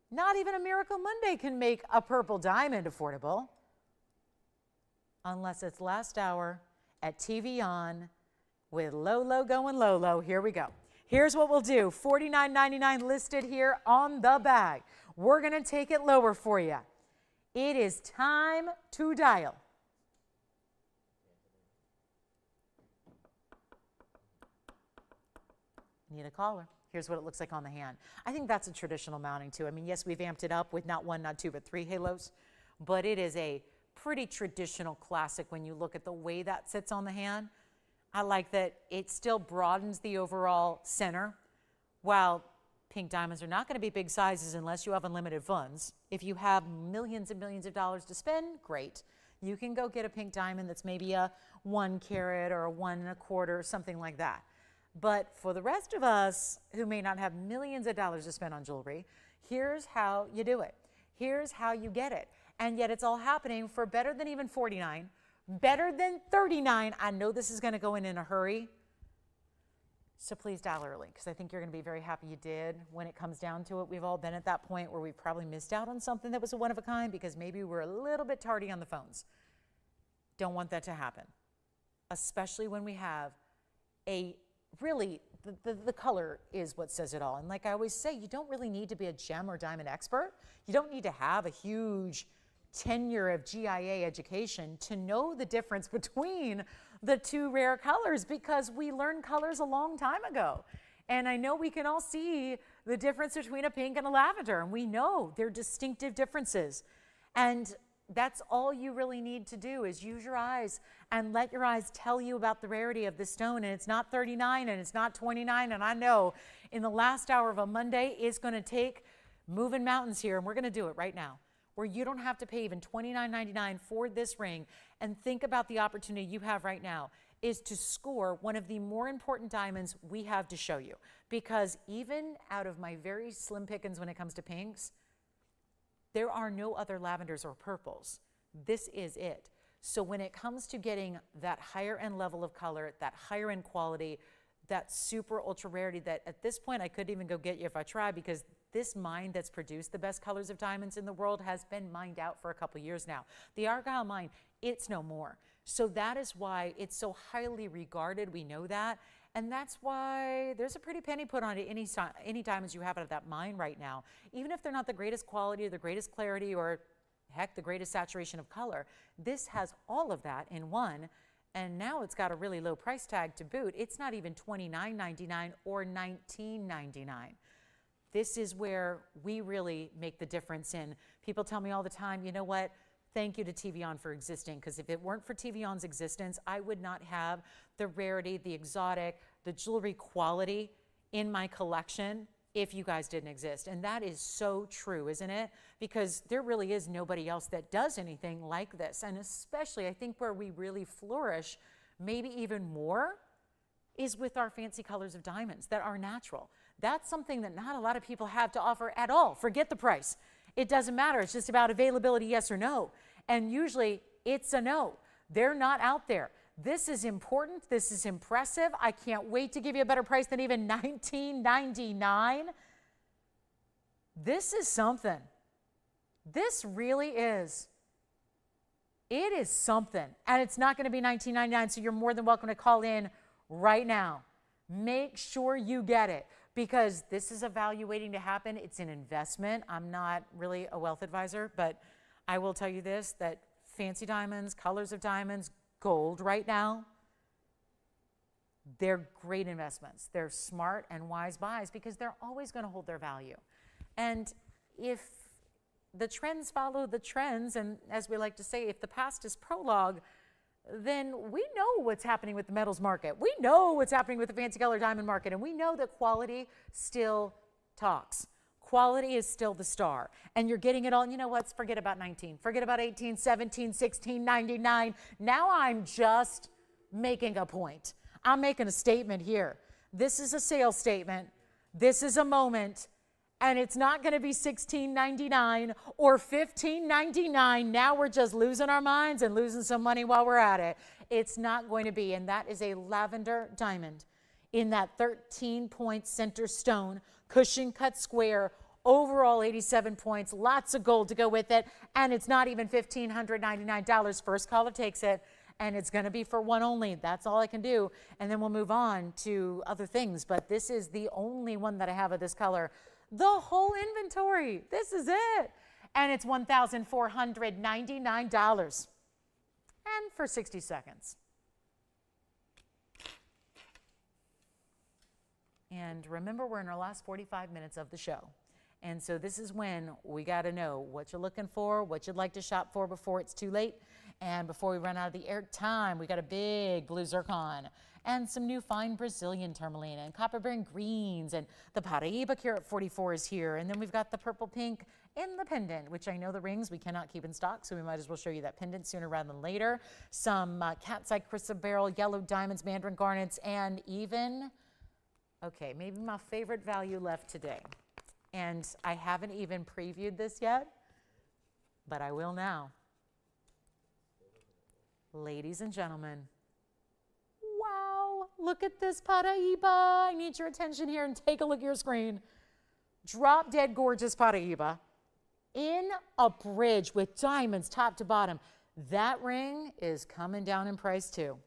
Not even a Miracle Monday can make a purple diamond affordable unless it's last hour at TVON with low going low. Here we go. Here's what we'll do. $49.99 listed here on the bag. We're going to take it lower for you. It is time to dial need a collar. Here's what it looks like on the hand. I think that's a traditional mounting too. I mean, yes, we've amped it up with not one, not two, but 3 halos, but it is a pretty traditional classic when you look at the way that sits on the hand. I like that it still broadens the overall center. While pink diamonds are not going to be big sizes unless you have unlimited funds. If you have millions and millions of dollars to spend, great. You can go get a pink diamond that's maybe a 1 carat or a 1 1/4 or something like that. But for the rest of us who may not have millions of dollars to spend on jewelry, here's how you do it. Here's how you get it. And yet it's all happening for better than even $49, better than $39. I know this is going to go in a hurry. So please dial early, because I think you're going to be very happy you did. When it comes down to it, we've all been at that point where we've probably missed out on something that was a one of a kind because maybe we're a little bit tardy on the phones. Don't want that to happen, especially when we have a really, the color is what says it all. And like I always say, you don't really need to be a gem or diamond expert. You don't need to have a huge tenure of GIA education to know the difference between the two rare colors, because we learned colors a long time ago. And I know we can all see the difference between a pink and a lavender, and we know they're distinctive differences. And that's all you really need to do is use your eyes and let your eyes tell you about the rarity of the stone. And it's not 39 and it's not 29. And I know in the last hour of a Monday, it's going to take moving mountains here, and we're going to do it right now, where you don't have to pay even $29.99 for this ring. And think about the opportunity you have right now is to score one of the more important diamonds we have to show you. Because even out of my very slim pickings when it comes to pinks, there are no other lavenders or purples. This is it. So when it comes to getting that higher end level of color, that higher end quality, that super ultra rarity that at this point I couldn't even go get you if I tried, because this mine that's produced the best colors of diamonds in the world has been mined out for a couple years now. The Argyle mine, it's no more. So that is why it's so highly regarded. We know that. And that's why there's a pretty penny put on it any diamonds you have out of that mine right now. Even if they're not the greatest quality or the greatest clarity or heck, the greatest saturation of color, this has all of that in one. And now it's got a really low price tag to boot. It's not even $29.99 or $19.99. This is where we really make the difference in. People tell me all the time, you know what? Thank you to TVON for existing, because if it weren't for TVON's existence, I would not have the rarity, the exotic, the jewelry quality in my collection if you guys didn't exist. And that is so true, isn't it? Because there really is nobody else that does anything like this. And especially, I think where we really flourish, maybe even more, is with our fancy colors of diamonds that are natural. That's something that not a lot of people have to offer at all. Forget the price. It doesn't matter. It's just about availability, yes or no. And usually it's a no. They're not out there. This is important. This is impressive. I can't wait to give you a better price than even $19.99. This is something. This really is. It is something. And it's not going to be $19.99, so you're more than welcome to call in right now. Make sure you get it, because this is evaluating to happen. It's an investment. I'm not really a wealth advisor, but I will tell you this, that fancy diamonds, colors of diamonds, gold right now, they're great investments. They're smart and wise buys because they're always going to hold their value. And if the trends follow the trends, and as we like to say, if the past is prologue, then we know what's happening with the metals market. We know what's happening with the fancy color diamond market, and we know that quality still talks. Quality is still the star, and you're getting it all. And you know what? Forget about 19. Forget about 18, 17, 16, 99. Now I'm just making a point. I'm making a statement here. This is a sales statement. This is a moment, and it's not going to be $16.99 or $15.99. Now we're just losing our minds and losing some money while we're at it. It's not going to be, and that is a lavender diamond in that 13-point center stone, cushion cut square, overall 87 points, lots of gold to go with it, and it's not even $1,599. First caller takes it, and it's going to be for one only. That's all I can do, and then we'll move on to other things, but this is the only one that I have of this color. The whole inventory, this is it, and it's $1,499, and for 60 seconds. And remember, we're in our last 45 minutes of the show. And so this is when we got to know what you're looking for, what you'd like to shop for before it's too late. And before we run out of the air time, we got a big blue zircon and some new fine Brazilian tourmaline and copper bearing greens, and the Paraiba Carat 44 is here. And then we've got the purple pink in the pendant, which I know the rings we cannot keep in stock, so we might as well show you that pendant sooner rather than later. Some cat's eye chrysoberyl, yellow diamonds, mandarin garnets, and even, okay, maybe my favorite value left today. And I haven't even previewed this yet, but I will now. Ladies and gentlemen, wow, look at this Paraiba. I need your attention here and take a look at your screen. Drop dead gorgeous Paraiba in a bridge with diamonds top to bottom. That ring is coming down in price too.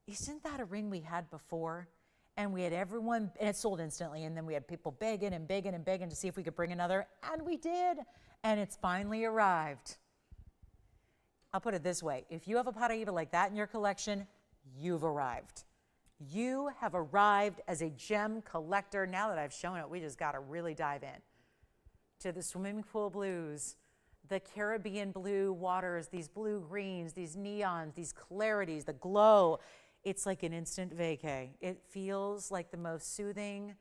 Isn't that a ring we had before? And we had everyone, and it sold instantly, and then we had people begging and begging and begging to see if we could bring another, and we did, and it's finally arrived. I'll put it this way. If you have a Paraiba like that in your collection, you've arrived. You have arrived as a gem collector. Now that I've shown it, we just got to really dive in to the swimming pool blues, the Caribbean blue waters, these blue greens, these neons, these clarities, the glow. It's like an instant vacay. It feels like the most soothing,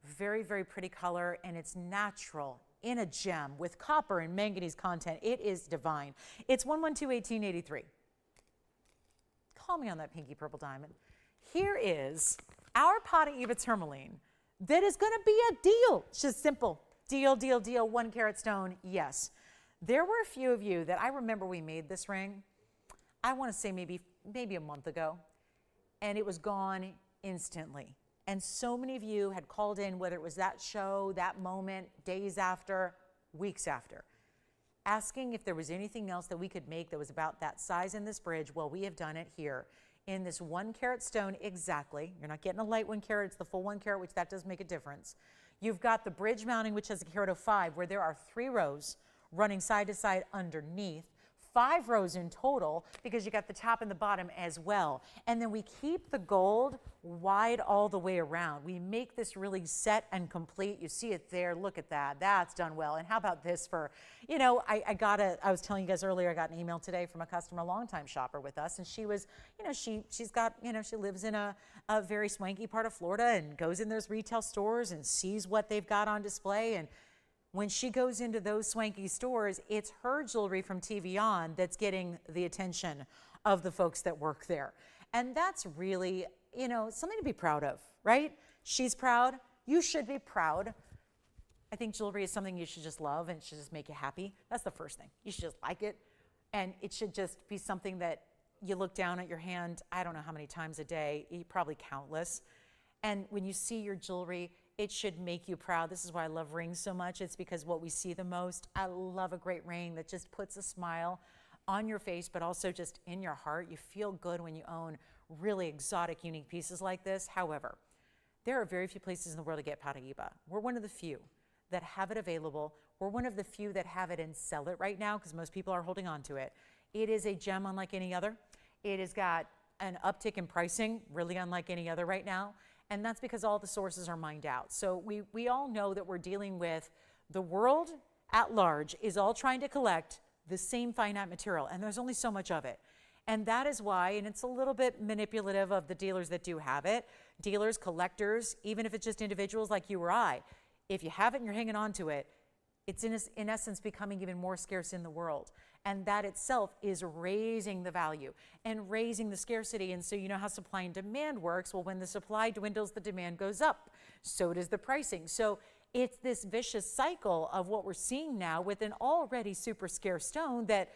very, very pretty color, and it's natural in a gem with copper and manganese content. It is divine. It's 112-1883. Call me on that pinky purple diamond. Here is our Paraiba tourmaline that is going to be a deal. It's just simple. Deal, deal, deal, 1 carat stone, yes. There were a few of you that I remember we made this ring, I want to say maybe a month ago. And it was gone instantly. And so many of you had called in, whether it was that show, that moment, days after, weeks after, asking if there was anything else that we could make that was about that size in this bridge. Well, we have done it here in this 1 carat stone exactly. You're not getting a light 1 carat, it's the full 1 carat, which that does make a difference. You've got the bridge mounting, which has a carat 05, where there are 3 rows running side to side underneath. 5 rows in total, because you got the top and the bottom as well. And then we keep the gold wide all the way around. We make this really set and complete. You see it there. Look at that. That's done well. And how about this for, you know, I was telling you guys earlier, I got an email today from a customer, longtime shopper with us, and she was, you know, she's got, you know, she lives in a very swanky part of Florida and goes in those retail stores and sees what they've got on display. And when she goes into those swanky stores, it's her jewelry from TVON that's getting the attention of the folks that work there. And that's really, you know, something to be proud of, right? She's proud. You should be proud. I think jewelry is something you should just love, and it should just make you happy. That's the first thing. You should just like it. And it should just be something that you look down at your hand, I don't know how many times a day, probably countless. And when you see your jewelry, it should make you proud. This is why I love rings so much. It's because what we see the most. I love a great ring that just puts a smile on your face, but also just in your heart. You feel good when you own really exotic, unique pieces like this. However, there are very few places in the world to get Paraiba. We're one of the few that have it available. We're one of the few that have it and sell it right now, because most people are holding on to it. It is a gem unlike any other. It has got an uptick in pricing, really unlike any other right now. And that's because all the sources are mined out. So we all know that we're dealing with the world at large is all trying to collect the same finite material, and there's only so much of it. And that is why, and it's a little bit manipulative of the dealers that do have it, dealers, collectors, even if it's just individuals like you or I, if you have it and you're hanging on to it, it's in essence becoming even more scarce in the world. And that itself is raising the value and raising the scarcity. And so you know how supply and demand works. Well, when the supply dwindles, the demand goes up. So does the pricing. So it's this vicious cycle of what we're seeing now with an already super scarce stone that,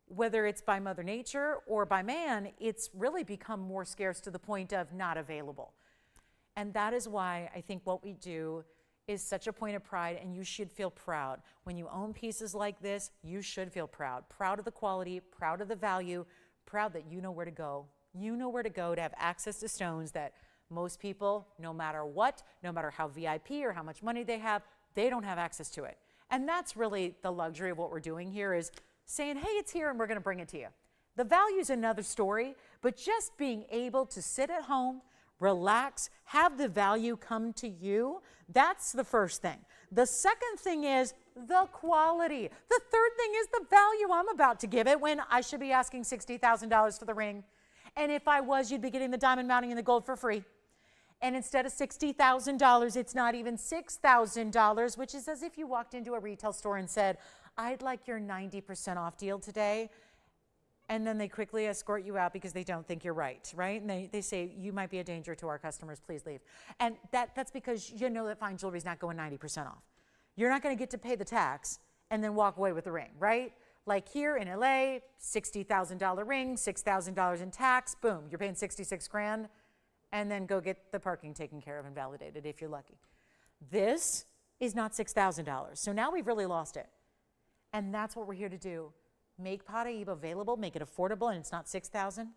whether it's by Mother Nature or by man, it's really become more scarce to the point of not available. And that is why I think what we do is such a point of pride, and you should feel proud. When you own pieces like this, you should feel proud. Proud of the quality, proud of the value, proud that you know where to go. You know where to go to have access to stones that most people, no matter what, no matter how VIP or how much money they have, they don't have access to it. And that's really the luxury of what we're doing here, is saying, hey, it's here and we're gonna bring it to you. The value's another story, but just being able to sit at home, relax, have the value come to you, that's the first thing. The second thing is the quality. The third thing is the value I'm about to give it when I should be asking $60,000 for the ring. And if I was, you'd be getting the diamond mounting and the gold for free. And instead of $60,000, it's not even $6,000, which is as if you walked into a retail store and said, I'd like your 90% off deal today. And then they quickly escort you out because they don't think you're right? And they say, you might be a danger to our customers, please leave. And that's because you know that fine jewelry is not going 90% off. You're not going to get to pay the tax and then walk away with the ring, right? Like here in LA, $60,000 ring, $6,000 in tax, boom, you're paying 66 grand, and then go get the parking taken care of and validated if you're lucky. This is not $6,000. So now we've really lost it. And that's what we're here to do. Make Paraiba available, make it affordable, and it's not $6,000.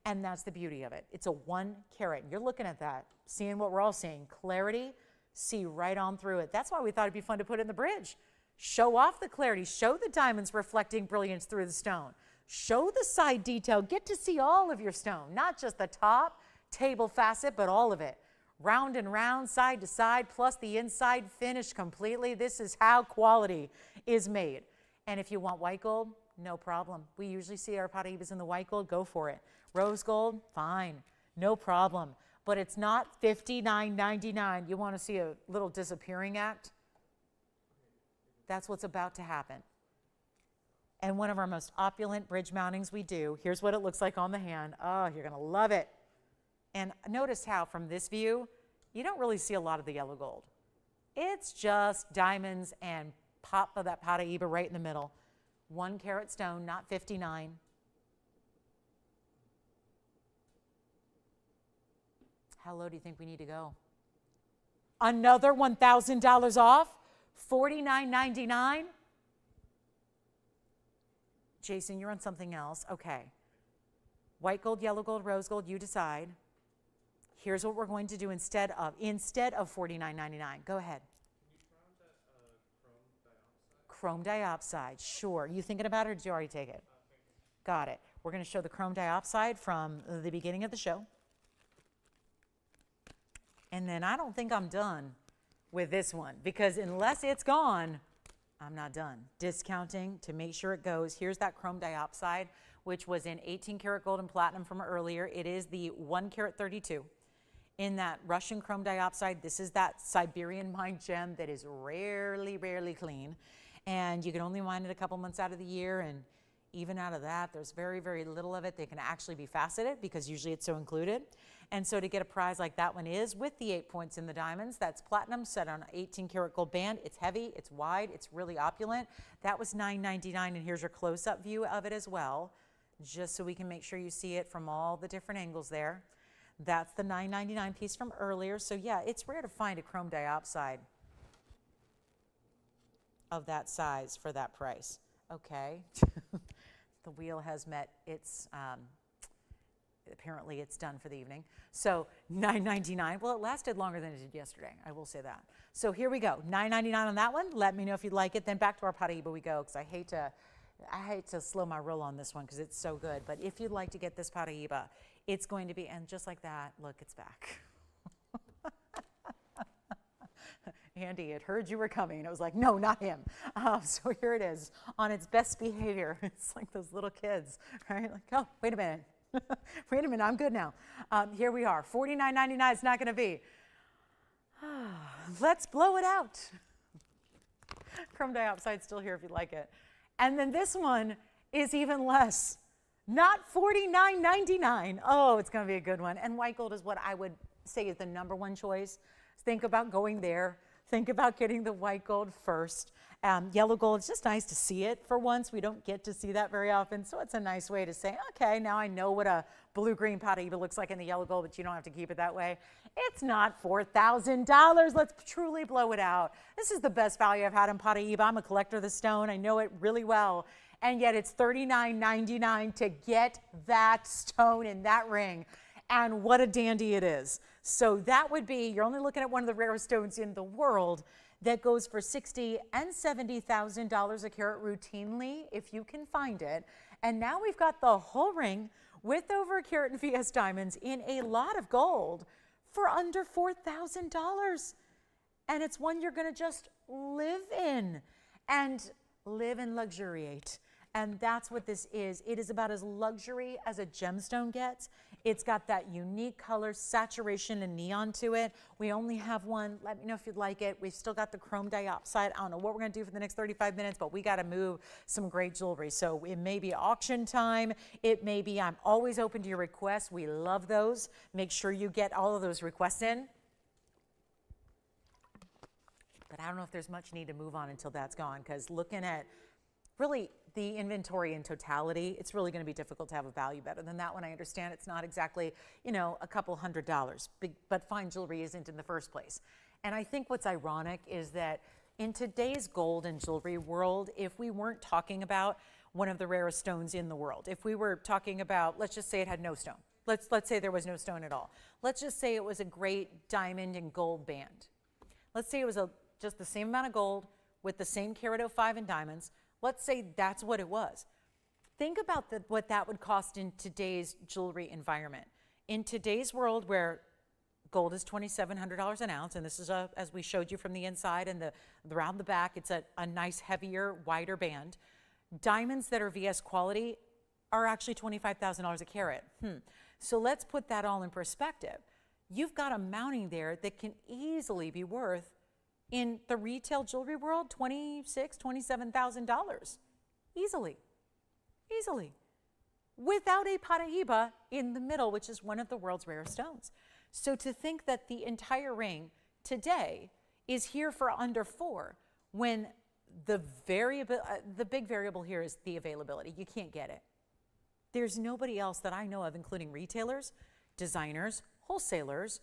And that's the beauty of it. It's a 1 carat. You're looking at that, seeing what we're all seeing. Clarity, see right on through it. That's why we thought it'd be fun to put it in the bridge. Show off the clarity, show the diamonds reflecting brilliance through the stone. Show the side detail, get to see all of your stone, not just the top, table facet, but all of it. Round and round, side to side, plus the inside finished completely. This is how quality is made. And if you want white gold, no problem. We usually see our Paraibas in the white gold, go for it. Rose gold, fine, no problem. But it's not $59.99. You want to see a little disappearing act? That's what's about to happen. And one of our most opulent bridge mountings we do, here's what it looks like on the hand. Oh, you're going to love it. And notice how from this view, you don't really see a lot of the yellow gold. It's just diamonds and pop of that Paraiba right in the middle. 1 carat stone, not 59. How low do you think we need to go? Another $1,000 off? $49.99? Jason, you're on something else. Okay. White gold, yellow gold, rose gold, you decide. Here's what we're going to do instead of $49.99. Go ahead. Chrome diopside, sure. You thinking about it or did you already take it? Got it. We're going to show the chrome diopside from the beginning of the show. And then I don't think I'm done with this one because unless it's gone, I'm not done. Discounting to make sure it goes. Here's that chrome diopside, which was in 18 karat gold and platinum from earlier. It is the 1 carat 32. In that Russian chrome diopside, this is that Siberian mined gem that is rarely clean. And you can only mine it a couple months out of the year, and even out of that, there's very little of it that can actually be faceted because usually it's so included. And so to get a prize like that one is with the 8 points in the diamonds, that's platinum set on an 18 karat gold band. It's heavy, it's wide, it's really opulent. That was $9.99, and here's your close-up view of it as well, just so we can make sure you see it from all the different angles there. That's the $9.99 piece from earlier. So yeah, it's rare to find a chrome diopside of that size for that price. Okay, the wheel has met its, apparently it's done for the evening. So $9.99, well, it lasted longer than it did yesterday, I will say that. So here we go, $9.99 on that one. Let me know if you'd like it. Then back to our Paraiba we go, because I hate to slow my roll on this one because it's so good. But if you'd like to get this Paraiba, it's going to be, and just like that, look, it's back. Andy, it heard you were coming. And it was like, no, not him. So here it is on its best behavior. It's like those little kids, right? Like, oh, wait a minute. Wait a minute, I'm good now. Here we are. $49.99 is not going to be. Let's blow it out. Chrome diopside still here if you'd like it. And then this one is even less. Not $49.99. Oh, it's going to be a good one. And white gold is what I would say is the #1 choice. Think about going there. Think about getting the white gold first. Yellow gold, it's just nice to see it for once. We don't get to see that very often, so it's a nice way to say, okay, now I know what a blue-green Paraiba looks like in the yellow gold, but you don't have to keep it that way. It's not $4,000. Let's truly blow it out. This is the best value I've had in Paraiba. I'm a collector of the stone. I know it really well, and yet it's $39.99 to get that stone in that ring. And what a dandy it is. So that would be, you're only looking at one of the rarest stones in the world that goes for $60,000 and $70,000 a carat routinely, if you can find it. And now we've got the whole ring with over a carat in VS diamonds in a lot of gold for under $4,000. And it's one you're going to just live in and live and luxuriate. And that's what this is. It is about as luxury as a gemstone gets. It's got that unique color, saturation, and neon to it. We only have one. Let me know if you'd like it. We've still got the chrome diopside. I don't know what we're going to do for the next 35 minutes, but we got to move some great jewelry. So it may be auction time. It may be, I'm always open to your requests. We love those. Make sure you get all of those requests in. But I don't know if there's much need to move on until that's gone, because looking at really the inventory in totality, it's really going to be difficult to have a value better than that one. I understand it's not exactly, you know, a couple $100, but fine jewelry isn't in the first place. And I think what's ironic is that in today's gold and jewelry world, if we weren't talking about one of the rarest stones in the world, if we were talking about, let's just say it had no stone. Let's say there was no stone at all. Let's just say it was a great diamond and gold band. Let's say it was just the same amount of gold with the same carat 05 in diamonds. Let's say that's what it was. Think about what that would cost in today's jewelry environment. In today's world where gold is $2,700 an ounce, and this is, as we showed you from the inside and around the back, it's a nice, heavier, wider band. Diamonds that are VS quality are actually $25,000 a carat. So let's put that all in perspective. You've got a mounting there that can easily be worth, in the retail jewelry world, $26,000, $27,000. Easily. Without a Paraiba in the middle, which is one of the world's rarest stones. So to think that the entire ring today is here for under $4,000, when the big variable here is the availability. You can't get it. There's nobody else that I know of, including retailers, designers, wholesalers,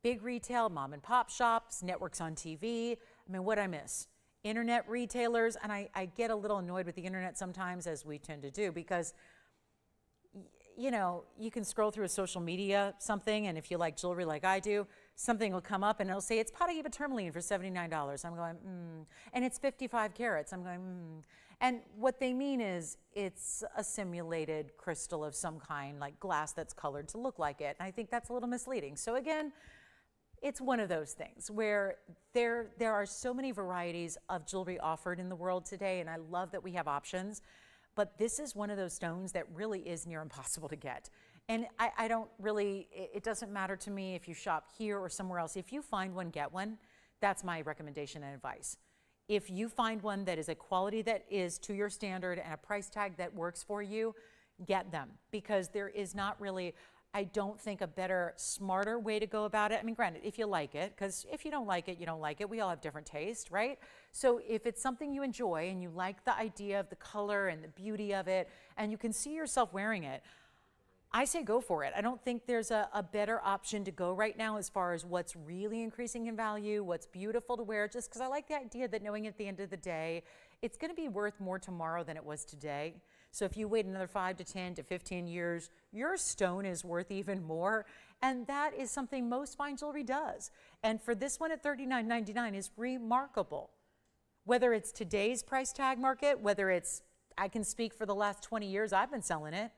big retail, mom and pop shops, networks on TV. I mean, what'd I miss? Internet retailers, and I get a little annoyed with the internet sometimes, as we tend to do, because, you know, you can scroll through a social media something, and if you like jewelry like I do, something will come up and it'll say, it's Paraiba tourmaline for $79. I'm going, and it's 55 carats. I'm going, And what they mean is it's a simulated crystal of some kind, like glass that's colored to look like it. And I think that's a little misleading. So again, it's one of those things where there are so many varieties of jewelry offered in the world today, and I love that we have options, but this is one of those stones that really is near impossible to get. And I don't really, it doesn't matter to me if you shop here or somewhere else. If you find one, get one. That's my recommendation and advice. If you find one that is a quality that is to your standard and a price tag that works for you, get them, because there is not really, I don't think, a better, smarter way to go about it. I mean, granted, if you like it, because if you don't like it, you don't like it. We all have different taste, right? So if it's something you enjoy and you like the idea of the color and the beauty of it, and you can see yourself wearing it, I say go for it. I don't think there's a better option to go right now as far as what's really increasing in value, what's beautiful to wear, just because I like the idea that knowing at the end of the day, it's going to be worth more tomorrow than it was today. So if you wait another 5 to 10 to 15 years, your stone is worth even more. And that is something most fine jewelry does. And for this one at $39.99 is remarkable. Whether it's today's price tag market, whether it's, I can speak for the last 20 years I've been selling it.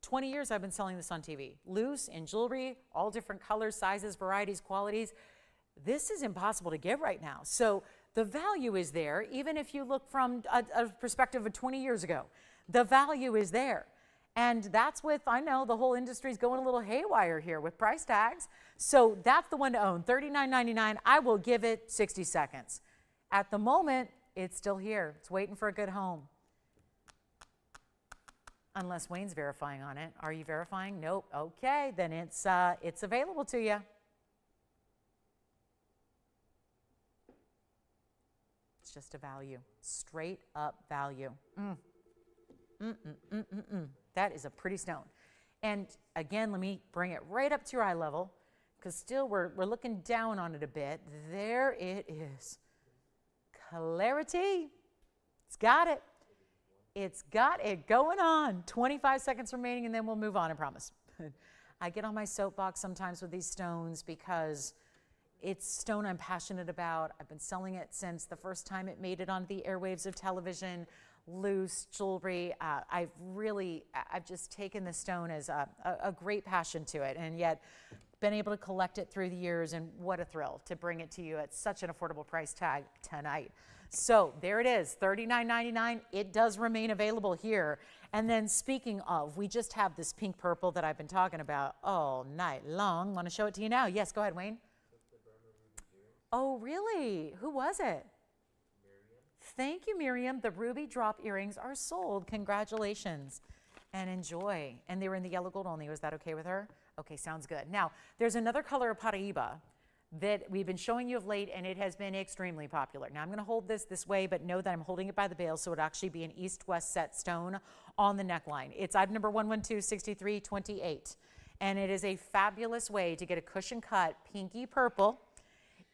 20 years I've been selling this on TV. Loose, in jewelry, all different colors, sizes, varieties, qualities. This is impossible to get right now. So the value is there, even if you look from a perspective of 20 years ago. The value is there. And that's with, I know the whole industry's going a little haywire here with price tags. So that's the one to own, $39.99. I will give it 60 seconds. At the moment, it's still here. It's waiting for a good home. Unless Wayne's verifying on it. Are you verifying? Nope. Okay, then it's available to you. It's just a value, straight up value. That is a pretty stone. And again, let me bring it right up to your eye level, because still we're looking down on it a bit. There it is. Clarity. It's got it. It's got it going on. 25 seconds remaining, and then we'll move on, I promise. I get on my soapbox sometimes with these stones because it's stone I'm passionate about. I've been selling it since the first time it made it onto the airwaves of television, loose jewelry. I've just taken the stone as a great passion to it, and yet been able to collect it through the years, and what a thrill to bring it to you at such an affordable price tag tonight. So there it is, $39.99. It does remain available here. And then speaking of, we just have this pink purple that I've been talking about all night long. Want to show it to you now? Yes, go ahead, Wayne. Oh, really? Who was it? Miriam. Thank you, Miriam. The ruby drop earrings are sold. Congratulations and enjoy. And they were in the yellow gold only. Was that okay with her? Okay, sounds good. Now, there's another color of Paraiba that we've been showing you of late, and it has been extremely popular. Now, I'm going to hold this way, but know that I'm holding it by the bail, so it would actually be an east-west set stone on the neckline. It's item number 112-6328, and it is a fabulous way to get a cushion cut pinky purple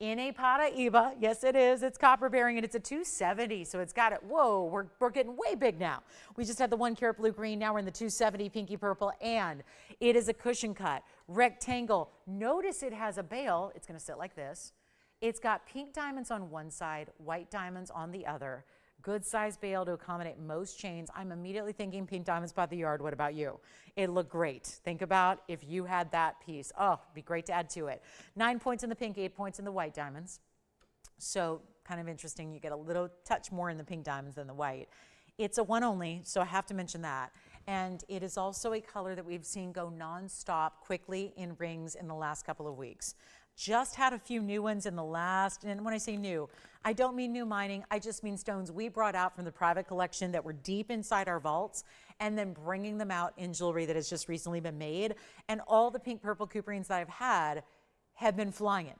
in a Paraiba. Yes, it is. It's copper bearing, and it's a 270, so it's got it. Whoa, we're getting way big now. We just had the 1 karat blue green. Now we're in the 270 pinky purple, and it is a cushion cut rectangle. Notice it has a bail. It's going to sit like this. It's got pink diamonds on one side, white diamonds on the other. Good size bail to accommodate most chains. I'm immediately thinking pink diamonds by the yard. What about you? It looked great. Think about if you had that piece. Oh, it'd be great to add to it. 9 points in the pink, 8 points in the white diamonds. So kind of interesting. You get a little touch more in the pink diamonds than the white. It's a one only, so I have to mention that. And it is also a color that we've seen go nonstop quickly in rings in the last couple of weeks. Just had a few new ones in the last, and when I say new, I don't mean new mining, I just mean stones we brought out from the private collection that were deep inside our vaults, and then bringing them out in jewelry that has just recently been made. And all the pink purple couperines that I've had have been flying.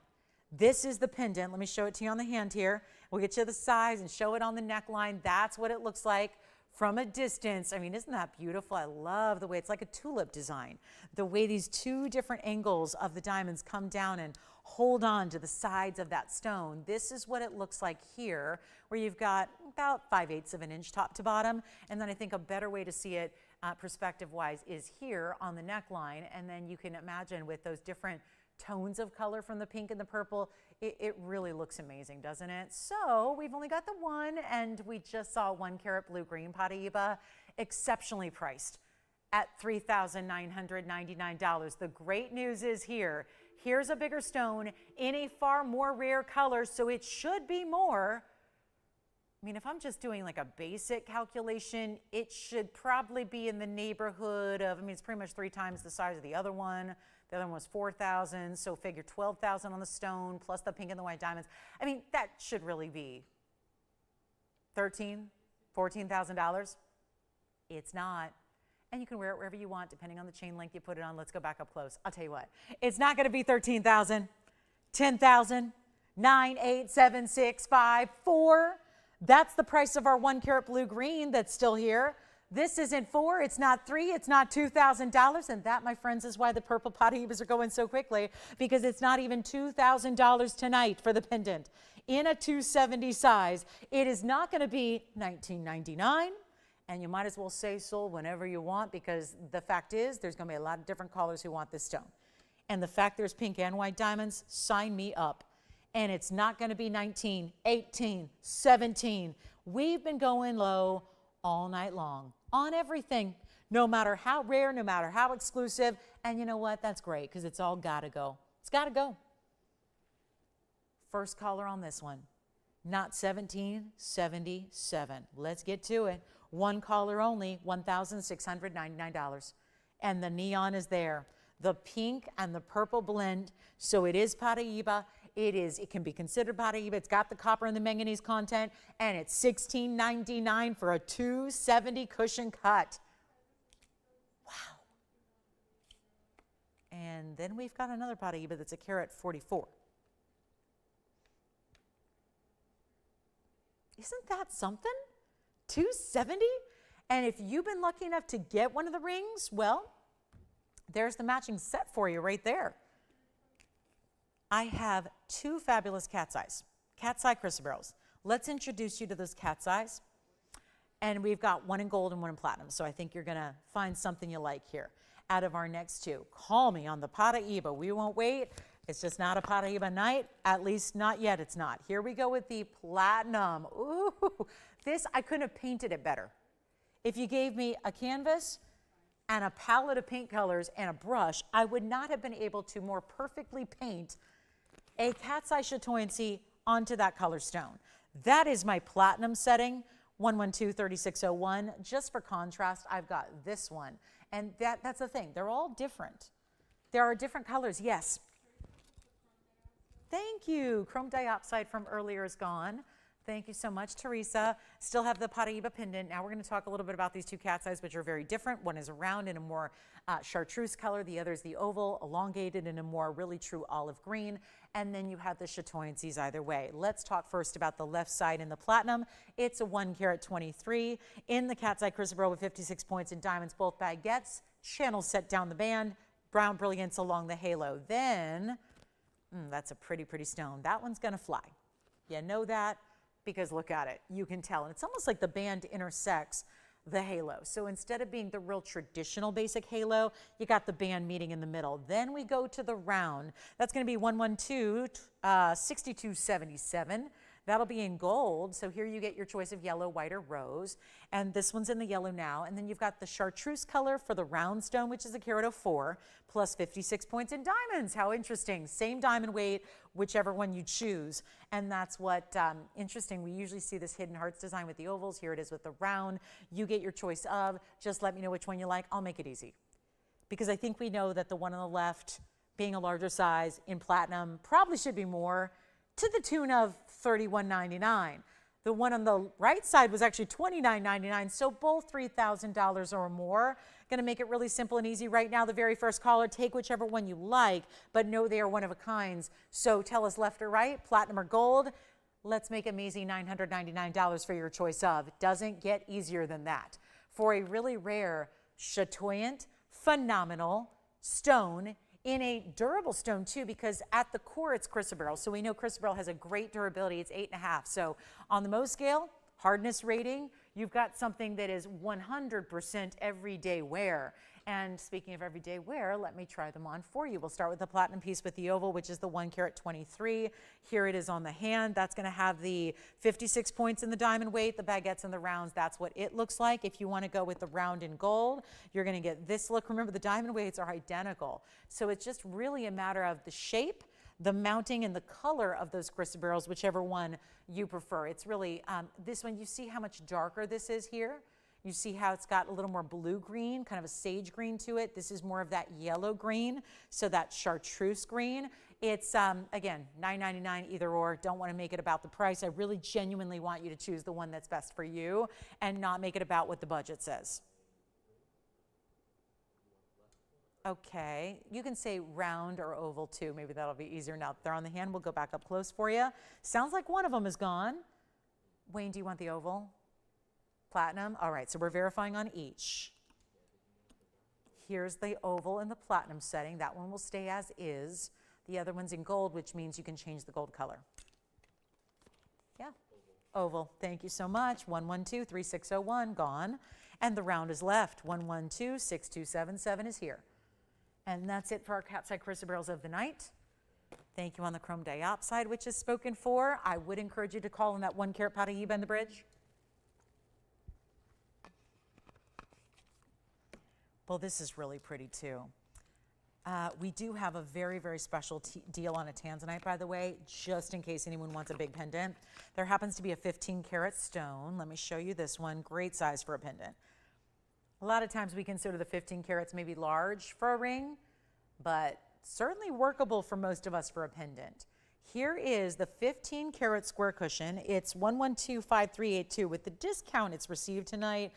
This is the pendant. Let me show it to you on the hand here. We'll get you the size and show it on the neckline. That's what it looks like from a distance. I mean, isn't that beautiful? I love the way it's like a tulip design. The way these two different angles of the diamonds come down and hold on to the sides of that stone. This is what it looks like here, where you've got about 5/8 of an inch top to bottom. And then I think a better way to see it perspective-wise is here on the neckline. And then you can imagine with those different tones of color from the pink and the purple, it really looks amazing, doesn't it? So we've only got the one, and we just saw 1 karat blue green Paraiba, exceptionally priced at $3,999. The great news is here's a bigger stone in a far more rare color, so it should be more. I mean, if I'm just doing like a basic calculation, it should probably be in the neighborhood of, I mean, it's pretty much 3 times the size of the other one. The other one was 4,000, so figure 12,000 on the stone plus the pink and the white diamonds. I mean, that should really be $13,000, $14,000. It's not. And you can wear it wherever you want, depending on the chain length you put it on. Let's go back up close. I'll tell you what. It's not going to be $13,000, $10,000, 9, 8, 7, 6, 5, 4. That's the price of our 1 karat blue green that's still here. This isn't 4, it's not 3, it's not $2,000. And that, my friends, is why the purple Paraibas are going so quickly, because it's not even $2,000 tonight for the pendant. In a 270 size, it is not going to be $19.99. And you might as well say sold whenever you want, because the fact is there's going to be a lot of different callers who want this stone. And the fact there's pink and white diamonds, sign me up. And it's not going to be 19, 18, 17. We've been going low all night long on everything, no matter how rare, no matter how exclusive. And you know what? That's great, because it's all got to go. It's got to go. First caller on this one, not 1777. Let's get to it. One caller only, $1,699. And the neon is there. The pink and the purple blend. So it is Paraiba. It can be considered Paraiba. It's got the copper and the manganese content, and it's $16.99 for a 270 cushion cut. Wow. And then we've got another Paraiba that's a carat 44. Isn't that something? 270? And if you've been lucky enough to get one of the rings, well, there's the matching set for you right there. I have 2 fabulous cat's eyes chrysoberyls. Let's introduce you to those cat's eyes. And we've got one in gold and one in platinum, so I think you're going to find something you like here. out of our next two. Call me on the Paraiba. We won't wait. It's just not a Paraiba night, at least not yet. It's not. Here we go with the platinum. Ooh, this, I couldn't have painted it better. If you gave me a canvas and a palette of paint colors and a brush, I would not have been able to more perfectly paint a cat's eye chatoyancy onto that color stone. That is my platinum setting, 112-3601. Just for contrast, I've got this one. And that's the thing. They're all different. There are different colors, yes. Thank you. Chrome diopside from earlier is gone. Thank you so much, Teresa. Still have the Paraiba pendant. Now we're going to talk a little bit about these two cat's eyes, which are very different. One is a round in a more chartreuse color. The other is the oval, elongated in a more really true olive green. And then you have the chatoyancies either way. Let's talk first about the left side in the platinum. It's a 1 carat 23 in the cat's eye chrysoberyl with 56 points in diamonds, both baguettes, channels set down the band, brown brilliance along the halo. Then, that's a pretty stone. That one's going to fly. You know that because look at it. You can tell. And it's almost like the band intersects the halo. So instead of being the real traditional basic halo, you got the band meeting in the middle. Then we go to the round. That's going to be 112-6277. That'll be in gold. So here you get your choice of yellow, white, or rose. And this one's in the yellow now. And then you've got the chartreuse color for the round stone, which is a carat 04, plus 56 points in diamonds. How interesting. Same diamond weight, whichever one you choose. And that's what, interesting, we usually see this hidden hearts design with the ovals. Here it is with the round. You get your choice of. Just let me know which one you like. I'll make it easy. Because I think we know that the one on the left, being a larger size in platinum, probably should be more, to the tune of $31.99. The one on the right side was actually $29.99, so both $3,000 or more. Going to make it really simple and easy right now. The very first caller, take whichever one you like, but know they are one of a kind. So tell us left or right, platinum or gold. Let's make amazing $999 for your choice of. It doesn't get easier than that. For a really rare, chatoyant, phenomenal stone, in a durable stone too, because at the core it's chrysoberyl. So we know chrysoberyl has a great durability. It's 8.5. So on the Mohs scale, hardness rating, you've got something that is 100% everyday wear. And speaking of everyday wear, let me try them on for you. We'll start with the platinum piece with the oval, which is the 1 carat 23. Here it is on the hand. That's going to have the 56 points in the diamond weight, the baguettes and the rounds. That's what it looks like. If you want to go with the round in gold, you're going to get this look. Remember, the diamond weights are identical. So it's just really a matter of the shape, the mounting, and the color of those chrysoberyls, whichever one you prefer. It's really, this one, you see how much darker this is here? You see how it's got a little more blue-green, kind of a sage green to it. This is more of that yellow green, so that chartreuse green. It's, again, $9.99 either or. Don't want to make it about the price. I really genuinely want you to choose the one that's best for you and not make it about what the budget says. Okay, you can say round or oval too. Maybe that'll be easier now. They're on the hand. We'll go back up close for you. Sounds like one of them is gone. Wayne, do you want the oval? Platinum? All right, so we're verifying on each. Here's the oval in the platinum setting. That one will stay as is. The other one's in gold, which means you can change the gold color. Yeah, oval. Thank you so much. 112-3601, gone. And the round is left. 112-6277 is here. And that's it for our cat's eye chrysoberyls of the night. Thank you on the chrome diopside, which is spoken for. I would encourage you to call on that 1 carat Paraiba in the bridge. Well, this is really pretty too. We do have a very special deal on a tanzanite, by the way, just in case anyone wants a big pendant. There happens to be a 15 carat stone. Let me show you this one. Great size for a pendant. A lot of times we consider the 15 carats maybe large for a ring, but certainly workable for most of us for a pendant. Here is the 15 carat square cushion. It's 1125382. With the discount it's received tonight,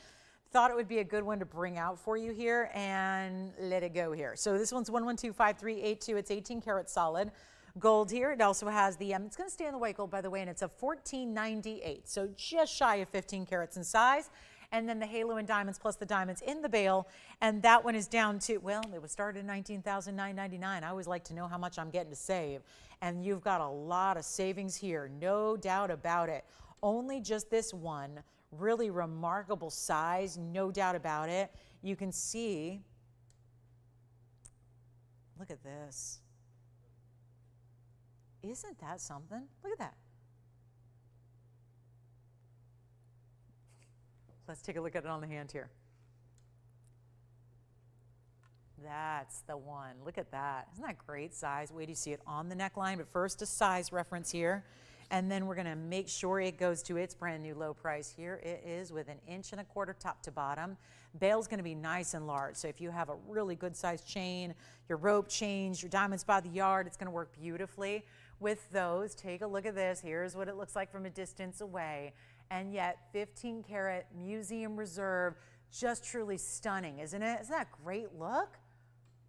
thought it would be a good one to bring out for you here and let it go here. So this one's 1125382. It's 18 karat solid gold here. It also has the, it's going to stay in the white gold, by the way, and it's a 1498. So just shy of 15 carats in size. And then the halo and diamonds plus the diamonds in the bail. And that one is down to, well, it was started at $19,999. I always like to know how much I'm getting to save. And you've got a lot of savings here, no doubt about it. Only just this one. Really remarkable size, no doubt about it. You can see Look at this. Isn't that something? Look at that. Let's take a look at it on the hand here. That's the one. Look at that. Isn't that great size? Wait till you see it on the neckline, but first a size reference here. And then we're going to make sure it goes to its brand new low price. Here it is with 1.25 inches top to bottom. Bail's going to be nice and large. So if you have a really good sized chain, your rope chains, your diamonds by the yard, it's going to work beautifully with those. Take a look at this. Here's what it looks like from a distance away. And yet 15 karat museum reserve, just truly stunning, isn't it? Isn't that a great look?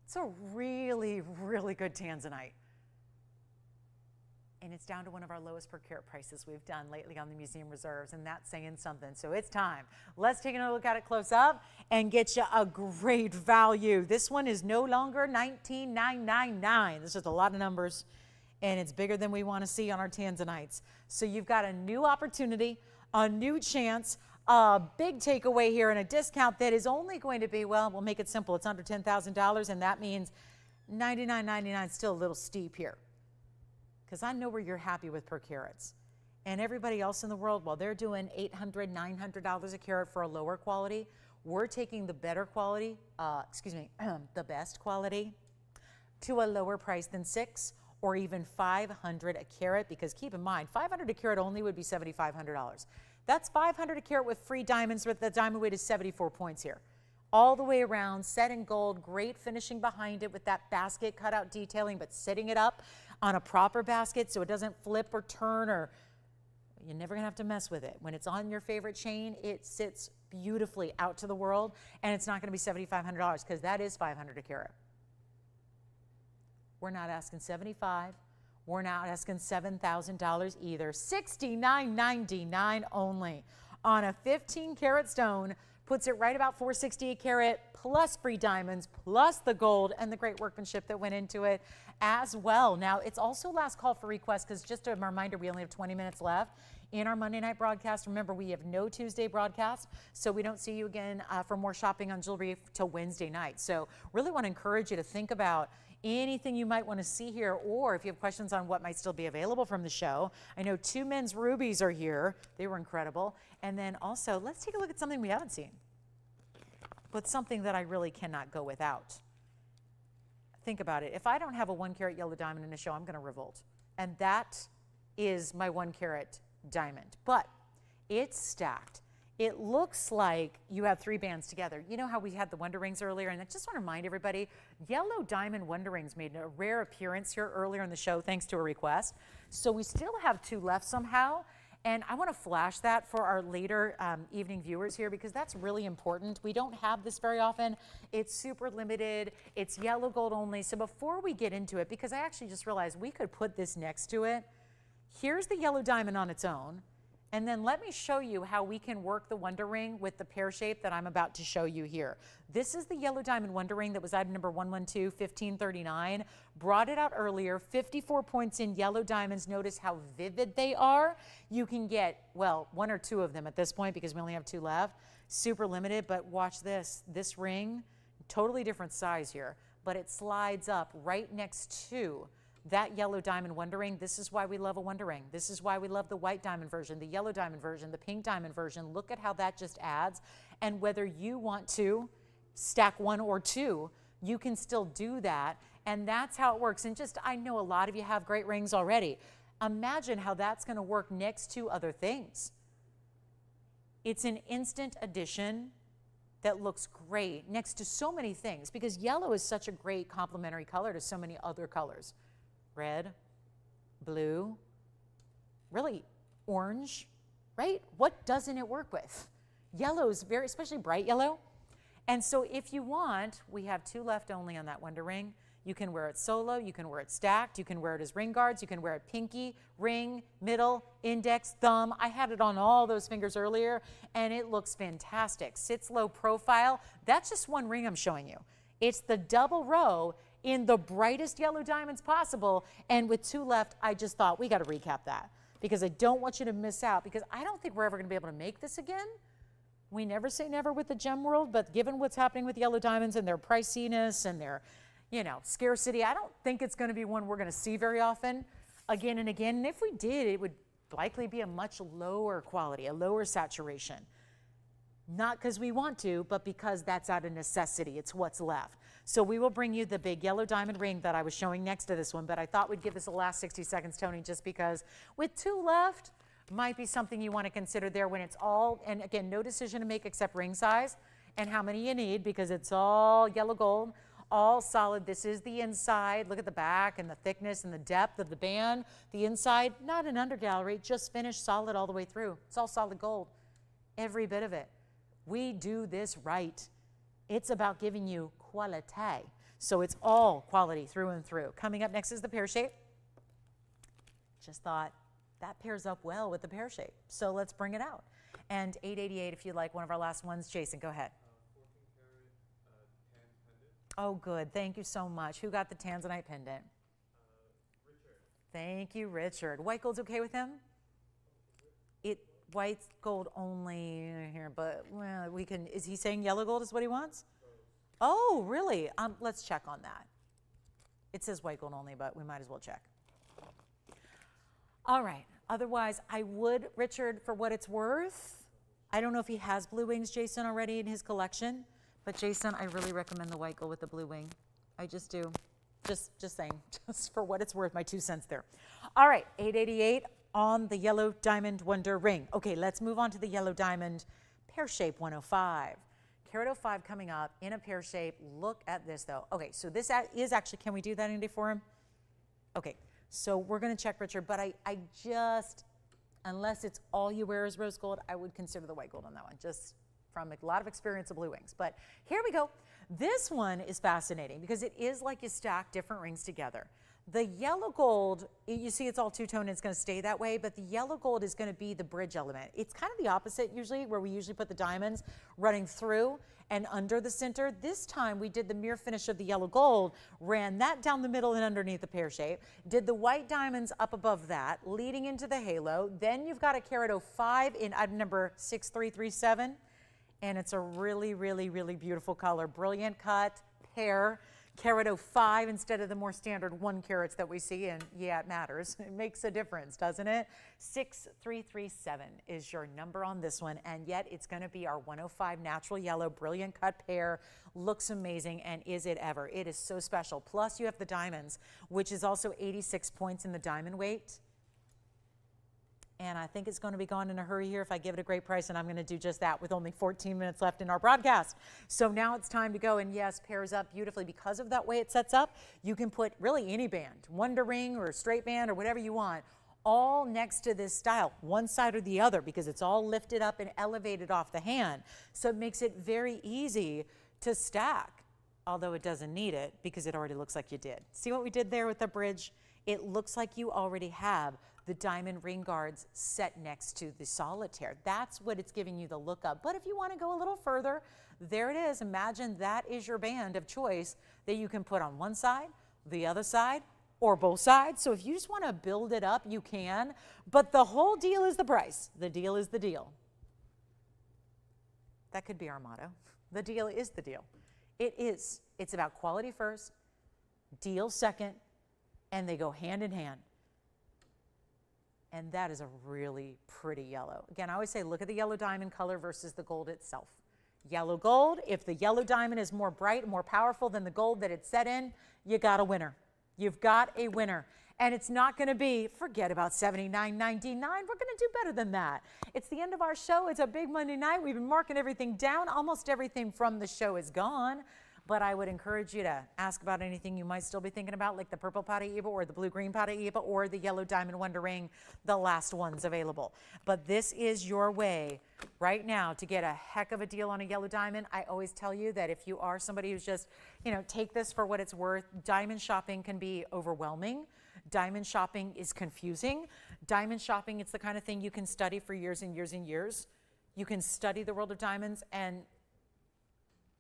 It's a really, really good tanzanite. And it's down to one of our lowest per carat prices we've done lately on the museum reserves, and that's saying something. So it's time. Let's take another look at it close up and get you a great value. This one is no longer $19,999. This is a lot of numbers, and it's bigger than we want to see on our tanzanites. So you've got a new opportunity, a new chance, a big takeaway here, and a discount that is only going to be, well, we'll make it simple. It's under $10,000, and that means $99.99 is still a little steep here, because I know where you're happy with per carats. And everybody else in the world, while they're doing $800, $900 a carat for a lower quality, we're taking the better quality, the best quality to a lower price than $600 or even $500 a carat, because keep in mind, $500 a carat only would be $7,500. That's $500 a carat with free diamonds, with the diamond weight is 74 points here. All the way around, set in gold, great finishing behind it with that basket cutout detailing, but setting it up on a proper basket so it doesn't flip or turn, or you're never gonna have to mess with it. When it's on your favorite chain, it sits beautifully out to the world, and it's not gonna be $7,500, because that is $500 a carat. We're not asking $75,000. We're not asking $7,000 either. $69.99 only on a 15 karat stone. Puts it right about $460 a carat, plus free diamonds, plus the gold and the great workmanship that went into it as well. Now, it's also last call for requests, because just a reminder, we only have 20 minutes left in our Monday night broadcast. Remember, we have no Tuesday broadcast, so we don't see you again for more shopping on jewelry till Wednesday night. So really want to encourage you to think about anything you might want to see here, or if you have questions on what might still be available from the show. I know 2 men's rubies are here. They were incredible. And then also, let's take a look at something we haven't seen, but something that I really cannot go without. Think about it. If I don't have a 1 carat yellow diamond in a show, I'm going to revolt. And that is my 1 carat diamond. But it's stacked. It looks like you have 3 bands together. You know how we had the Wonder Rings earlier? And I just want to remind everybody, yellow diamond Wonder Rings made a rare appearance here earlier in the show thanks to a request. So we still have 2 left somehow. And I want to flash that for our later evening viewers here, because that's really important. We don't have this very often. It's super limited. It's yellow gold only. So before we get into it, because I actually just realized we could put this next to it, here's the yellow diamond on its own. And then let me show you how we can work the Wonder Ring with the pear shape that I'm about to show you here. This is the yellow diamond Wonder Ring that was item number 112-1539. Brought it out earlier, 54 points in yellow diamonds. Notice how vivid they are. You can get, well, 1 or 2 of them at this point, because we only have 2 left. Super limited, but watch this. This ring, totally different size here, but it slides up right next to that yellow diamond Wonder Ring. This is why we love a Wonder Ring. This is why we love the white diamond version, the yellow diamond version, the pink diamond version. Look at how that just adds. And whether you want to stack 1 or 2, you can still do that. And that's how it works. And just, I know a lot of you have great rings already. Imagine how that's going to work next to other things. It's an instant addition that looks great next to so many things, because yellow is such a great complementary color to so many other colors. Red, blue, really orange, right? What doesn't it work with? Yellow is very, especially bright yellow. And so if you want, we have 2 left only on that Wonder Ring. You can wear it solo, you can wear it stacked, you can wear it as ring guards, you can wear it pinky, ring, middle, index, thumb. I had it on all those fingers earlier, and it looks fantastic. Sits low profile. That's just 1 ring I'm showing you. It's the double row in the brightest yellow diamonds possible, and with 2 left, I just thought we got to recap that, because I don't want you to miss out, because I don't think we're ever going to be able to make this again. We never say never with the gem world, but given what's happening with yellow diamonds and their priciness and their, you know, scarcity. I don't think it's going to be one we're going to see very often again and again. And if we did, it would likely be a much lower quality, a lower saturation. Not because we want to, but because that's out of necessity. It's what's left. So we will bring you the big yellow diamond ring that I was showing next to this one, but I thought we'd give this the last 60 seconds, Tony, just because with 2 left, might be something you want to consider there when it's all, and again, no decision to make except ring size and how many you need, because it's all yellow gold, all solid. This is the inside. Look at the back and the thickness and the depth of the band. The inside, not an undergallery, just finished solid all the way through. It's all solid gold, every bit of it. We do this right. It's about giving you quality. So it's all quality through and through. Coming up next is the pear shape. Just thought that pairs up well with the pear shape. So let's bring it out. And 888 if you like one of our last ones. Jason, go ahead. 14-karat tan pendant. Oh, good. Thank you so much. Who got the tanzanite pendant? Richard. Thank you, Richard. White gold's okay with him? White gold only here, but well, we can, is he saying yellow gold is what he wants? Oh, really? Let's check on that. It says white gold only, but we might as well check. All right. Otherwise, I would, Richard, for what it's worth, I don't know if he has blue wings, Jason, already in his collection, but Jason, I really recommend the white gold with the blue wing. I just do. Just saying, just for what it's worth, my 2 cents there. All right, 888 on the yellow diamond wonder ring. Okay, let's move on to the yellow diamond pear shape 105. Carat 05 coming up in a pear shape. Look at this though. Okay, so this is actually, can we do that any day for him? Okay, so we're gonna check Richard, but I just, unless it's all you wear is rose gold, I would consider the white gold on that one, just from a lot of experience of blue wings. But here we go. This one is fascinating because it is like you stack different rings together. The yellow gold, you see it's all two-tone, it's going to stay that way, but the yellow gold is going to be the bridge element. It's kind of the opposite usually, where we usually put the diamonds running through and under the center. This time we did the mirror finish of the yellow gold, ran that down the middle and underneath the pear shape, did the white diamonds up above that, leading into the halo. Then you've got a carat 05 in item number 6337, and it's a really, really, really beautiful color. Brilliant cut, pear. Carat 05 instead of the more standard 1 carats that we see, and yeah, it matters. It makes a difference, doesn't it? 6337 is your number on this one, and yet it's going to be our 105 natural yellow, brilliant cut pear. Looks amazing, and is it ever? It is so special. Plus, you have the diamonds, which is also 86 points in the diamond weight. And I think it's going to be gone in a hurry here if I give it a great price, and I'm going to do just that with only 14 minutes left in our broadcast. So now it's time to go, and yes, pairs up beautifully. Because of that way it sets up, you can put really any band, wonder ring or straight band or whatever you want, all next to this style, one side or the other, because it's all lifted up and elevated off the hand. So it makes it very easy to stack, although it doesn't need it because it already looks like you did. See what we did there with the bridge? It looks like you already have the diamond ring guards set next to the solitaire. That's what it's giving you the look of. But if you want to go a little further, there it is. Imagine that is your band of choice that you can put on one side, the other side, or both sides. So if you just want to build it up, you can. But the whole deal is the price. The deal is the deal. That could be our motto. The deal is the deal. It is. It's about quality first, deal second, and they go hand in hand. And that is a really pretty yellow. Again, I always say look at the yellow diamond color versus the gold itself. Yellow gold, if the yellow diamond is more bright, more powerful than the gold that it's set in, you got a winner. You've got a winner. And it's not going to be, forget about $79.99. We're going to do better than that. It's the end of our show. It's a big Monday night. We've been marking everything down. Almost everything from the show is gone. But I would encourage you to ask about anything you might still be thinking about, like the purple Paraiba or the blue-green Paraiba or the yellow diamond wonder ring, the last ones available. But this is your way right now to get a heck of a deal on a yellow diamond. I always tell you that if you are somebody who's just, take this for what it's worth, diamond shopping can be overwhelming. Diamond shopping is confusing. Diamond shopping, it's the kind of thing you can study for years and years and years. You can study the world of diamonds and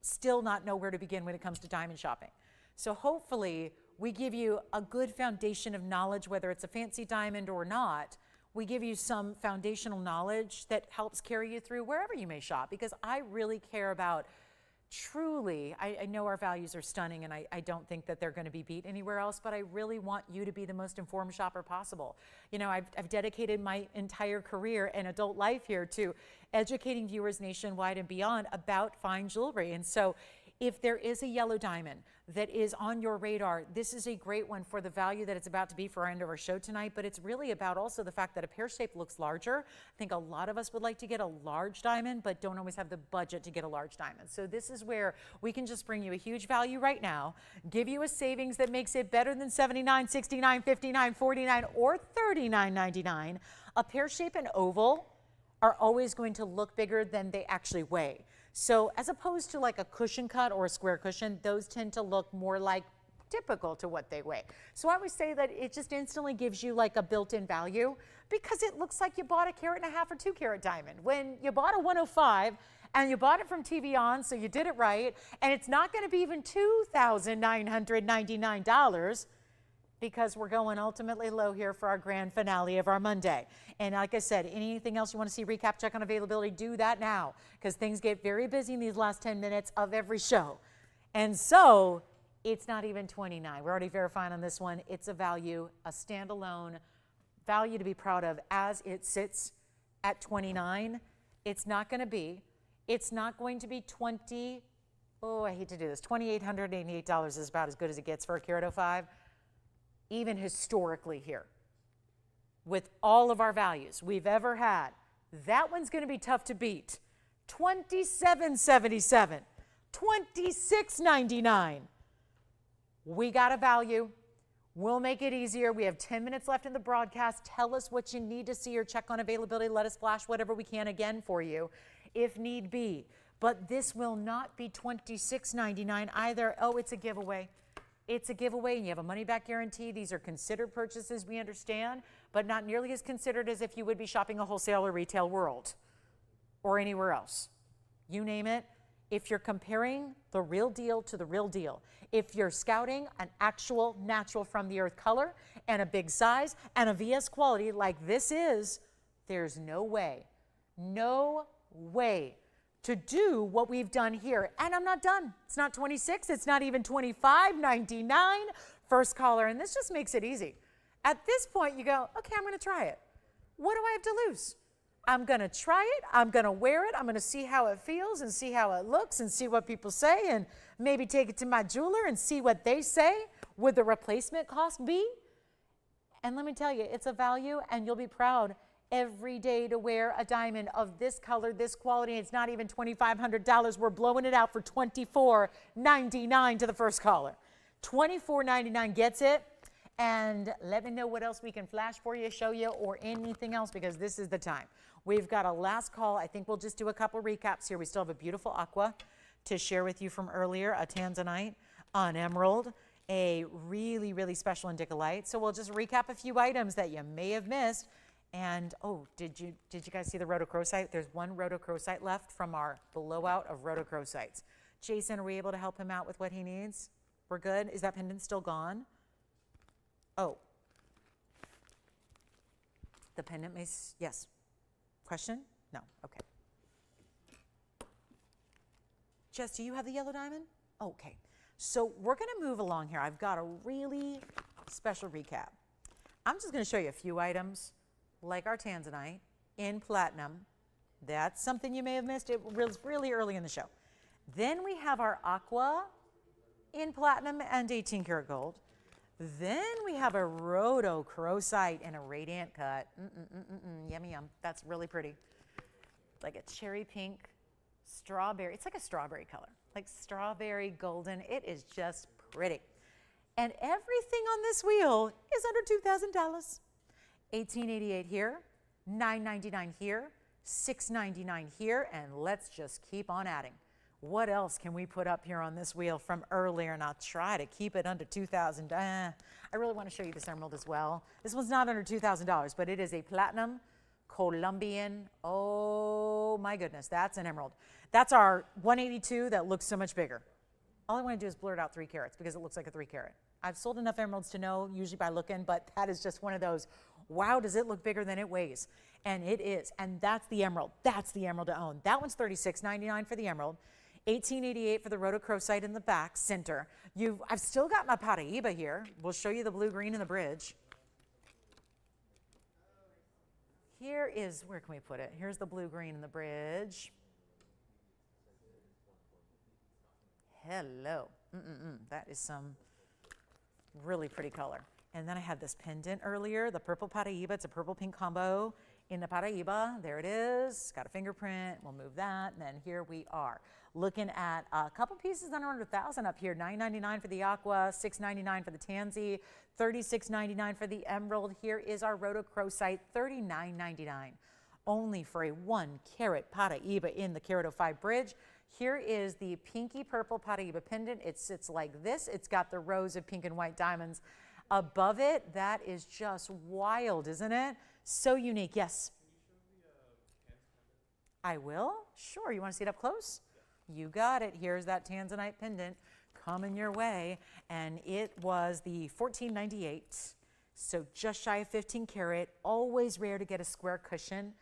still not know where to begin when it comes to diamond shopping. So hopefully we give you a good foundation of knowledge, whether it's a fancy diamond or not. We give you some foundational knowledge that helps carry you through wherever you may shop, because I really care about truly, I know our values are stunning, and I don't think that they're going to be beat anywhere else, but I really want you to be the most informed shopper possible. You know, I've dedicated my entire career and adult life here to educating viewers nationwide and beyond about fine jewelry. And so if there is a yellow diamond that is on your radar, this is a great one for the value that it's about to be for our end of our show tonight, but it's really about also the fact that a pear shape looks larger. I think a lot of us would like to get a large diamond, but don't always have the budget to get a large diamond. So this is where we can just bring you a huge value right now, give you a savings that makes it better than $79, $69, $59, $49, or $39.99. A pear shape and oval are always going to look bigger than they actually weigh. So as opposed to like a cushion cut or a square cushion, those tend to look more like typical to what they weigh. So I would say that it just instantly gives you like a built-in value because it looks like you bought a 1.5 carat or 2 carat diamond. When you bought a 105 and you bought it from TVON, so you did it right, and it's not going to be even $2,999 because we're going ultimately low here for our grand finale of our Monday. And like I said, anything else you want to see recap, check on availability, do that now because things get very busy in these last 10 minutes of every show. And so it's not even 29. We're already verifying on this one. It's a value, a standalone value to be proud of as it sits at 29. It's not going to be 20, oh, I hate to do this, $2,888 is about as good as it gets for a carat 05. Even historically here, with all of our values we've ever had, that one's going to be tough to beat. $27.77, $26.99. We got a value. We'll make it easier. We have 10 minutes left in the broadcast. Tell us what you need to see or check on availability. Let us flash whatever we can again for you if need be. But this will not be $26.99 either. Oh, it's a giveaway. It's a giveaway and you have a money back guarantee. These are considered purchases, we understand, but not nearly as considered as if you would be shopping a wholesale or retail world or anywhere else. You name it. If you're comparing the real deal to the real deal, if you're scouting an actual natural from the earth color and a big size and a VS quality like this is, there's no way to do what we've done here. And I'm not done. It's not 26, it's not even $25.99. First caller, and this just makes it easy. At this point, you go, okay, I'm gonna try it. What do I have to lose? I'm gonna try it, I'm gonna wear it, I'm gonna see how it feels and see how it looks and see what people say and maybe take it to my jeweler and see what they say. Would the replacement cost be? And let me tell you, it's a value and you'll be proud every day to wear a diamond of this color, this quality. It's not even $2,500. We're blowing it out for $24.99 to the first caller. $24.99 gets it. And let me know what else we can flash for you, show you, or anything else because this is the time. We've got a last call. I think we'll just do a couple recaps here. We still have a beautiful aqua to share with you from earlier, a tanzanite, an emerald, a really, really special Indicolite. So we'll just recap a few items that you may have missed. And oh, did you guys see the Rhodochrosite? There's one Rhodochrosite left from our blowout of Rhodochrosites. Jason, are we able to help him out with what he needs? We're good? Is that pendant still gone? Oh. The pendant may, yes. Question? No, okay. Jess, do you have the yellow diamond? Okay. So we're gonna move along here. I've got a really special recap. I'm just gonna show you a few items like our tanzanite in platinum. That's something you may have missed. It was really early in the show. Then we have our aqua in platinum and 18 karat gold. Then we have a Rhodochrosite in a radiant cut. Yummy yum. That's really pretty. Like a cherry pink strawberry. It's like a strawberry color, like strawberry golden. It is just pretty. And everything on this wheel is under $2,000. $1,888 here, $999 here, $699 here, and let's just keep on adding. What else can we put up here on this wheel from earlier? And I'll try to keep it under $2,000. I really want to show you this emerald as well. This one's not under $2,000, but it is a platinum Colombian. Oh my goodness, that's an emerald. That's our 182 that looks so much bigger. All I want to do is blur it out 3 carats because it looks like a 3 carat. I've sold enough emeralds to know, usually by looking, but that is just one of those, wow, does it look bigger than it weighs? And it is, and that's the emerald. That's the emerald to own. That one's $36.99 for the emerald. 1888 for the rhodochrosite in the back center. I've still got my Paraiba here. We'll show you the blue-green in the bridge. Here is, where can we put it? Here's the blue-green in the bridge. Hello. That is some really pretty color. And then I had this pendant earlier, the purple Paraiba. It's a purple-pink combo in the Paraiba. There it is. Got a fingerprint. We'll move that. And then here we are looking at a couple pieces under 1,000 up here. $9.99 for the aqua, $6.99 for the tansy, $36.99 for the emerald. Here is our rhodochrosite, $39.99. Only for a 1 carat Paraiba in the Carat 05 bridge. Here is the pinky purple Paraiba pendant. It sits like this. It's got the rows of pink and white diamonds above it. That is just wild, isn't it? So unique. Yes? I will. Sure. You want to see it up close? You got it. Here's that tanzanite pendant coming your way. And it was the $14.98. So just shy of 15 carat. Always rare to get a square cushion.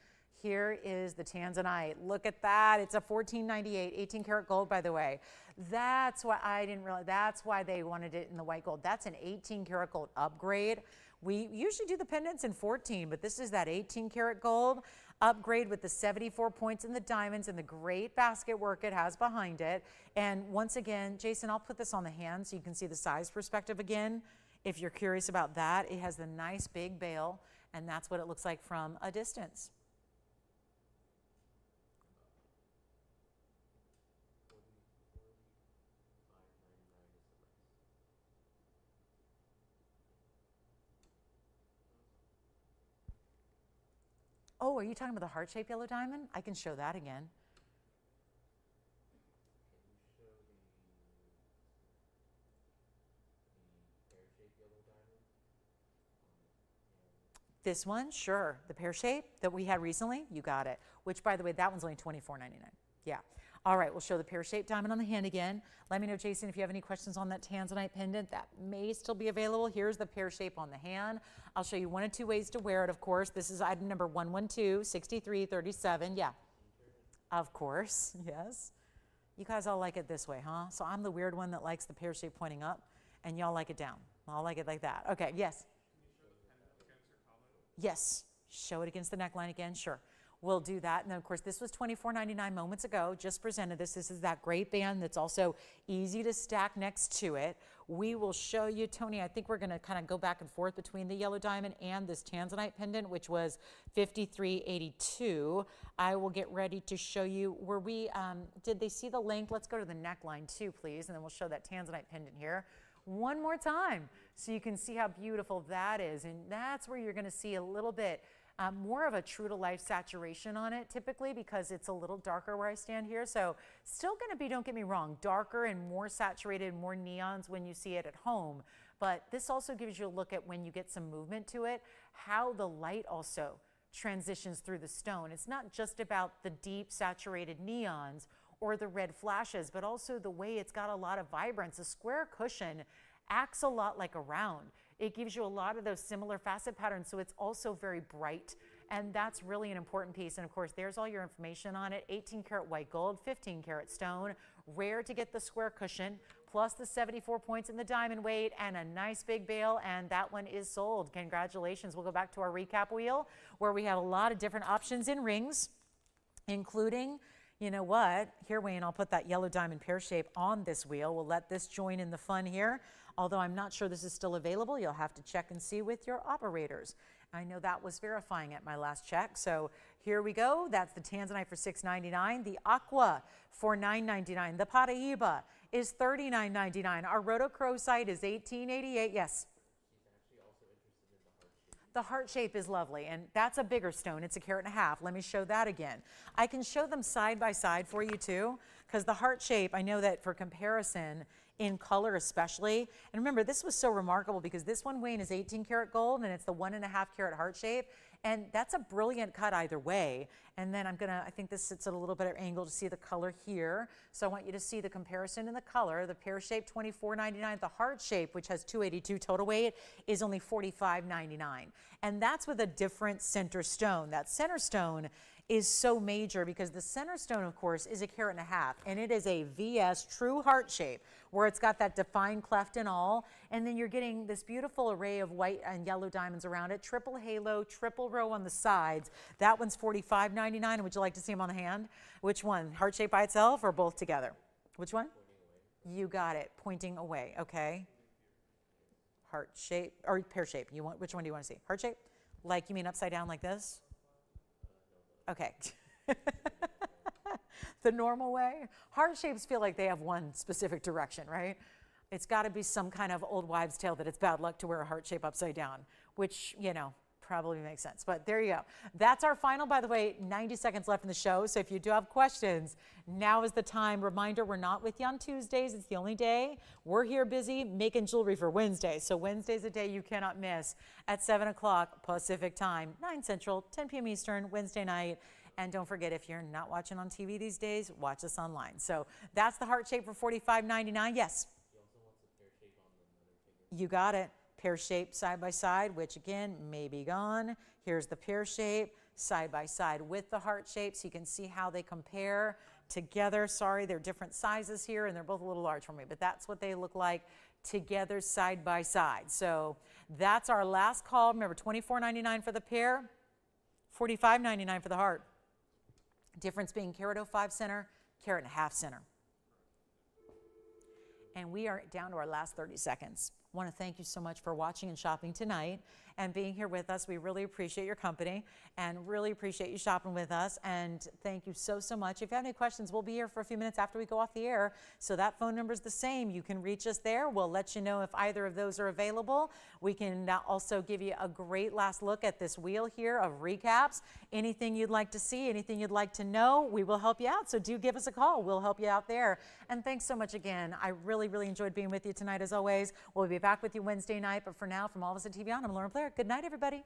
Here is the tanzanite. Look at that. It's a $14.98, 18 karat gold, by the way. That's why I didn't realize. That's why they wanted it in the white gold. That's an 18 karat gold upgrade. We usually do the pendants in 14, but this is that 18 karat gold upgrade with the 74 points in the diamonds and the great basket work it has behind it. And once again, Jason, I'll put this on the hand so you can see the size perspective again. If you're curious about that, it has the nice big bail, and that's what it looks like from a distance. Oh, are you talking about the heart-shaped yellow diamond? I can show that again. Can you show the pear-shaped yellow diamond? This one, sure. The pear shape that we had recently, you got it. Which, by the way, that one's only $24.99. Yeah. All right, we'll show the pear-shaped diamond on the hand again. Let me know, Jason, if you have any questions on that tanzanite pendant. That may still be available. Here's the pear shape on the hand. I'll show you 1 of 2 ways to wear it, of course. This is item number 112, 6337. Yeah. Of course, yes. You guys all like it this way, huh? So I'm the weird one that likes the pear shape pointing up, and y'all like it down. I'll like it like that. Okay, yes. Yes. Show it against the neckline again. Sure. We'll do that. And then, of course, this was $24.99 moments ago. Just presented this. This is that great band that's also easy to stack next to it. We will show you, Tony, I think we're going to kind of go back and forth between the yellow diamond and this tanzanite pendant, which was $53.82. I will get ready to show you where we, did they see the length? Let's go to the neckline too, please. And then we'll show that tanzanite pendant here one more time so you can see how beautiful that is. And that's where you're going to see a little bit more of a true to life saturation on it typically because it's a little darker where I stand here. So still going to be, don't get me wrong, darker and more saturated, more neons when you see it at home. But this also gives you a look at when you get some movement to it, how the light also transitions through the stone. It's not just about the deep saturated neons or the red flashes, but also the way it's got a lot of vibrance. A square cushion acts a lot like a round. It gives you a lot of those similar facet patterns, so it's also very bright, and that's really an important piece. And of course, there's all your information on it. 18 karat white gold, 15 karat stone, rare to get the square cushion, plus the 74 points in the diamond weight, and a nice big bail, and that one is sold. Congratulations. We'll go back to our recap wheel, where we have a lot of different options in rings, including, you know what, here, Wayne, I'll put that yellow diamond pear shape on this wheel. We'll let this join in the fun here. Although I'm not sure this is still available, you'll have to check and see with your operators. I know that was verifying at my last check. So here we go. That's the tanzanite for $6.99. The aqua for $9.99. The Paraiba is $39.99. Our rhodochrosite is $18.88. Yes? The heart shape is lovely, and that's a bigger stone. It's 1.5 carats. Let me show that again. I can show them side by side for you too, because the heart shape, I know that for comparison, in color especially, and remember, this was so remarkable because this one, Wayne, is 18 karat gold, and it's the 1.5 carat heart shape, and that's a brilliant cut either way. And then I think this sits at a little better angle to see the color here. So I want you to see the comparison in the color. The pear shape, $24.99. The heart shape, which has 282 total weight, is only $45.99. And that's with a different center stone. That center stone is so major because the center stone, of course, is 1.5 carats, and it is a VS true heart shape where it's got that defined cleft and all. And then you're getting this beautiful array of white and yellow diamonds around it, triple halo, triple row on the sides. That one's $45.99. Would you like to see them on the hand? Which one? Heart shape by itself or both together? Which one? You got it. Pointing away. Okay. Heart shape or pear shape. You want? Which one do you want to see? Heart shape? Like, you mean upside down like this? Okay. The normal way. Heart shapes feel like they have one specific direction, right? It's got to be some kind of old wives' tale that it's bad luck to wear a heart shape upside down, which, you know, probably makes sense. But there you go. That's our final, by the way, 90 seconds left in the show. So if you do have questions, now is the time. Reminder, we're not with you on Tuesdays. It's the only day. We're here busy making jewelry for Wednesday. So Wednesday's a day you cannot miss at 7 o'clock Pacific time, 9 Central, 10 p.m. Eastern, Wednesday night. And don't forget, if you're not watching on TV these days, watch us online. So that's the heart shape for $45.99. Yes? He also wants a pear shape on the middle finger. You got it. Pear shape side by side, which again may be gone. Here's the pear shape side by side with the heart shape, so you can see how they compare together. Sorry, they're different sizes here, and they're both a little large for me, but that's what they look like together side by side. So that's our last call. Remember, $24.99 for the pair, $45.99 for the heart. Difference being carat 05 center, carat and a half center. And we are down to our last 30 seconds. I want to thank you so much for watching and shopping tonight and being here with us. We really appreciate your company and really appreciate you shopping with us. And thank you so, so much. If you have any questions, we'll be here for a few minutes after we go off the air. So that phone number is the same. You can reach us there. We'll let you know if either of those are available. We can also give you a great last look at this wheel here of recaps. Anything you'd like to see, anything you'd like to know, we will help you out. So do give us a call. We'll help you out there. And thanks so much again. I really, really enjoyed being with you tonight as always. We'll be back with you Wednesday night. But for now, from all of us at TVON, I'm Lauren Blair. Good night, everybody.